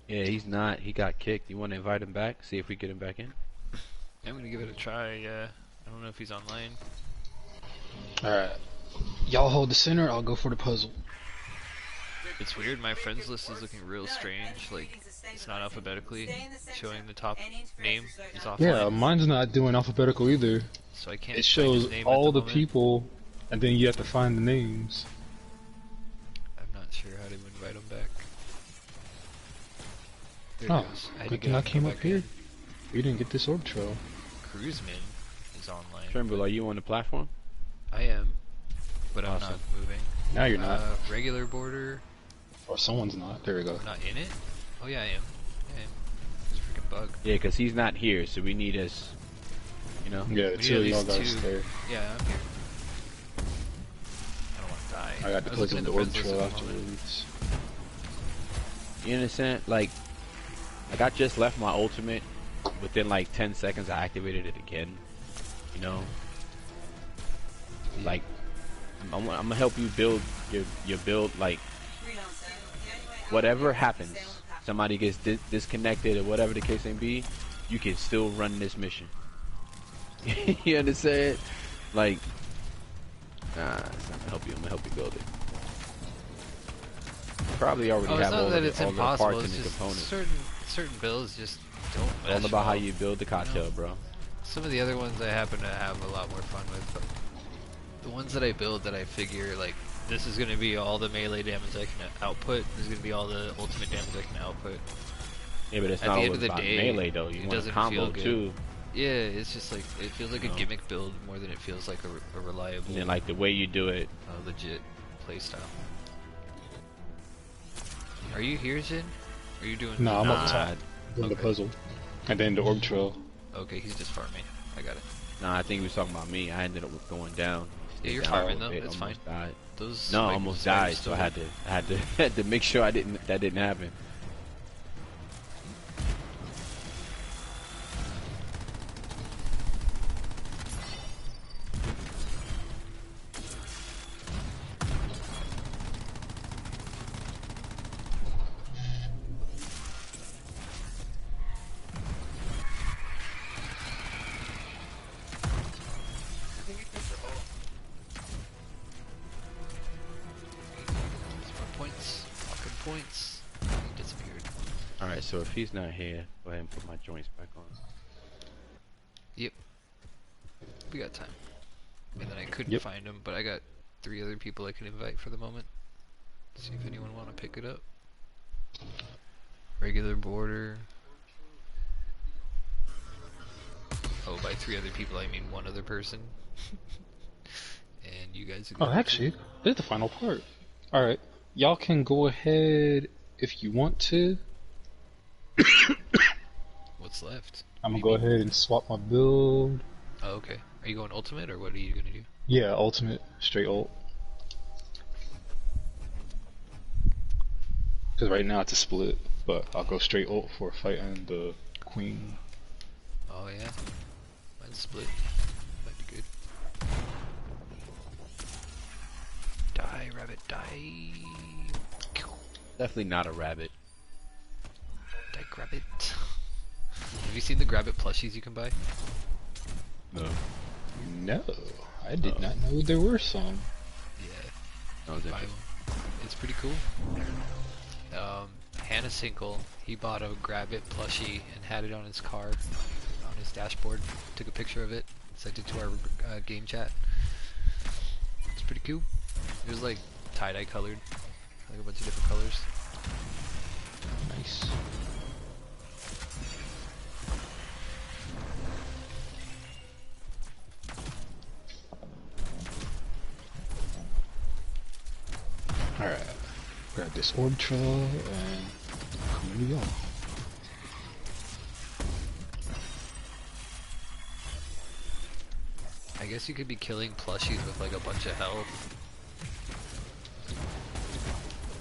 Yeah, he's not. He got kicked. You want to invite him back? See if we get him back in? I'm gonna give it a try, yeah. I don't know if he's online. Alright. Y'all hold the center, I'll go for the puzzle. It's weird, my friends list is looking real strange, like, it's not alphabetically showing the top name is offline. Yeah, mine's not doing alphabetical either. So I can't It find his shows name all at the moment. people, and then you have to find the names. I'm not sure how to invite him back. There Oh, it goes. I had to good get thing I him came back up here. in. We didn't get this orb trail. Cruiseman is online. Trimble, are you on the platform? I am, but I'm Awesome. not moving. Now you're not. Regular border, Or someone's not. There we go. not in it? Oh yeah, I am. Yeah, I am. There's a freaking bug. Yeah, because he's not here, so we need us, you know? Yeah, the We need two at of y'all least gotta two. stay. Yeah, I'm here. I don't want to die. I got to was put looking in at the the orb friends list trail at the moment. afterwards. You understand? Like I just left my ultimate. Within like 10 seconds, I activated it again. You know? Like, I'm gonna help you build your build, like, whatever happens, somebody gets disconnected or whatever the case may be, you can still run this mission. You understand? Like, nah, it's not gonna help you. I'm gonna help you build it. Probably already Oh, it's have not all, that the, it's all the impossible, parts it's and the just components. certain builds just don't All mesh about how well. you build the cocktail, bro. Some of the other ones I happen to have a lot more fun with, but the ones that I build that I figure, like, this is going to be all the melee damage I can output, this is going to be all the ultimate damage I can output. Yeah, but it's At not the end always of the about day, melee though. You it want a doesn't combo feel good. too. Yeah, it's just like, it feels like a No. gimmick build more than it feels like a reliable, And then like the way you do it. legit playstyle. Are you here, Jin? Are you doing? No, I'm up top doing the Okay. puzzle, and then the orb trail. Okay, he's just farming. I got it. Nah, I think he was talking about me. I ended up going down. Yeah, you're Down farming for a though. bit, It's fine. almost died. Those No, I spiders- almost spiders died, so still I had to had to make sure that didn't happen. Points. Fucking points. He disappeared. All right, so if he's not here, go ahead and put my joints back on. Yep. We got time. And then I couldn't Yep. find him, but I got 3 other people I can invite for the moment. See if anyone want to pick it up. Regular border. Oh, by 3 other people I mean 1 other person. And you guys. Oh, actually, this is the final part. All right, y'all can go ahead if you want to. What's left? I'm gonna What go do you mean? ahead and swap my build. Oh, okay. Are you going ultimate or what are you gonna do? Yeah, ultimate, straight ult. Because right now it's a split, but I'll go straight ult for fighting the queen. Oh yeah. Mine's split. Might be good. Die, rabbit, die. Definitely not a rabbit. Die, rabbit. Have you seen the Grabbit plushies you can buy? No. No, I did not know there were some. Yeah. That was Buy interesting. one. It's pretty cool. Hannah Sinkle, he bought a Grabbit plushie and had it on his car, on his dashboard. Took a picture of it, sent it to our game chat. It's pretty cool. It was like tie-dye colored, like a bunch of different colors. Nice. Alright, grab this orb trail and come to y'all. I guess you could be killing plushies with like a bunch of health.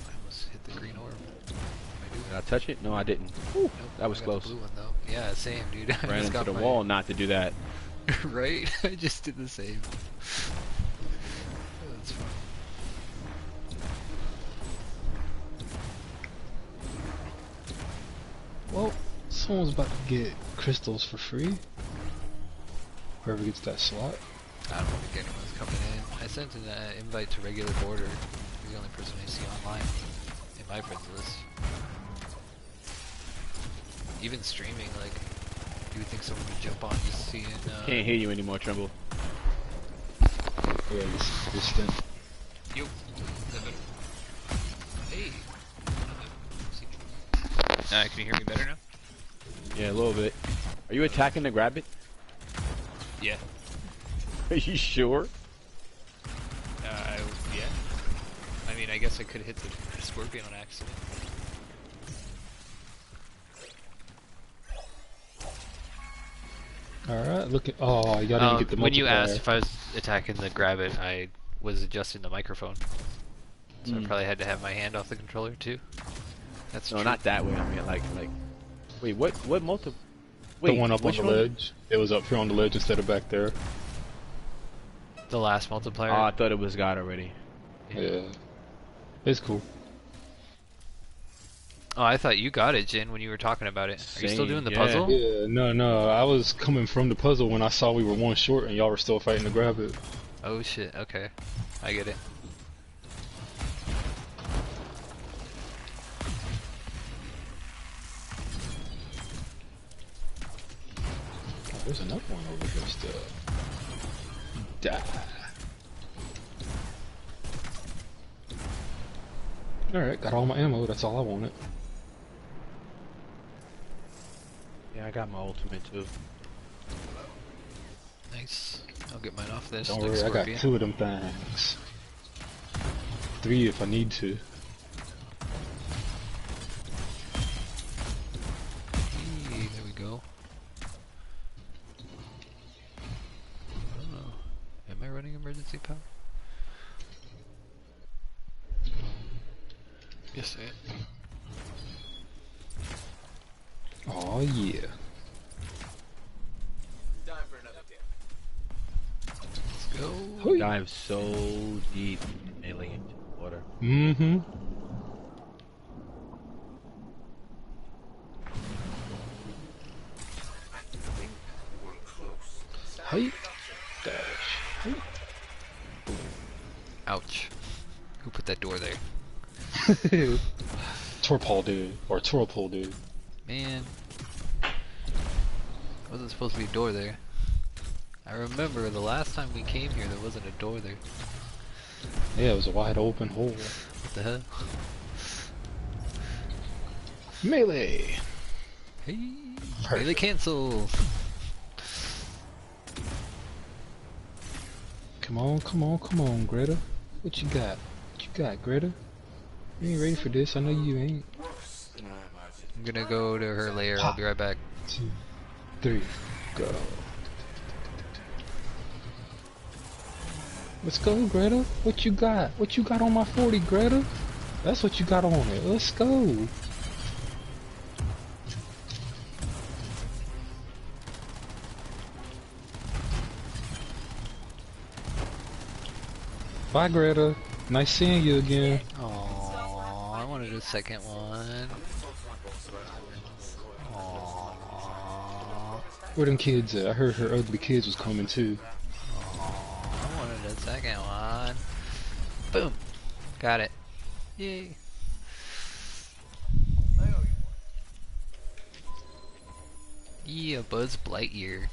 I almost hit the green orb. Am I doing Did I touch it? No, I didn't. Nope, that was I got the close. blue one though. Yeah, same, dude. I Ran just into got the my- wall not to do that. Right? I just did the same. Oh, that's fine. Well, someone's about to get crystals for free. Whoever gets that slot. I don't think anyone's coming in. I sent an invite to regular border. He's the only person I see online in my friends list. Even streaming, like, you would think someone would jump on just seeing. Can't hear you anymore, Tremble. Yeah, this stint. Yo. Is that better? Hey. Can you hear me better now? Yeah, a little bit. Are you attacking the Grabbit? Yeah. Are you sure? Yeah. I mean, I guess I could hit the scorpion on accident. Alright, look at. Oh, y'all didn't get the multiplier. When you asked if I was attacking the Grabbit, I was adjusting the microphone. So I probably had to have my hand off the controller too. That's No, true. not that way. I mean, like. Wait, what multi? The Wait, one up on which the one? ledge. It was up here on the ledge instead of back there. The last multiplier. Oh, I thought it was God already. Yeah. It's cool. Oh, I thought you got it, Jin, when you were talking about it. Are you still Same, doing the yeah. puzzle? Yeah, no. I was coming from the puzzle when I saw we were one short and y'all were still fighting to grab it. Oh shit, okay. I get it. Oh, there's another one over here still. Die. Alright, got all my ammo, that's all I wanted. Yeah, I got my ultimate too. Nice. I'll get mine off this. Don't next worry, I got scorpion. 2 of them things. 3 if I need to. Yes, sir. Oh yeah. Time for another dip. Let's go. Hoi. Dive so deep melee into the water. Mm-hmm. Hey. Dash. Hey. Ouch. Who put that door there? Torpal dude. Or Torpal dude. Man. Wasn't supposed to be a door there. I remember the last time we came here there wasn't a door there. Yeah, it was a wide open hole. What the hell? Melee! Hey! Perfect. Melee cancel! Come on, come on, come on, Greta. What you got? What you got, Greta? You ain't ready for this, I know you ain't. I'm gonna go to her lair, I'll be right back. 2, 3, go. Let's go, Greta. What you got? What you got on my 40, Greta? That's what you got on it. Let's go. Bye, Greta. Nice seeing you again. Aww, I wanted a second one. Aww. Where them kids at? I heard her ugly kids was coming too. I wanted a second one. Boom. Got it. Yay. Yeah, Buzz Lightyear.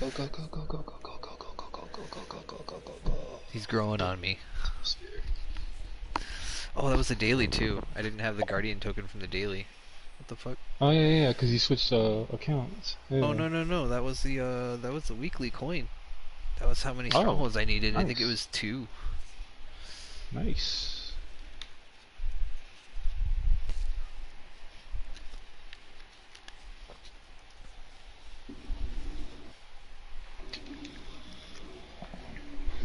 Go, go, go, go, go, go, go, go, go, go, go, go, go, go, go, go, go, go. He's growing on me. Oh, that was the daily too. I didn't have the Guardian token from the daily. What the fuck? Oh yeah, yeah, because you switched accounts. Yeah. Oh no, that was the weekly coin. That was how many strongholds I needed. Nice. I think it was 2. Nice.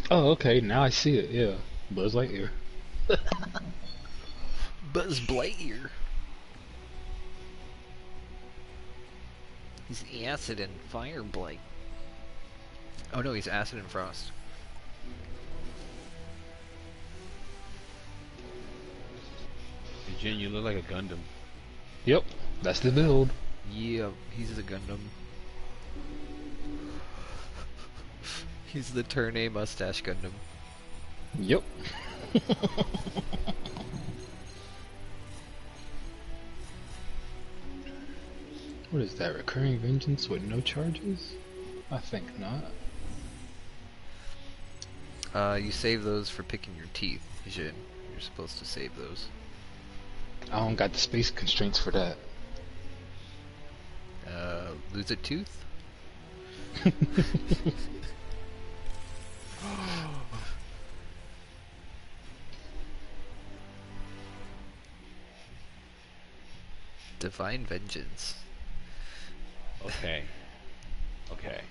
Oh, okay, now I see it, yeah. Buzz Lightyear. Buzz Lightyear. He's acid and fire blight. Oh no, he's acid and frost. Jin, you look like a Gundam. Yep, that's the build. Yeah, he's a Gundam. He's the Turn A mustache Gundam. Yep. What is that, recurring vengeance with no charges? I think not. You save those for picking your teeth, Jin. You're supposed to save those. I don't got the space constraints for that. Lose a tooth? Divine Vengeance. Okay. Okay.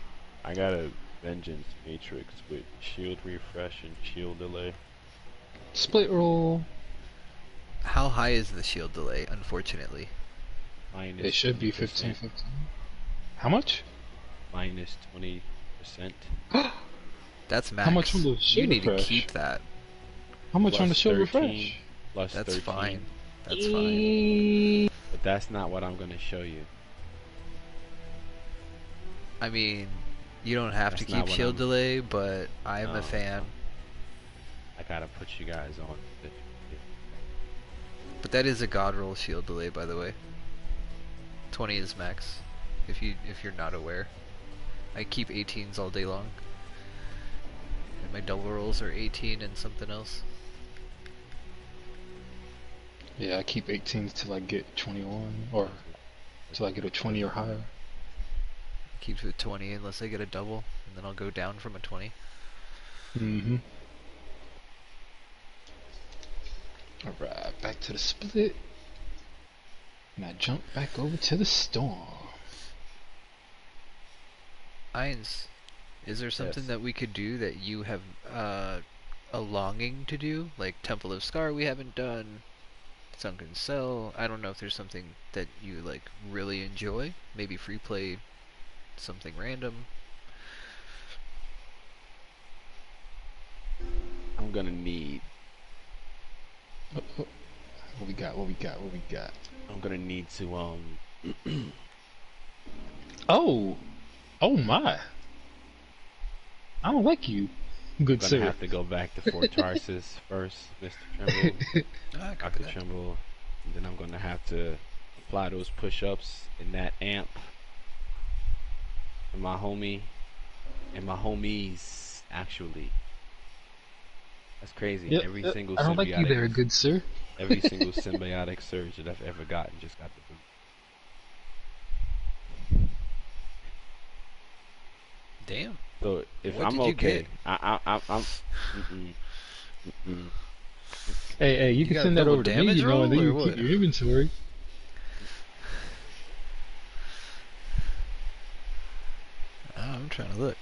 I got a Vengeance Matrix with shield refresh and shield delay. Split roll. How high is the shield delay, unfortunately? Minus It should be 20%. 15, 15. How much? Minus 20%. That's max. How much on the You shield need refresh? to keep that. How much on the Plus shield 13, refresh? Plus That's 13. fine. That's fine. But that's not what I'm gonna show you. I mean, you don't have That's to not keep what shield I'm- delay, but I'm No, a fan. no. I gotta put you guys on. But that is a god roll shield delay, by the way. 20 is max. If you're not aware, I keep 18s all day long. And my double rolls are 18 and something else. Yeah, I keep 18s till I get 21, or till I get a 20 or higher. Keeps it 20 unless I get a double, and then I'll go down from a 20. Mm-hmm. Alright, back to the split. Now jump back over to the storm. Irons, is there something Yes. that we could do that you have a longing to do, like Temple of Scar we haven't done, Sunken Cell. I don't know if there's something that you like really enjoy. Maybe free play something random. I'm gonna need. What we got? What we got? What we got? I'm gonna need to Oh, oh my! I don't like you, good gonna sir. have to go back to Fort Tarsus first, Mr. Trimble. Dr. Trimble. And then I'm gonna have to apply those push-ups in that amp. And my homie, and my homies, actually. That's crazy. Yep, Every yep. single I don't like you symbiotic, there, good sir. every single symbiotic surge that I've ever gotten just got the boot. Damn. So if What I'm did you okay, get? I'm. Mm-mm, mm-mm. Hey, you can got a send that double over to me, damage you know, and then roll, you or keep what? your inventory. I'm trying to look.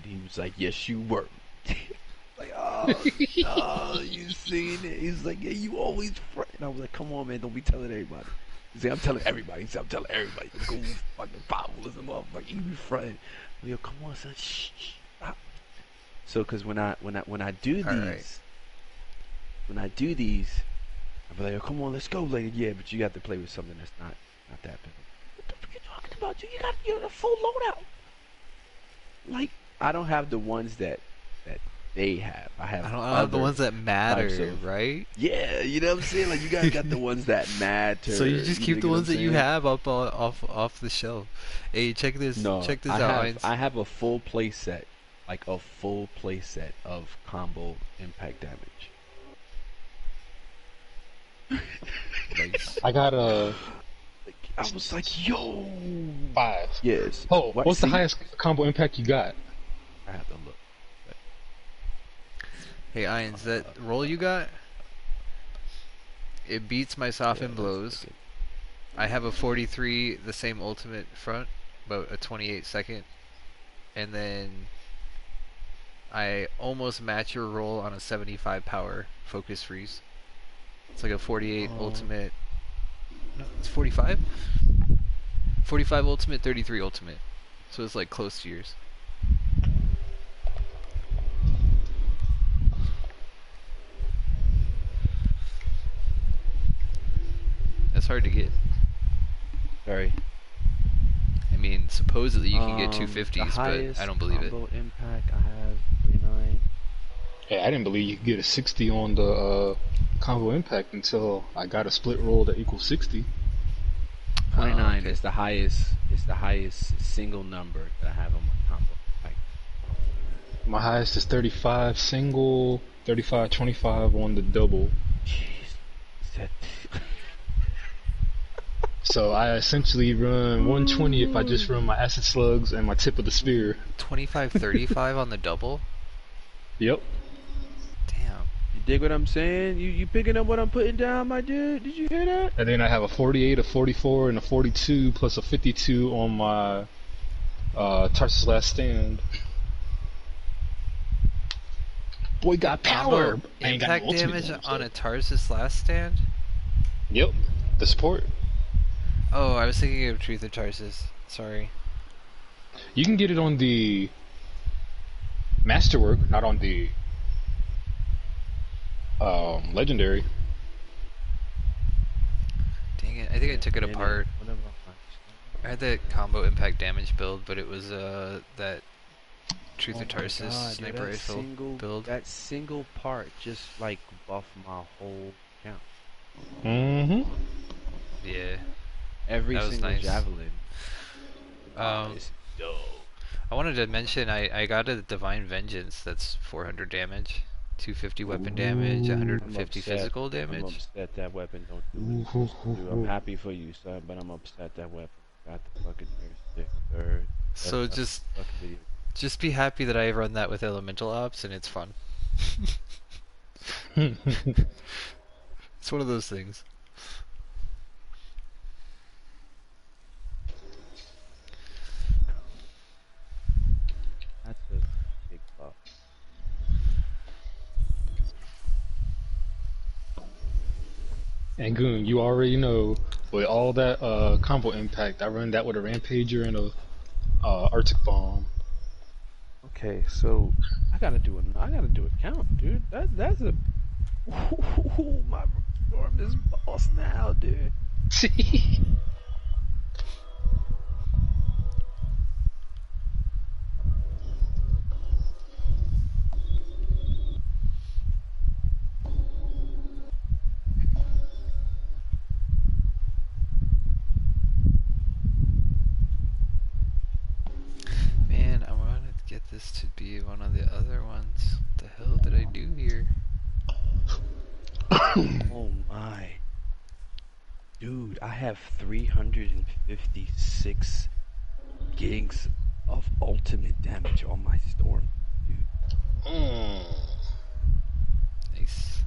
He was like, "Yes, you were." Like, oh, oh, you seen it? He's like, "Yeah, you always front." And I was like, "Come on, man, don't be telling everybody." He's like, "I'm telling everybody." He said, "I'm telling everybody." Go fucking powerful as a motherfucker. You be fronting. Yo, come on, son. Shh. Stop. So, cause when I do these, Alright. when I do these, I'll be like, "Oh, come on, let's go, lady." Yeah, but you got to play with something that's not that big. What the fuck are you talking about? Dude, you're a full loadout. Like, I don't have the ones that they have. I have I don't have the other ones that types matter, of- right? Yeah, you know what I'm saying? Like, you guys got the ones that matter. So you just keep dig the what ones I'm that you saying? have up off the shelf. Hey, check this. No, check this I out. have Heinz. I have a full play set, like a full play set of combo impact damage. Nice. I got a I was like, yo, 5. yes. Oh, What, what's the see? highest combo impact you got? I have to look. Hey, Heinz, that roll you got, it beats my soften Yeah, blows. I have a 43, the same ultimate front, but a 28 second. And then I almost match your roll on a 75 power focus freeze. It's like a 48 ultimate. No, it's 45? 45 ultimate, 33 ultimate. So it's like close to yours. That's hard to get. Very. I mean, supposedly you can get The 250s, highest but I don't believe it. combo impact I have 29. Hey, I didn't believe you could get a 60 on the combo impact until I got a split roll that equals 60. 29 okay. is the highest. Is the highest single number that I have on my combo impact. My highest is 35 single, 35, 25 on the double. Jeez. That- So I essentially run 120 if I just run my acid slugs and my tip of the spear. 25, 35 on the double? Yep. Damn. You dig what I'm saying? You picking up what I'm putting down, my dude? Did you hear that? And then I have a 48, a 44, and a 42 plus a 52 on my Tarsus Last Stand. Boy got power. Combo I ain't got no impact ultimate damage damage, on though. a Tarsus Last Stand? Yep. The support. Oh, I was thinking of Truth of Tarsus. Sorry. You can get it on the Masterwork, not on the Legendary. Dang it, I think I took it Minute, apart. whatever. I had that combo impact damage build, but it was that Truth of Oh my Tarsus god, dude, sniper rifle build. that single part just like buffed my whole account. Mm-hmm. Yeah, Every that was single nice. javelin. Um, It's dope. I wanted to mention I got a Divine Vengeance that's 400 damage, 250 weapon damage, I'm 150 upset. physical I'm damage. upset that weapon don't do it. Dude, I'm happy for you, son, but I'm upset that weapon got the fucking air stick, third. So Best fucking video. just be happy that I run that with elemental ops and it's fun. It's one of those things. That's a big buff. And Goon, you already know, with all that combo impact, I run that with a Rampager and a Arctic Bomb. Okay, so I gotta do a count, dude. That's a ooh, my storm is boss now, dude. Man, I wanted to get this to be one of the other ones. What the hell did I do here? Oh my. Dude, I have 356 gigs of ultimate damage on my storm, dude. Nice.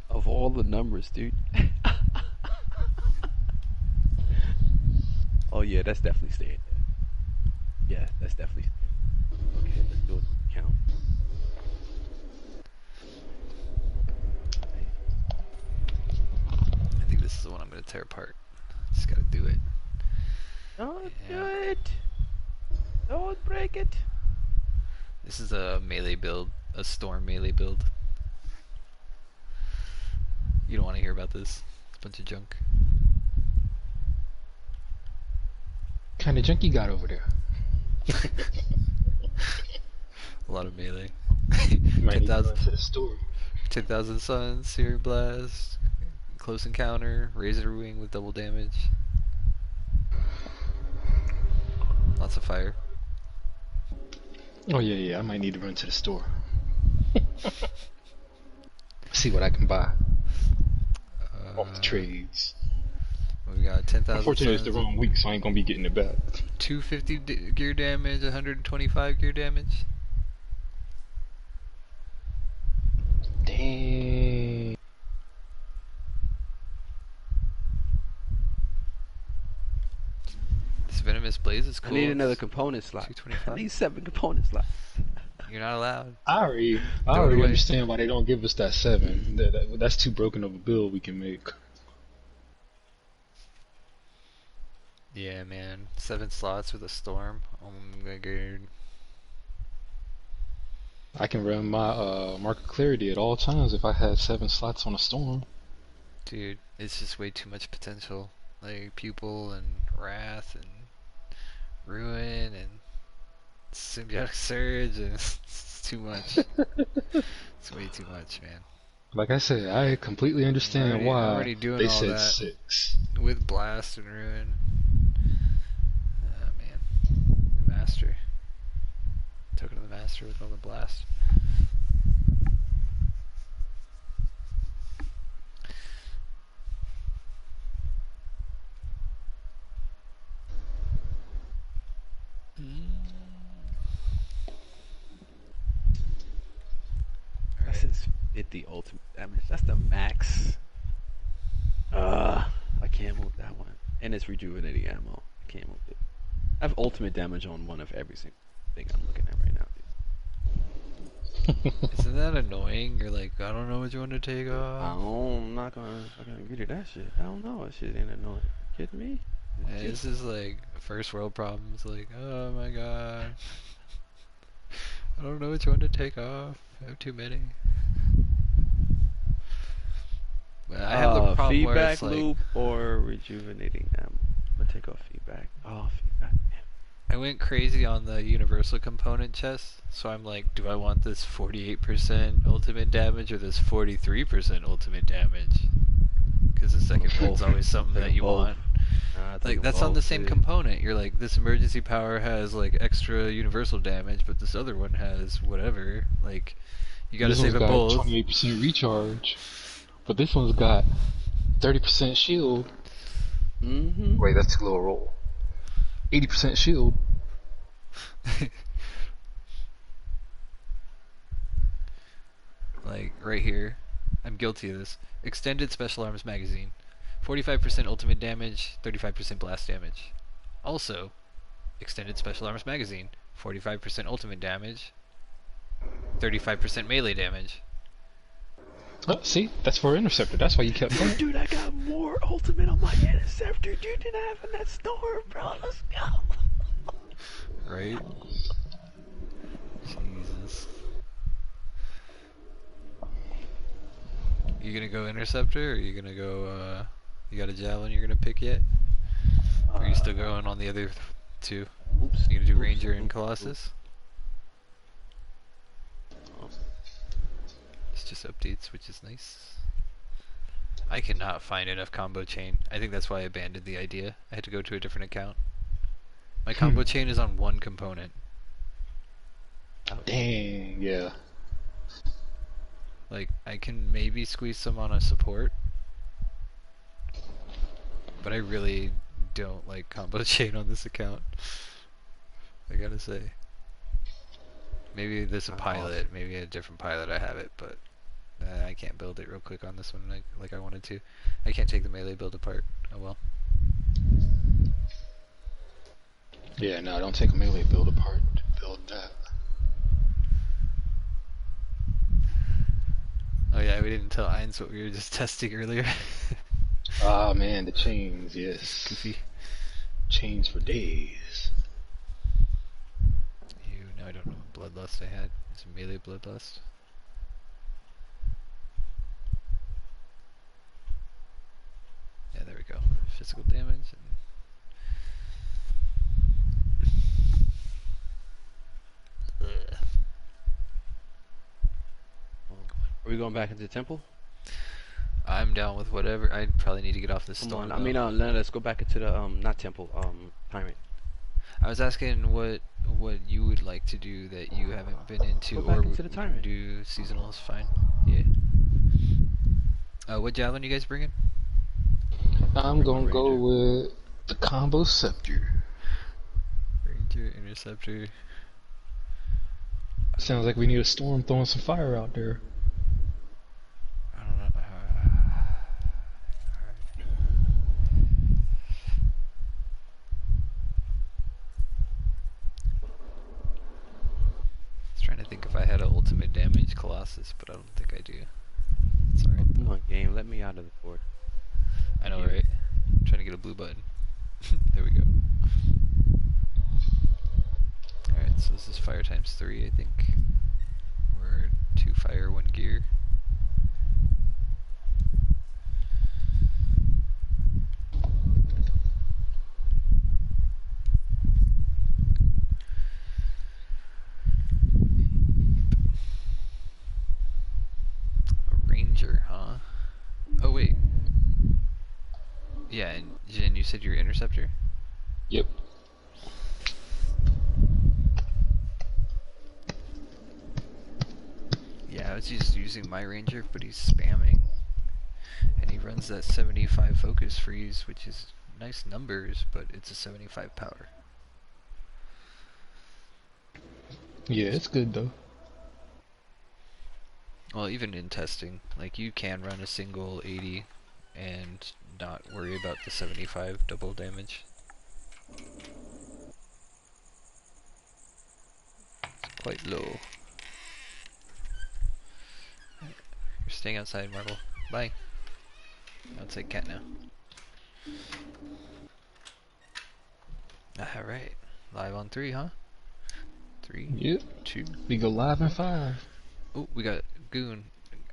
Of all the numbers, dude. Oh yeah, that's definitely staying there. Yeah, that's definitely staying. Okay, let's do a count. I think this is the one I'm gonna tear apart. Just gotta do it. Don't do it. Don't break it. This is a melee build, a storm melee build. You don't want to hear about this. It's a bunch of junk. Kind of junk you got over there? A lot of melee. Might need to 10,000 run to the store. 10,000 Suns, Searing Blast, Close Encounter, Razor Wing with double damage. Lots of fire. Oh yeah, I might need to run to the store. See what I can buy off the trades. We got 10,000 Unfortunately, it's the wrong week, so I ain't gonna be getting it back. 250 gear damage, 125 gear damage. Dang. This Venomous Blaze is cool. I need another component slot. 225. I need 7 component slots. You're not allowed. I already away. understand why they don't give us that 7. That's too broken of a build we can make. Yeah, man. 7 slots with a storm. Oh my god. I can run my Mark of Clarity at all times if I had 7 slots on a storm. Dude, it's just way too much potential. Like Pupil and Wrath and Ruin and Symbiotic Surge and it's too much. It's way too much, man. Like I said, I completely understand why already doing they all said that. 6. With Blast and Ruin. Oh man. The Master. Token of the Master with all the Blast. This is 50 ultimate damage. That's the max. I can't move that one. And it's rejuvenating ammo. I can't move it. I have ultimate damage on one of every single thing I'm looking at right now, dude. Isn't that annoying? You're like, I don't know which one to take off. I'm not gonna read that shit. I don't know. That shit ain't annoying. You kidding me? Yeah, this is like first world problems. Like, oh my god, I don't know which one to take off. I have too many. But I have the problem where feedback it's like, loop or rejuvenating ammo. gonna take off feedback. Oh, feedback. I went crazy on the universal component chest, so I'm like, do I want this 48% ultimate damage or this 43% ultimate damage? Because the second one's always something that you want. Like, that's on the same component. You're like, this emergency power has, like, extra universal damage, but this other one has whatever. Like, you gotta save it both. This one's got 28% recharge, but this one's got 30% shield. Wait, that's a little roll. 80% shield. Like, right here. I'm guilty of this. Extended Special Arms Magazine. 45% ultimate damage, 35% blast damage. Also, Extended Special Arms Magazine. 45% ultimate damage, 35% melee damage. Oh, see? That's for Interceptor. That's why you kept going. Dude, I got more ultimate on my Interceptor. You didn't have in that storm, bro. Let's go. Right? Jesus. You gonna go Interceptor, or you gonna go, you got a Javelin you're gonna pick yet? Or are you still going on the other two? Oops. You gonna do Ranger and Colossus? It's just updates, which is nice. I cannot find enough combo chain. I think that's why I abandoned the idea. I had to go to a different account. My combo chain is on one component. Dang, yeah. Like, I can maybe squeeze some on a support, but I really don't like combo chain on this account. I gotta say. Maybe there's a pilot, maybe a different pilot I have it, but I can't build it real quick on this one like I wanted to. I can't take the melee build apart. Oh well. Yeah, no, don't take a melee build apart to build that. Oh yeah, we didn't tell Eins what we were just testing earlier. Ah man, the chains, yes. Goofy. Chains for days. Now I don't know what bloodlust I had. It's a melee bloodlust. Yeah, there we go. Physical damage. Are we going back into the temple? I'm down with whatever. I probably need to get off this Come storm. on. I mean, let's go back into the not temple, tyrant. I was asking what you would like to do that you haven't been into, Go back or into the tyrant. do seasonal is fine. Yeah. What javelin you guys bringing? I'm gonna go with the combo scepter. Ranger, Interceptor. Sounds like we need a storm throwing some fire out there. I don't know. I was trying to think if I had an ultimate damage Colossus, but I don't think I do. It's alright. Come on, game. Let me out of the fort. I know, right? I'm trying to get a blue button. There we go. Alright, so this is fire times 3, I think. Or 2 fire, 1 gear. A ranger, huh? Oh, wait. Yeah, and Jin, you said you're Interceptor? Yep. Yeah, I was just using my ranger, but he's spamming. And he runs that 75 focus freeze, which is nice numbers, but it's a 75 power. Yeah, it's good though. Well, even in testing, like you can run a single 80 and not worry about the 75 double damage. It's quite low. You're staying outside, Marvel. Bye. Outside cat now. Alright. Live on 3, huh? 3, Yep. 2. We go live in 5. Oh, we got Goon.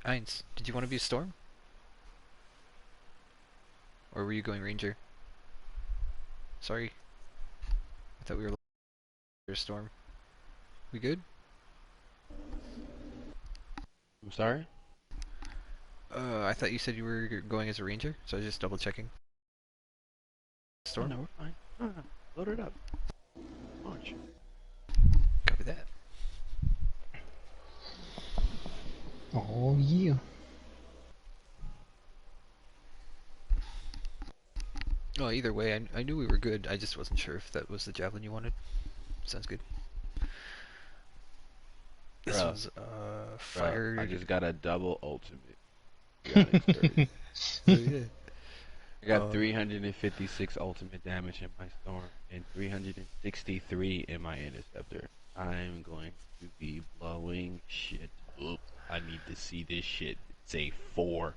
Eins, did you want to be a Storm? Or were you going Ranger? Sorry. I thought we were a storm. We good? I'm sorry? I thought you said you were going as a ranger, so I was just double checking. Oh, Storm? no, we're fine. Load it up. Launch. Copy that. Oh yeah. Oh, either way, I knew we were good. I just wasn't sure if that was the javelin you wanted. Sounds good. This Bruh. was Bro, fire. I just got a double ultimate. I Oh, yeah. got 356 ultimate damage in my storm and 363 in my interceptor. I'm going to be blowing shit up. I need to see this shit say 4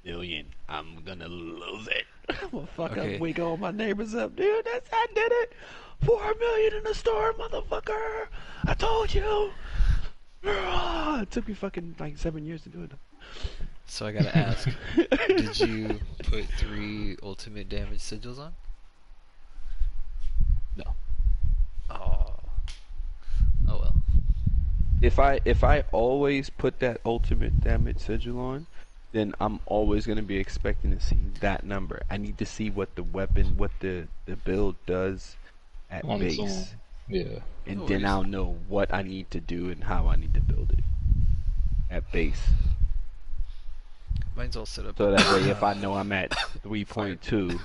million. I'm gonna lose it. I'm gonna fuck Okay. up, wake all my neighbors up, dude. I did it. 4 million in the storm, motherfucker. I told you. It took me fucking like 7 years to do it. So I gotta ask, did you put 3 ultimate damage sigils on? No. Oh. Oh well. If I always put that ultimate damage sigil on, then I'm always gonna be expecting to see that number. I need to see what the weapon, what the build does at On its own. base, Yeah. and No then worries. I'll know what I need to do and how I need to build it at base. Mine's all set up. So that way, if I know I'm at 3.2,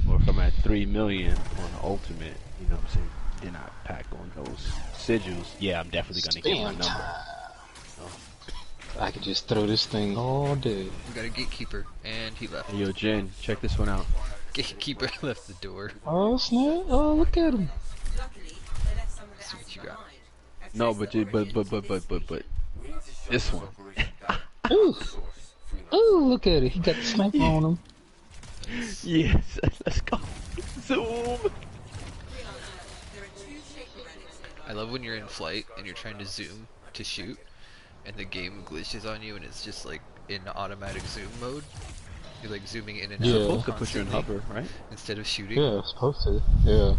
or if I'm at 3 million on the ultimate, you know what I'm saying, then I pack on those sigils. Yeah, I'm definitely gonna get my Spam number. time. I could just throw this thing all day. We got a gatekeeper, and he left. Hey, yo, Jen, check this one out. Gatekeeper left the door. Oh snap! Oh look at him. Luckily, they left some of the See what action you got. behind. A No, trace but that originated this one. Ooh. Ooh, look at it. He got the sniper on him. Yes, let's go. Zoom. there are 2 shaper relics nearby. I love when you're in flight and you're trying to zoom to shoot, and the game glitches on you, and it's just like in automatic zoom mode. You're like zooming in and Yeah. out Supposed to put you in constantly hover, right? instead of shooting. Yeah, it's supposed to. Yeah.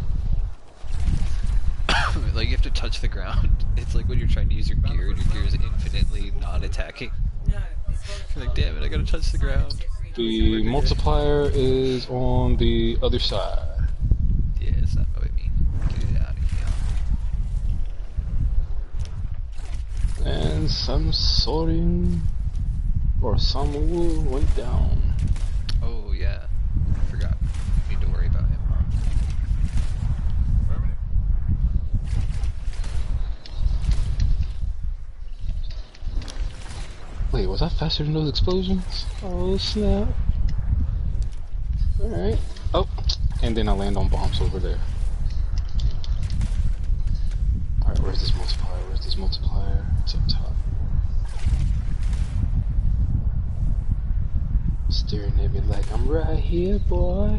Like you have to touch the ground. It's like when you're trying to use your gear and your gear is infinitely non-attacking. No, it's volatile. You're like, damn it, I gotta touch the ground. The multiplier is on the other side. Yeah, it's not what I mean. Get it out of here. And some sorting or some wool went down. Oh yeah, I forgot. Need to worry about him. Wait, was I faster than those explosions? Oh snap. Alright. Oh, and then I land on bombs over there. Alright, where's this multiplier? Where's this multiplier? It's up top. Staring at me like I'm right here, boy.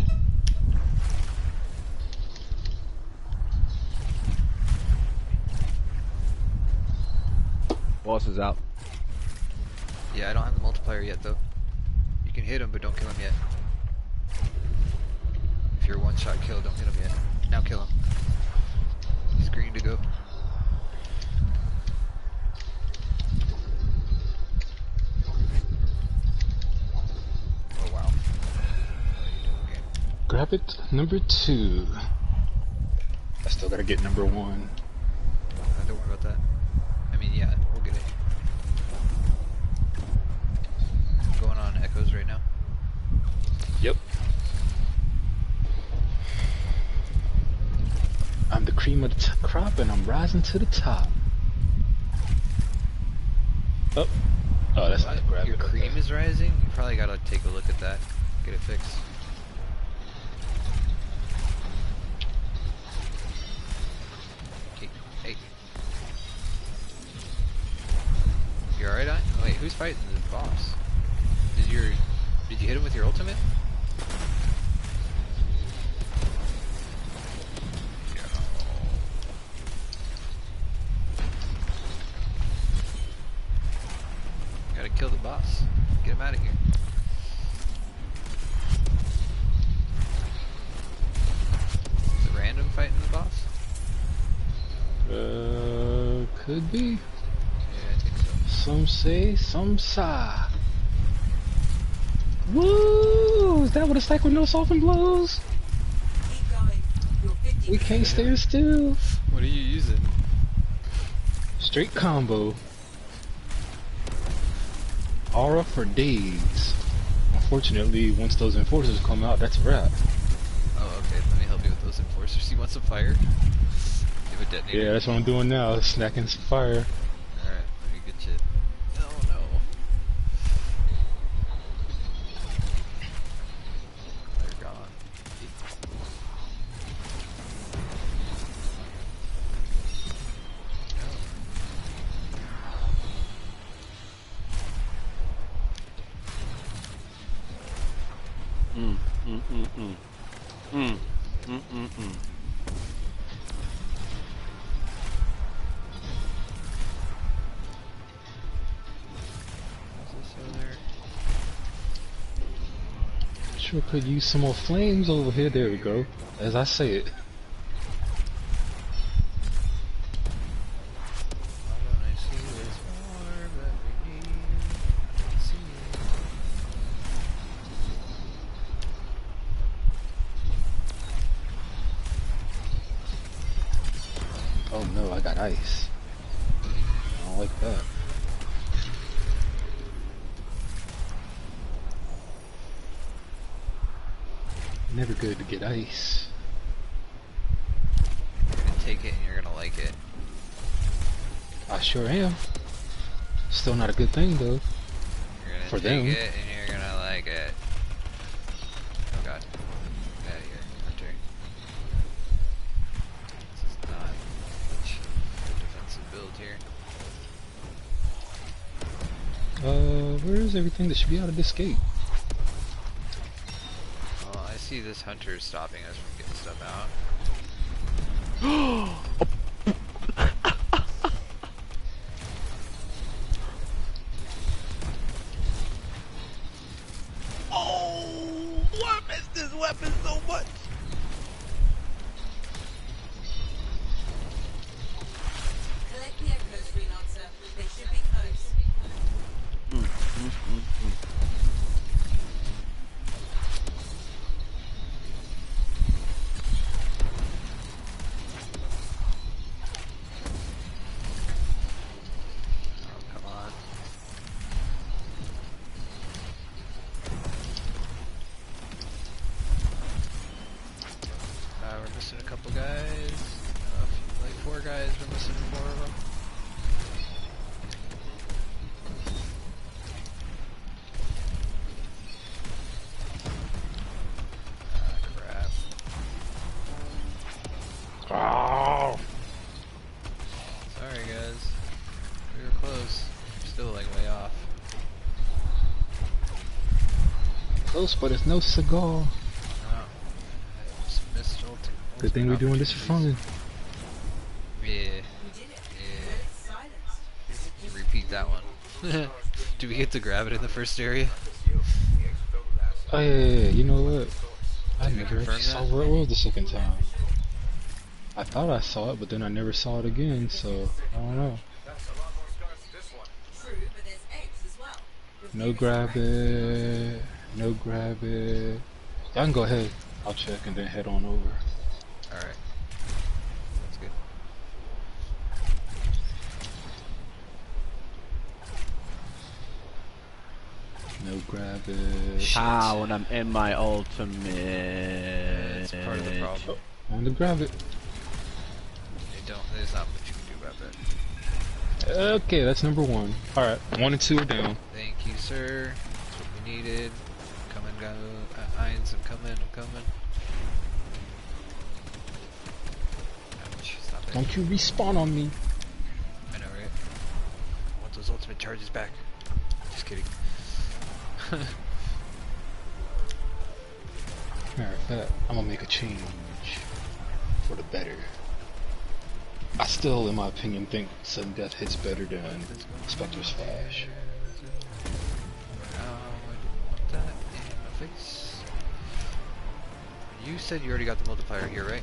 Boss is out. Yeah, I don't have the multiplier yet though. You can hit him, but don't kill him yet. If you're a one-shot kill, don't hit him yet. Now kill him. He's green to go. Oh wow. What are you doing again? Grab it, number 2. I still gotta get number 1. Don't worry about that. I mean, yeah, we'll get it. I'm going on echoes right now. Yep. I'm the cream of the crop and I'm rising to the top. Oh. Oh, that's not a grab Your it. cream is rising? You probably gotta take a look at that. Get it fixed. Okay, hey. You alright, oh, wait, who's fighting the boss? Did you hit him with your ultimate? Gotta kill the boss. Get him out of here. Could be. Yeah, I think so. Some say, some sigh. Woo! Is that what it's like with no soften blows? Keep going. You're 50. We can't stand still. What are you using? Straight combo. Aura for days. Unfortunately, once those enforcers come out, that's a wrap. Oh, okay. Let me help you with those enforcers. You want some fire? You have a detonator? Yeah, that's what I'm doing now. Snacking some fire. Alright, let me get you. Oh no. They're gone. Mm, mm, mm, mm. Mm, mm, mm, mm. Is this other? Sure could use some more flames over here. There we go. As I say it. Why don't I see this more? But we need to see it. Oh no, I got ice. I don't like that. Never good to get ice. You're gonna take it and you're gonna like it. I sure am. Still not a good thing though. You're gonna For take them. it and you're gonna like it. Oh god. Get out of here, Hunter. This is not much defensive build here. Where is everything that should be out of this gate? Well, I see this hunter is stopping us from getting stuff out. Oh, I missed this weapon so much. Collect the echoes, freelancer. They should be close. Mm, mm, mm, mm. Oh, come on. We're missing a couple guys. Like 4 guys, we're missing 4 of them. Crap. Oh, Sorry guys. We were close. Still like way off. close, but it's no cigar. Oh. I just missed Good thing we're doing this for fun. Yeah. We did it. Yeah. It's silenced. Repeat that one. Do we get to grab it in the first area? Oh yeah, you know what? I Did we never confirm actually saw that? where it was the second time. I thought I saw it, but then I never saw it again, so I don't know. True, but there's eggs as well. No grab it. No grab it. Y'all can go ahead. I'll check and then head on over. Alright. That's good. No grab it. Shit. Ah, when I'm in my ultimate. It's part of the problem. On to grab it. There's not much you can do about that. Okay, that's number 1. Alright, 1 and 2 are down. Thank you, sir. That's what we needed. Coming, go. Irons, I'm coming, I'm coming. Ouch, stop it. Don't you respawn on me. I know, right? I want those ultimate charges back. Just kidding. Matter of fact, I'm gonna make a change for the better. I still, in my opinion, think sudden death hits better than Spectre's flash. Oh, I didn't want that in my face. You said you already got the multiplier here, right?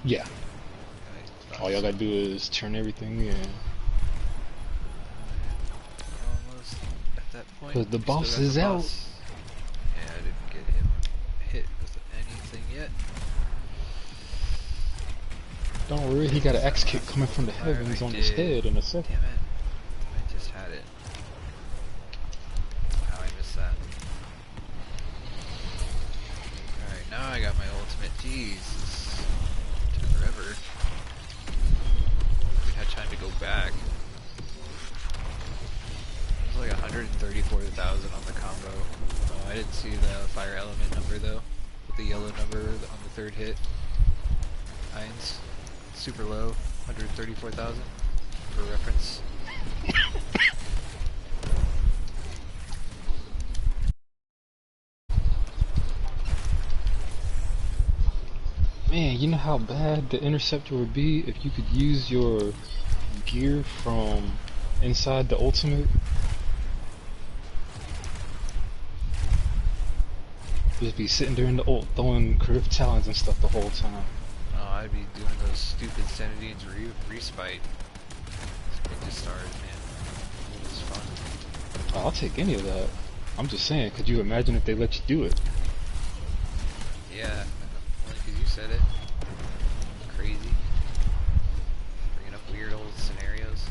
Yeah. Okay, All y'all gotta do is turn everything in. Almost at that point. Cause the We still boss got is the out. boss. Yeah, I didn't get him hit with anything yet. Don't worry, he got an X kick coming from the heavens on his head in a second. Damn it. I just had it. How I missed that. Alright, now I got my ultimate. Jeez. This took forever. We had time to go back. It was like 134,000 on the combo. Oh, I didn't see the fire element number though. With the yellow number on the third hit. Irons. Super low. 134,000 for reference. Man, you know how bad the interceptor would be if you could use your gear from inside the ultimate? Just be sitting there in the ult throwing curved talons and stuff the whole time. Oh, I'd be doing those stupid Sanadine's respite. It just started, man. It was fun. I'll take any of that. I'm just saying, could you imagine if they let you do it? Yeah, only 'cause you said it. Crazy. Bringing up weird old scenarios.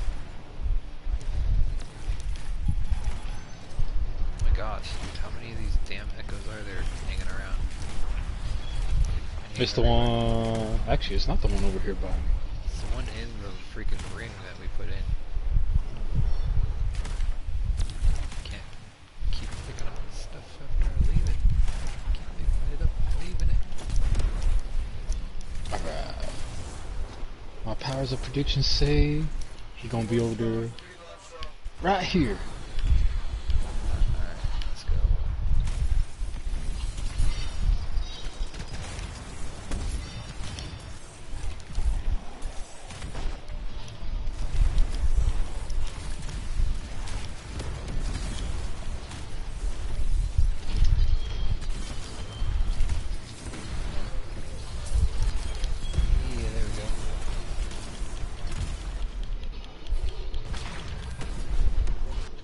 Oh my gosh, dude, how many of these damn echoes are there hanging around? It's the one... Actually, it's not the one over here by me. It's the one in the freaking ring that we put in. Can't keep picking up stuff after I leave it. Keep picking it up and leaving it. Alright. My powers of prediction say he gonna be over there right here. Alright, let's go. Yeah, there we go.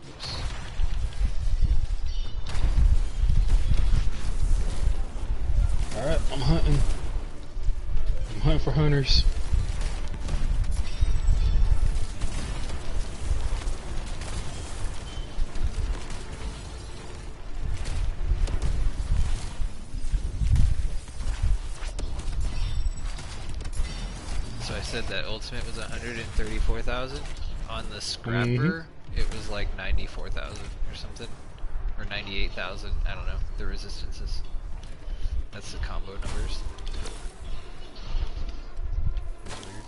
Oops. Alright, I'm hunting. I'm hunting for hunters. So I said that ultimate was 134,000. On the scrapper, it was like 94,000 or something. Or 98,000, I don't know, the resistances. That's the combo numbers. It's weird.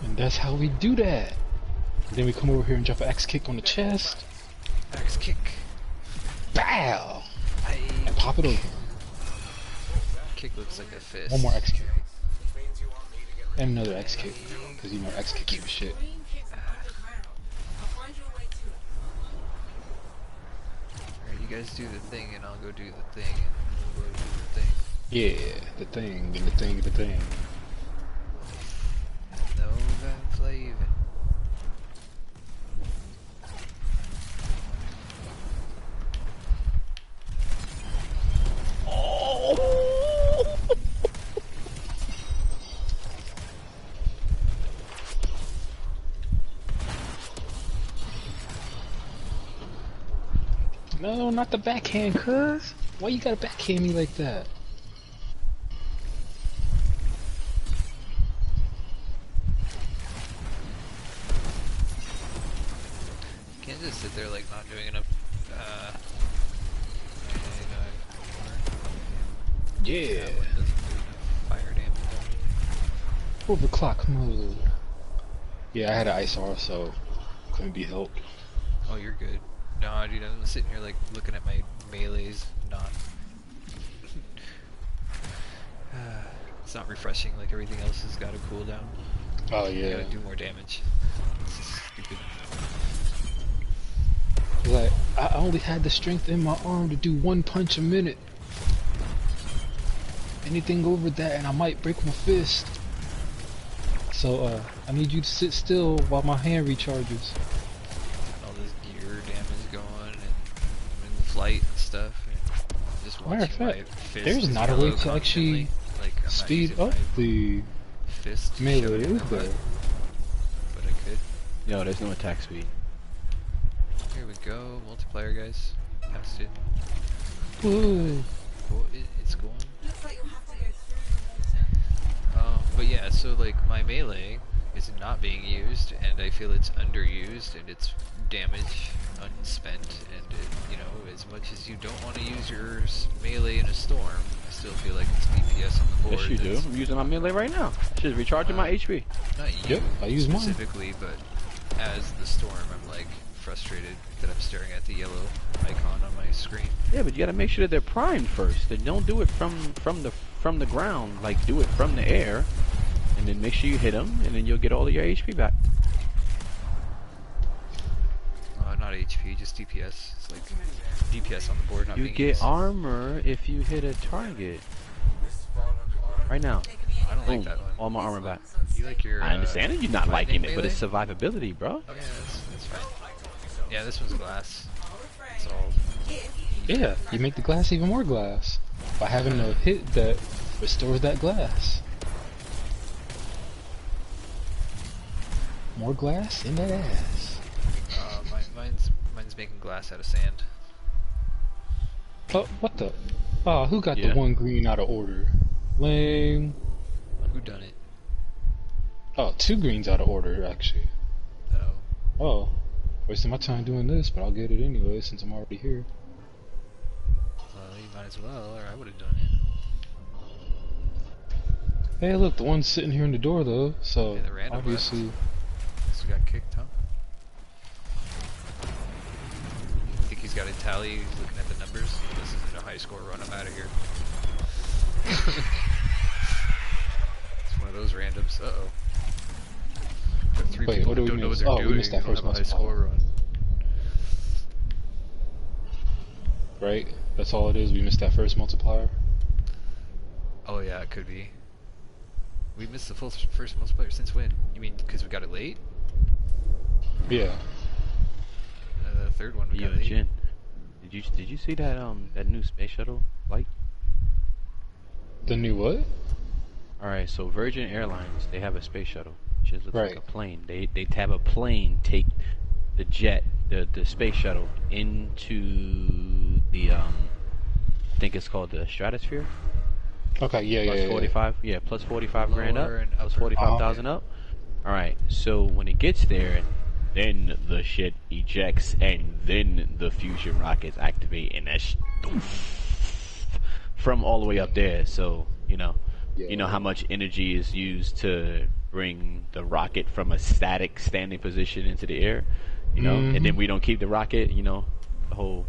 And that's how we do that. Then we come over here and drop an X kick on the chest. Axe kick. Bow! Aye. And pop it over. Kick looks like a fist. One more X kick. And another X kick. Because you know X kick keeps shit. Green kick underground. I'll find your way to it. Alright, you guys do the thing and I'll go do the thing and we'll go do the thing. Yeah, the thing, and the thing, and the thing. No Van Flavin. No, not the backhand, cuz. Why you gotta backhand me like that? You can't just sit there like not doing enough Yeah. that one doesn't do enough fire damage. Overclock mode. Yeah, I had an ice R, so couldn't be helped. Oh, you're good. No, dude, I'm sitting here like looking at my melees not It's not refreshing like everything else has got a cooldown. Oh You yeah. gotta do more damage. This is stupid. Like, I only had the strength in my arm to do 1 punch a minute. Anything over that and I might break my fist. So, I need you to sit still while my hand recharges. All this gear damage going and I'm in flight and stuff. And just Matter of watching my fact, fist there's not a yellow way to actually constantly. Like, I'm not speed using up my the fist to shove melee, it in is my there? butt, but I could. No, there's no attack speed. Here we go, multiplier guys. Passed it. Whoa. Cool, it's going. Looks like you'll have to go through the water. But yeah, so like my melee is not being used, and I feel it's underused, and it's damage unspent, and it, you know, as much as you don't want to use your melee in a storm, I still feel like it's DPS on the board. Yes, you do. that's- I'm using my melee right now. She's recharging my HP. Not you Yep, I use mine. specifically, but as the storm, I'm like frustrated that I'm staring at the yellow icon on my screen. Yeah, but you gotta make sure that they're primed first. Then don't do it from the ground. Like, do it from the air, and then make sure you hit them, and then you'll get all of your HP back. Not HP, just DPS. It's like DPS on the board, not You being get used. armor if you hit a target. Right now. I don't like Boom. that one. All my armor back. You like your? I understand that you're not liking lightning it, but it's melee? survivability, bro. Oh yeah, that's fine. Yeah, this one's glass. It's all. Yeah, you make the glass even more glass by having a hit that restores that glass. More glass in that ass. Mine's making glass out of sand. Oh, what the? Oh, who got Yeah. the 1 green out of order? Lame. Who done it? Oh, 2 greens out of order, actually. Oh, Oh, wasting my time doing this, but I'll get it anyway since I'm already here. well, you might as well, or I would have done it. Hey, look, the one's sitting here in the door though, so Yeah, the random obviously. So got kicked, huh? I think he's got a tally. He's looking at the numbers. This isn't a high score run. I'm out of here. It's one of those randoms. Uh oh. Got 3 Wait, people what do who we don't know what miss? they're Oh, we doing. missed that Don't first have a high multiplier. score run. Right? That's all it is. We missed that first multiplier. Oh yeah, it could be. We missed the first multiplier since when? You mean because we got it late? Yeah. The third one we Yo, got late. Jin, did you see that that new space shuttle flight? The new what? All right, so Virgin Airlines, they have a space shuttle. It just looks like Right. a plane. They have a plane take the jet, the space shuttle into the I think it's called the stratosphere. Okay, yeah, Plus yeah. 45, yeah, plus 45 grand up, Lower and plus upper. 45,000 up. All right, so when it gets there, then the shit ejects, and then the fusion rockets activate, and that's from all the way up there. So you know how much energy is used to bring the rocket from a static standing position into the air, and then we don't keep the rocket, the whole,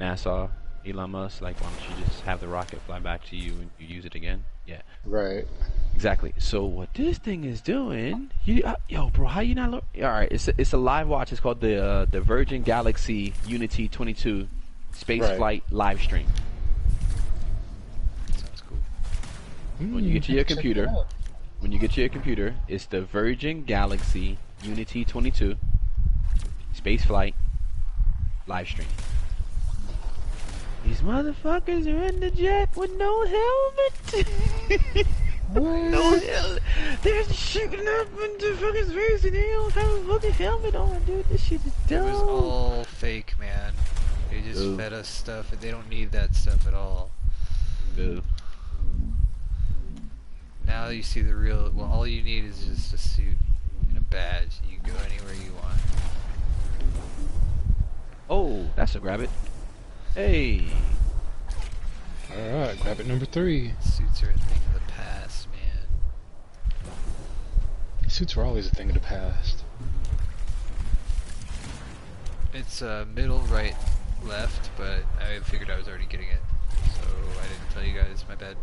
NASA, Elon Musk, like, why don't you just have the rocket fly back to you and you use it again? Yeah, Right. exactly. So what this thing is doing, yo, bro, how you not look? All right, it's a live watch. It's called the Virgin Galaxy Unity 22 space Right. flight live stream. Sounds cool. When you get to your Check it computer, out. it's the Virgin Galaxy Unity 22 space flight live stream. These motherfuckers are in the jet with no helmet. No helmet. They're shooting up into fucking space and they don't have a fucking helmet on, dude. This shit is It was dumb. all fake, man. They just Ooh. fed us stuff, and they don't need that stuff at all. Boo. Now you see the real. Well, all you need is just a suit and a badge. You can go anywhere you want. Oh, that's a grab it. Hey. Alright, grab it number 3. Suits are a thing of the past, man. Suits are always a thing of the past. It's middle, right, left, but I figured I was already getting it, so I didn't tell you guys. My bad.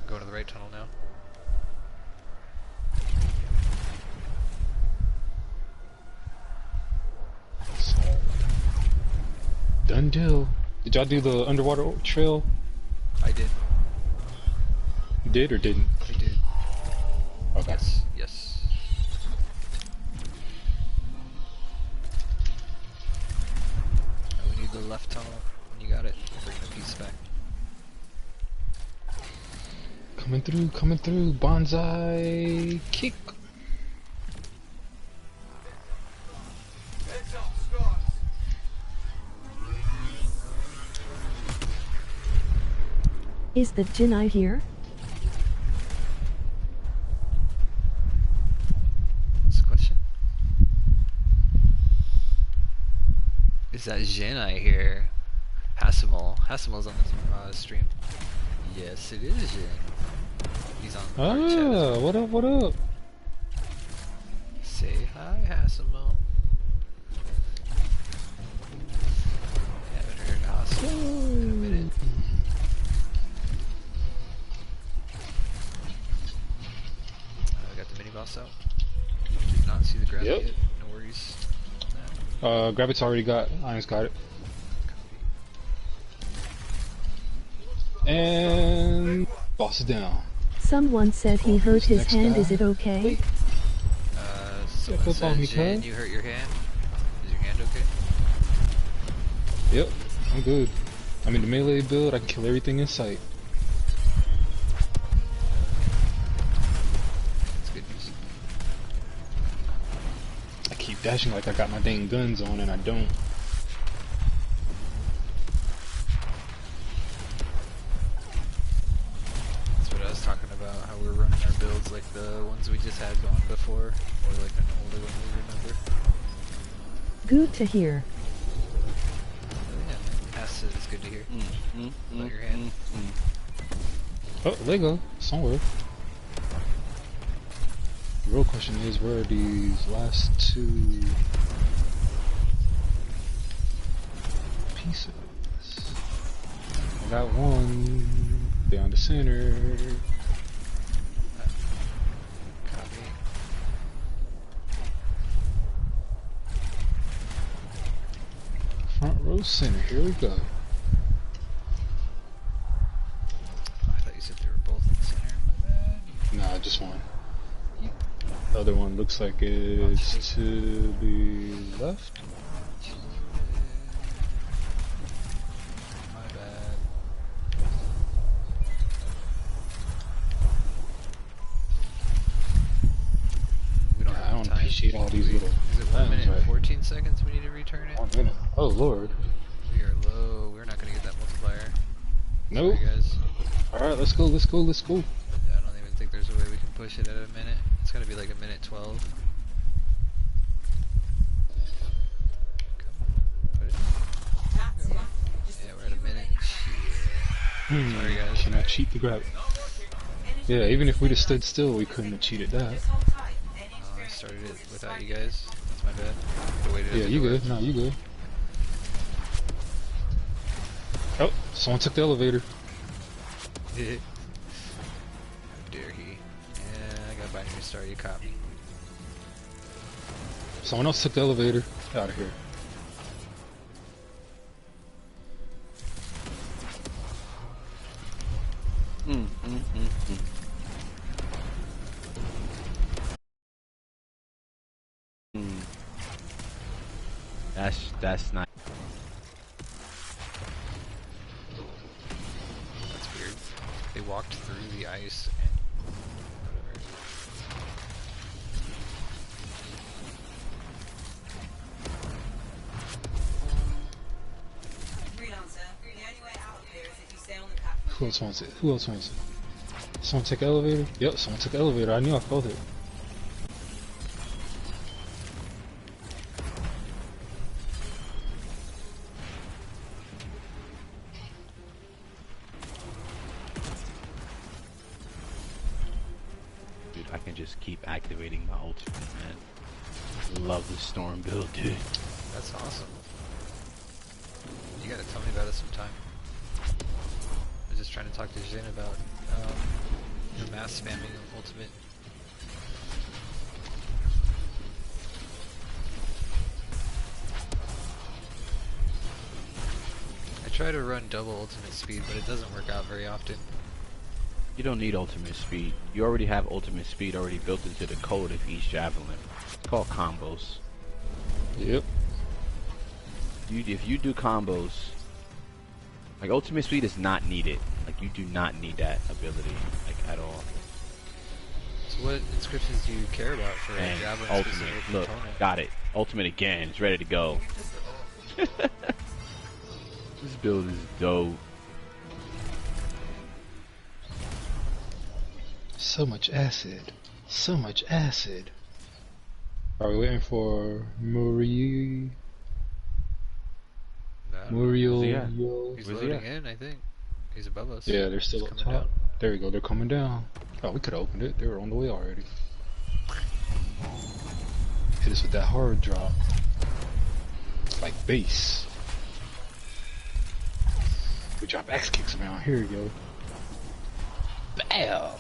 Going to the right tunnel now. Done deal. Did y'all do the underwater trail? I did. Did or didn't? I did. Okay. Yes. Yes. We need the left tunnel. When you got it, bring the piece back. Coming through. Bonsai kick. Heads up, scars. Is the Jinai here? What's the question? Is that Jin I hear? Hasimil's on this stream. Yes, it is Jin. He's on our chat as well. What up? Say hi, Hasimil. Haven't heard Hasimil in a minute. I got the mini boss out. Did not see the graphic Yep. yet. No worries on that. Grabbit's already got. Iron's got it. And boss is down. Someone said he hurt his Next hand. guy. Is it okay? Someone up on said, me, Jin, cuz. you hurt your hand. Is your hand okay? Yep, I'm good. I'm in the melee build. I can kill everything in sight. That's good news. I keep dashing like I got my dang guns on, and I don't. That's what I was talking about, how we're running our builds like the ones we just had on before, or like an older one we remember. Good to hear. Yeah, man. It's good to hear. About your hand. Oh, Lego somewhere. The real question is, where are these last two pieces? I got one down the center. Copy. Front row center. Here we go. I thought you said they were both in the center. My bad. Nah, just one. The other one looks like it's to the left. My bad. We don't I have don't time. appreciate all these little. Is it 1 buttons, minute and right? 14 seconds we need to return it? 1 minute. Oh lord. We are low. We're not going to get that multiplier. Nope. Sorry, guys. Alright, let's go. I don't even think there's a way we can push it at a minute. It's gotta be like a minute 12. Come on, put it in. Go. Yeah, we're at a minute. Shit. Sorry, guys. Can I cheat to grab it? Yeah, even if we'd have stood still, we couldn't have cheated that. Oh, I started it without you guys. That's my bad. Could've waited at Yeah, the you door. good. No, you good. Oh, someone took the elevator. How dare he? Yeah, I got binary star. You caught me. Someone else took the elevator. Get out of here. That's not. That's weird. They walked through the ice and whatever. Read on, sir. The only way out of here is if you stay on the platform. Who else wants it? Who else wants it? Someone took the elevator? Yep, someone took the elevator. I knew I felt it. Dude, I can just keep activating my ultimate, man. Love the storm build, dude. That's awesome. You gotta tell me about it sometime. I just trying to talk to Jin about the mass spamming of ultimate. I try to run double ultimate speed, but it doesn't work out very often. You don't need ultimate speed. You already have ultimate speed already built into the code of each javelin. It's called combos. Yep. If you do combos, like ultimate speed is not needed. Like you do not need that ability, like at all. So what inscriptions do you care about for a And javelin ultimate, specific look, component? got it. Ultimate again. It's ready to go. This build is dope. So much acid. So much acid. Are we waiting for No, Muriel? Yeah. he's Where's he loading at? in, I think. He's above us. Yeah, they're still He's up coming top. down. There we go, they're coming down. Oh, we could have opened it. They were on the way already. Hit us with that hard drop. Like base. We drop axe kicks around. Here we go. Bow!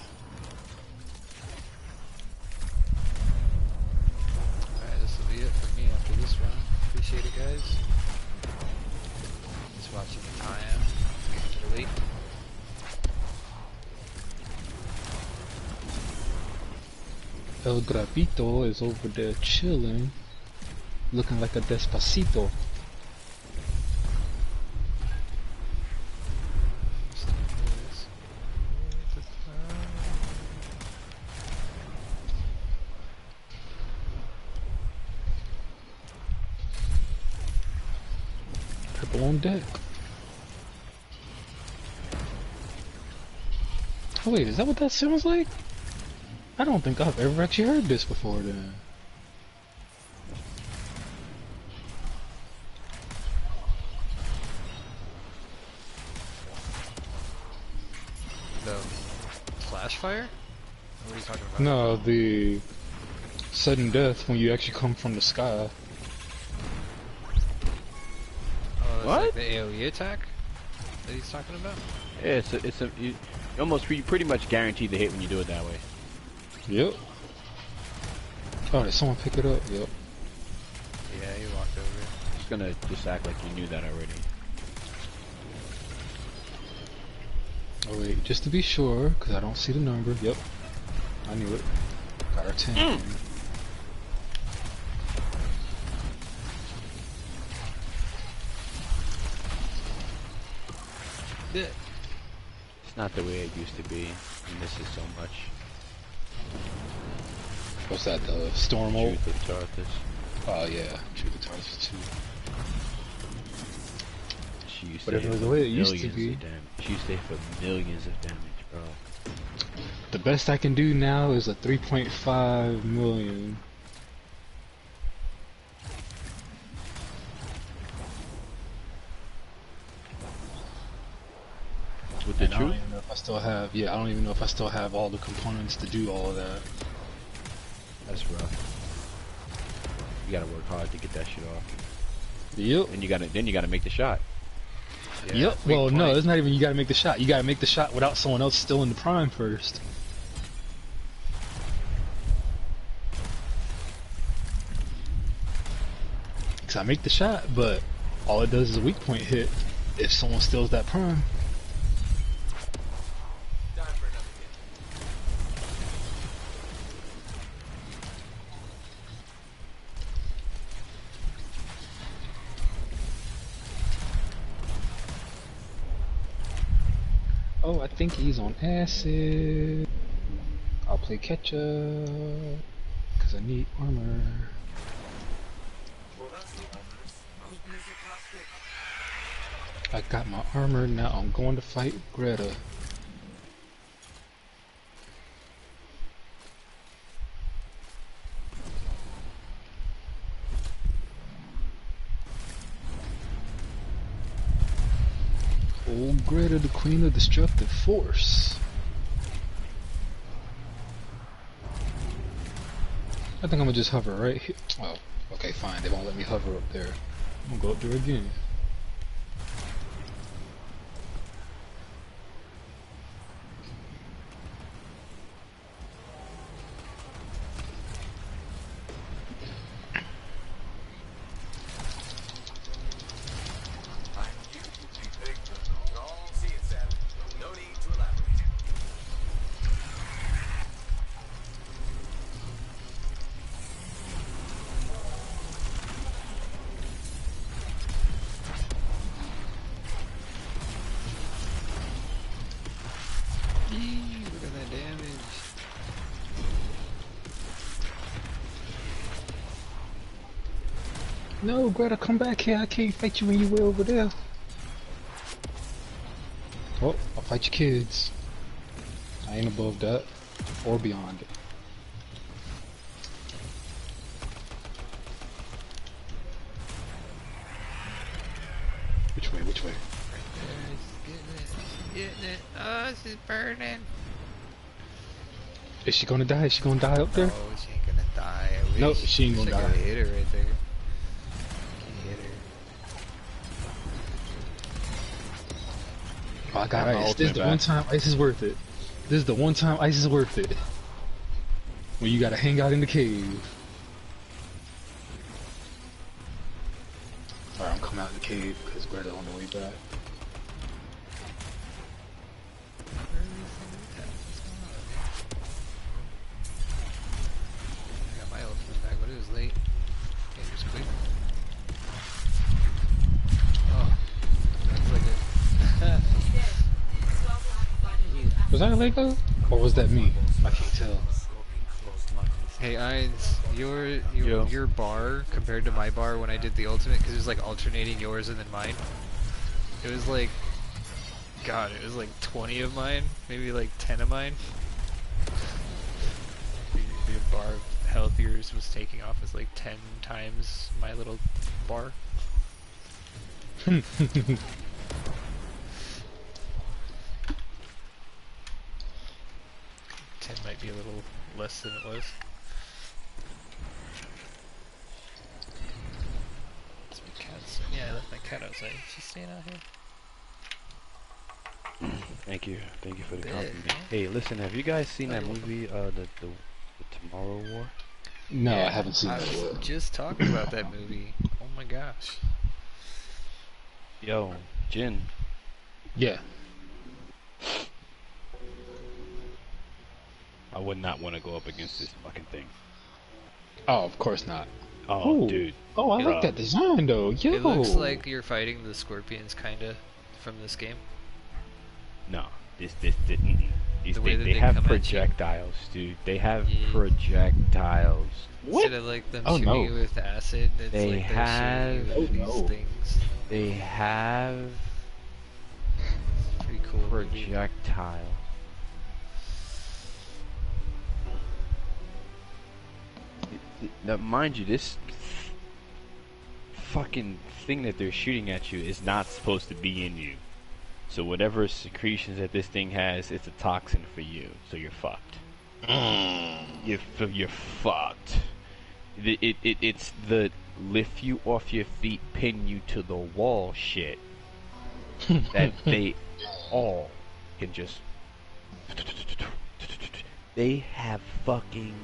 Alright, this will be it for me after this round. Appreciate it, guys. Just watching the time. It's getting late. El Grapito is over there chilling, looking like a despacito. Purple on deck. Oh wait, is that what that sounds like? I don't think I've ever actually heard this before then. The flash fire? What are you talking about? No, the sudden death when you actually come from the sky. Oh, that's What? like the AoE attack that he's talking about? Yeah, you pretty much guaranteed to hit when you do it that way. Yep. Oh, did someone pick it up? Yep. Yeah, he walked over it. Just gonna act like you knew that already. Oh wait, just to be sure, because I don't see the number. Yep. I knew it. Got our 10. Yeah. It's not the way it used to be. You miss it so much. What's that, the Stormhold? Truth of Tarthus. Oh yeah, Truth of Tarthus 2. She used But to if it hit was for the way it used to millions be. of damage. She used to hit for millions of damage, bro. The best I can do now is a 3.5 million. With the And I don't truth? even know if I still have, I don't even know if I still have all the components to do all of that. That's rough. You gotta work hard to get that shit off. Yep. And then you gotta make the shot. Yeah, Yep. weak Well, no, point. it's not even you gotta make the shot. You gotta make the shot without someone else still in the prime first. Cause I make the shot, but all it does is a weak point hit if someone steals that prime. Time for another hit. Oh, I think he's on acid. I'll play catch up. Cause I need armor. Well, that's the honors. I was busy plastic. I got my armor, now I'm going to fight Greta. Old Greta, the queen of destructive force. I think I'm gonna just hover right here. Oh, okay, fine. They won't let me hover up there. I'm gonna go up there again. No, Greta, come back here. I can't fight you when you way over there. Oh, I'll fight your kids. I ain't above that. Or beyond it. Which way, which way? Getting it. Oh, she's burning. Is she gonna die? Is she gonna die up there? No, she ain't gonna die. I wish. Nope, she ain't gonna I die. could hit her right there. Can't hit her. Oh, I got Got my ice. This is the ultimate one back. time ice is worth it. This is the one time ice is worth it. When you gotta hang out in the cave. Alright, I'm coming out of the cave because Greta on the way back. I got my ultimate back, but it was late. Can't just quit. Oh, that's like it. Was that a Lego? Or was that me? I can't tell. Hey, Ines, your bar compared to my bar when I did the ultimate, because it was like alternating yours and then mine. It was like, God, it was like 20 of mine, maybe like 10 of mine. Your bar of health yours was taking off as like 10 times my little bar. 10 might be a little less than it was. It's my cat's. Yeah, I left my cat outside. She's staying out here. Thank you for the Bit, compliment. man. Hey, listen, have you guys seen that movie, the Tomorrow War? No, Yeah, I haven't seen I that was yet. just talking about that movie. Oh my gosh. Yo, Jin, Yeah. I would not want to go up against this fucking thing. Oh, of course not. Oh, Ooh. dude. Oh, I Yeah. like that design though. Yo. It looks like you're fighting the scorpions, kinda, from this game. No. This mm-mm. The way that They they have come at you. projectiles, dude. They have Yeah. projectiles. Instead of like them Oh, shooting no. you with acid, it's They like they're shooting you with have- Oh, these no. things. They have It's pretty cool. movie. projectiles. Now, mind you, this fucking Thing that they're shooting at you is not supposed to be in you. So whatever secretions that this thing has, it's a toxin for you. So you're fucked. You're fucked. It's the lift you off your feet, pin you to the wall shit that they all can just. They have fucking.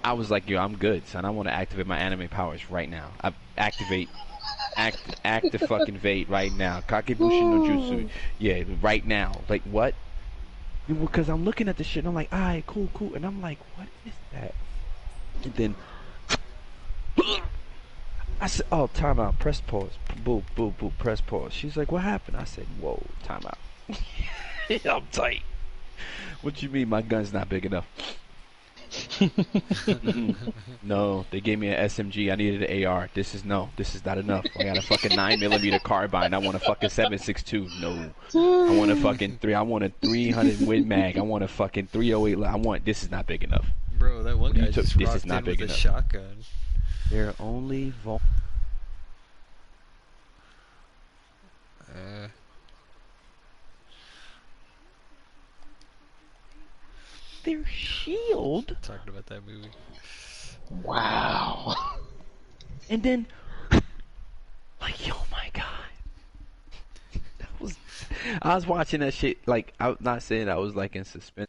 I was like, yo, I'm good, son. I want to activate my anime powers right now. Act the fucking Vate right now. Kakebushi no Jutsu. Yeah, right now. Like, what? Because I'm looking at the shit and I'm like, alright, cool. And I'm like, what is that? And then, I said, oh, time out. Press pause. Boo, press pause. She's like, what happened? I said, whoa, time out. I'm tight. What you mean my gun's not big enough? No, they gave me an SMG. I needed an AR. This is not enough. I got a fucking 9mm carbine. I want a fucking 7.62. No, I want a fucking I want a 300 Win Mag. I want a fucking 308. This is not big enough. Bro, that one You guy took- just this rocked is not in big with a enough. shotgun. They're only their shield, Talking about that movie. Wow. and then like, oh my god. I was watching that shit, like, I'm not saying I was like in suspense.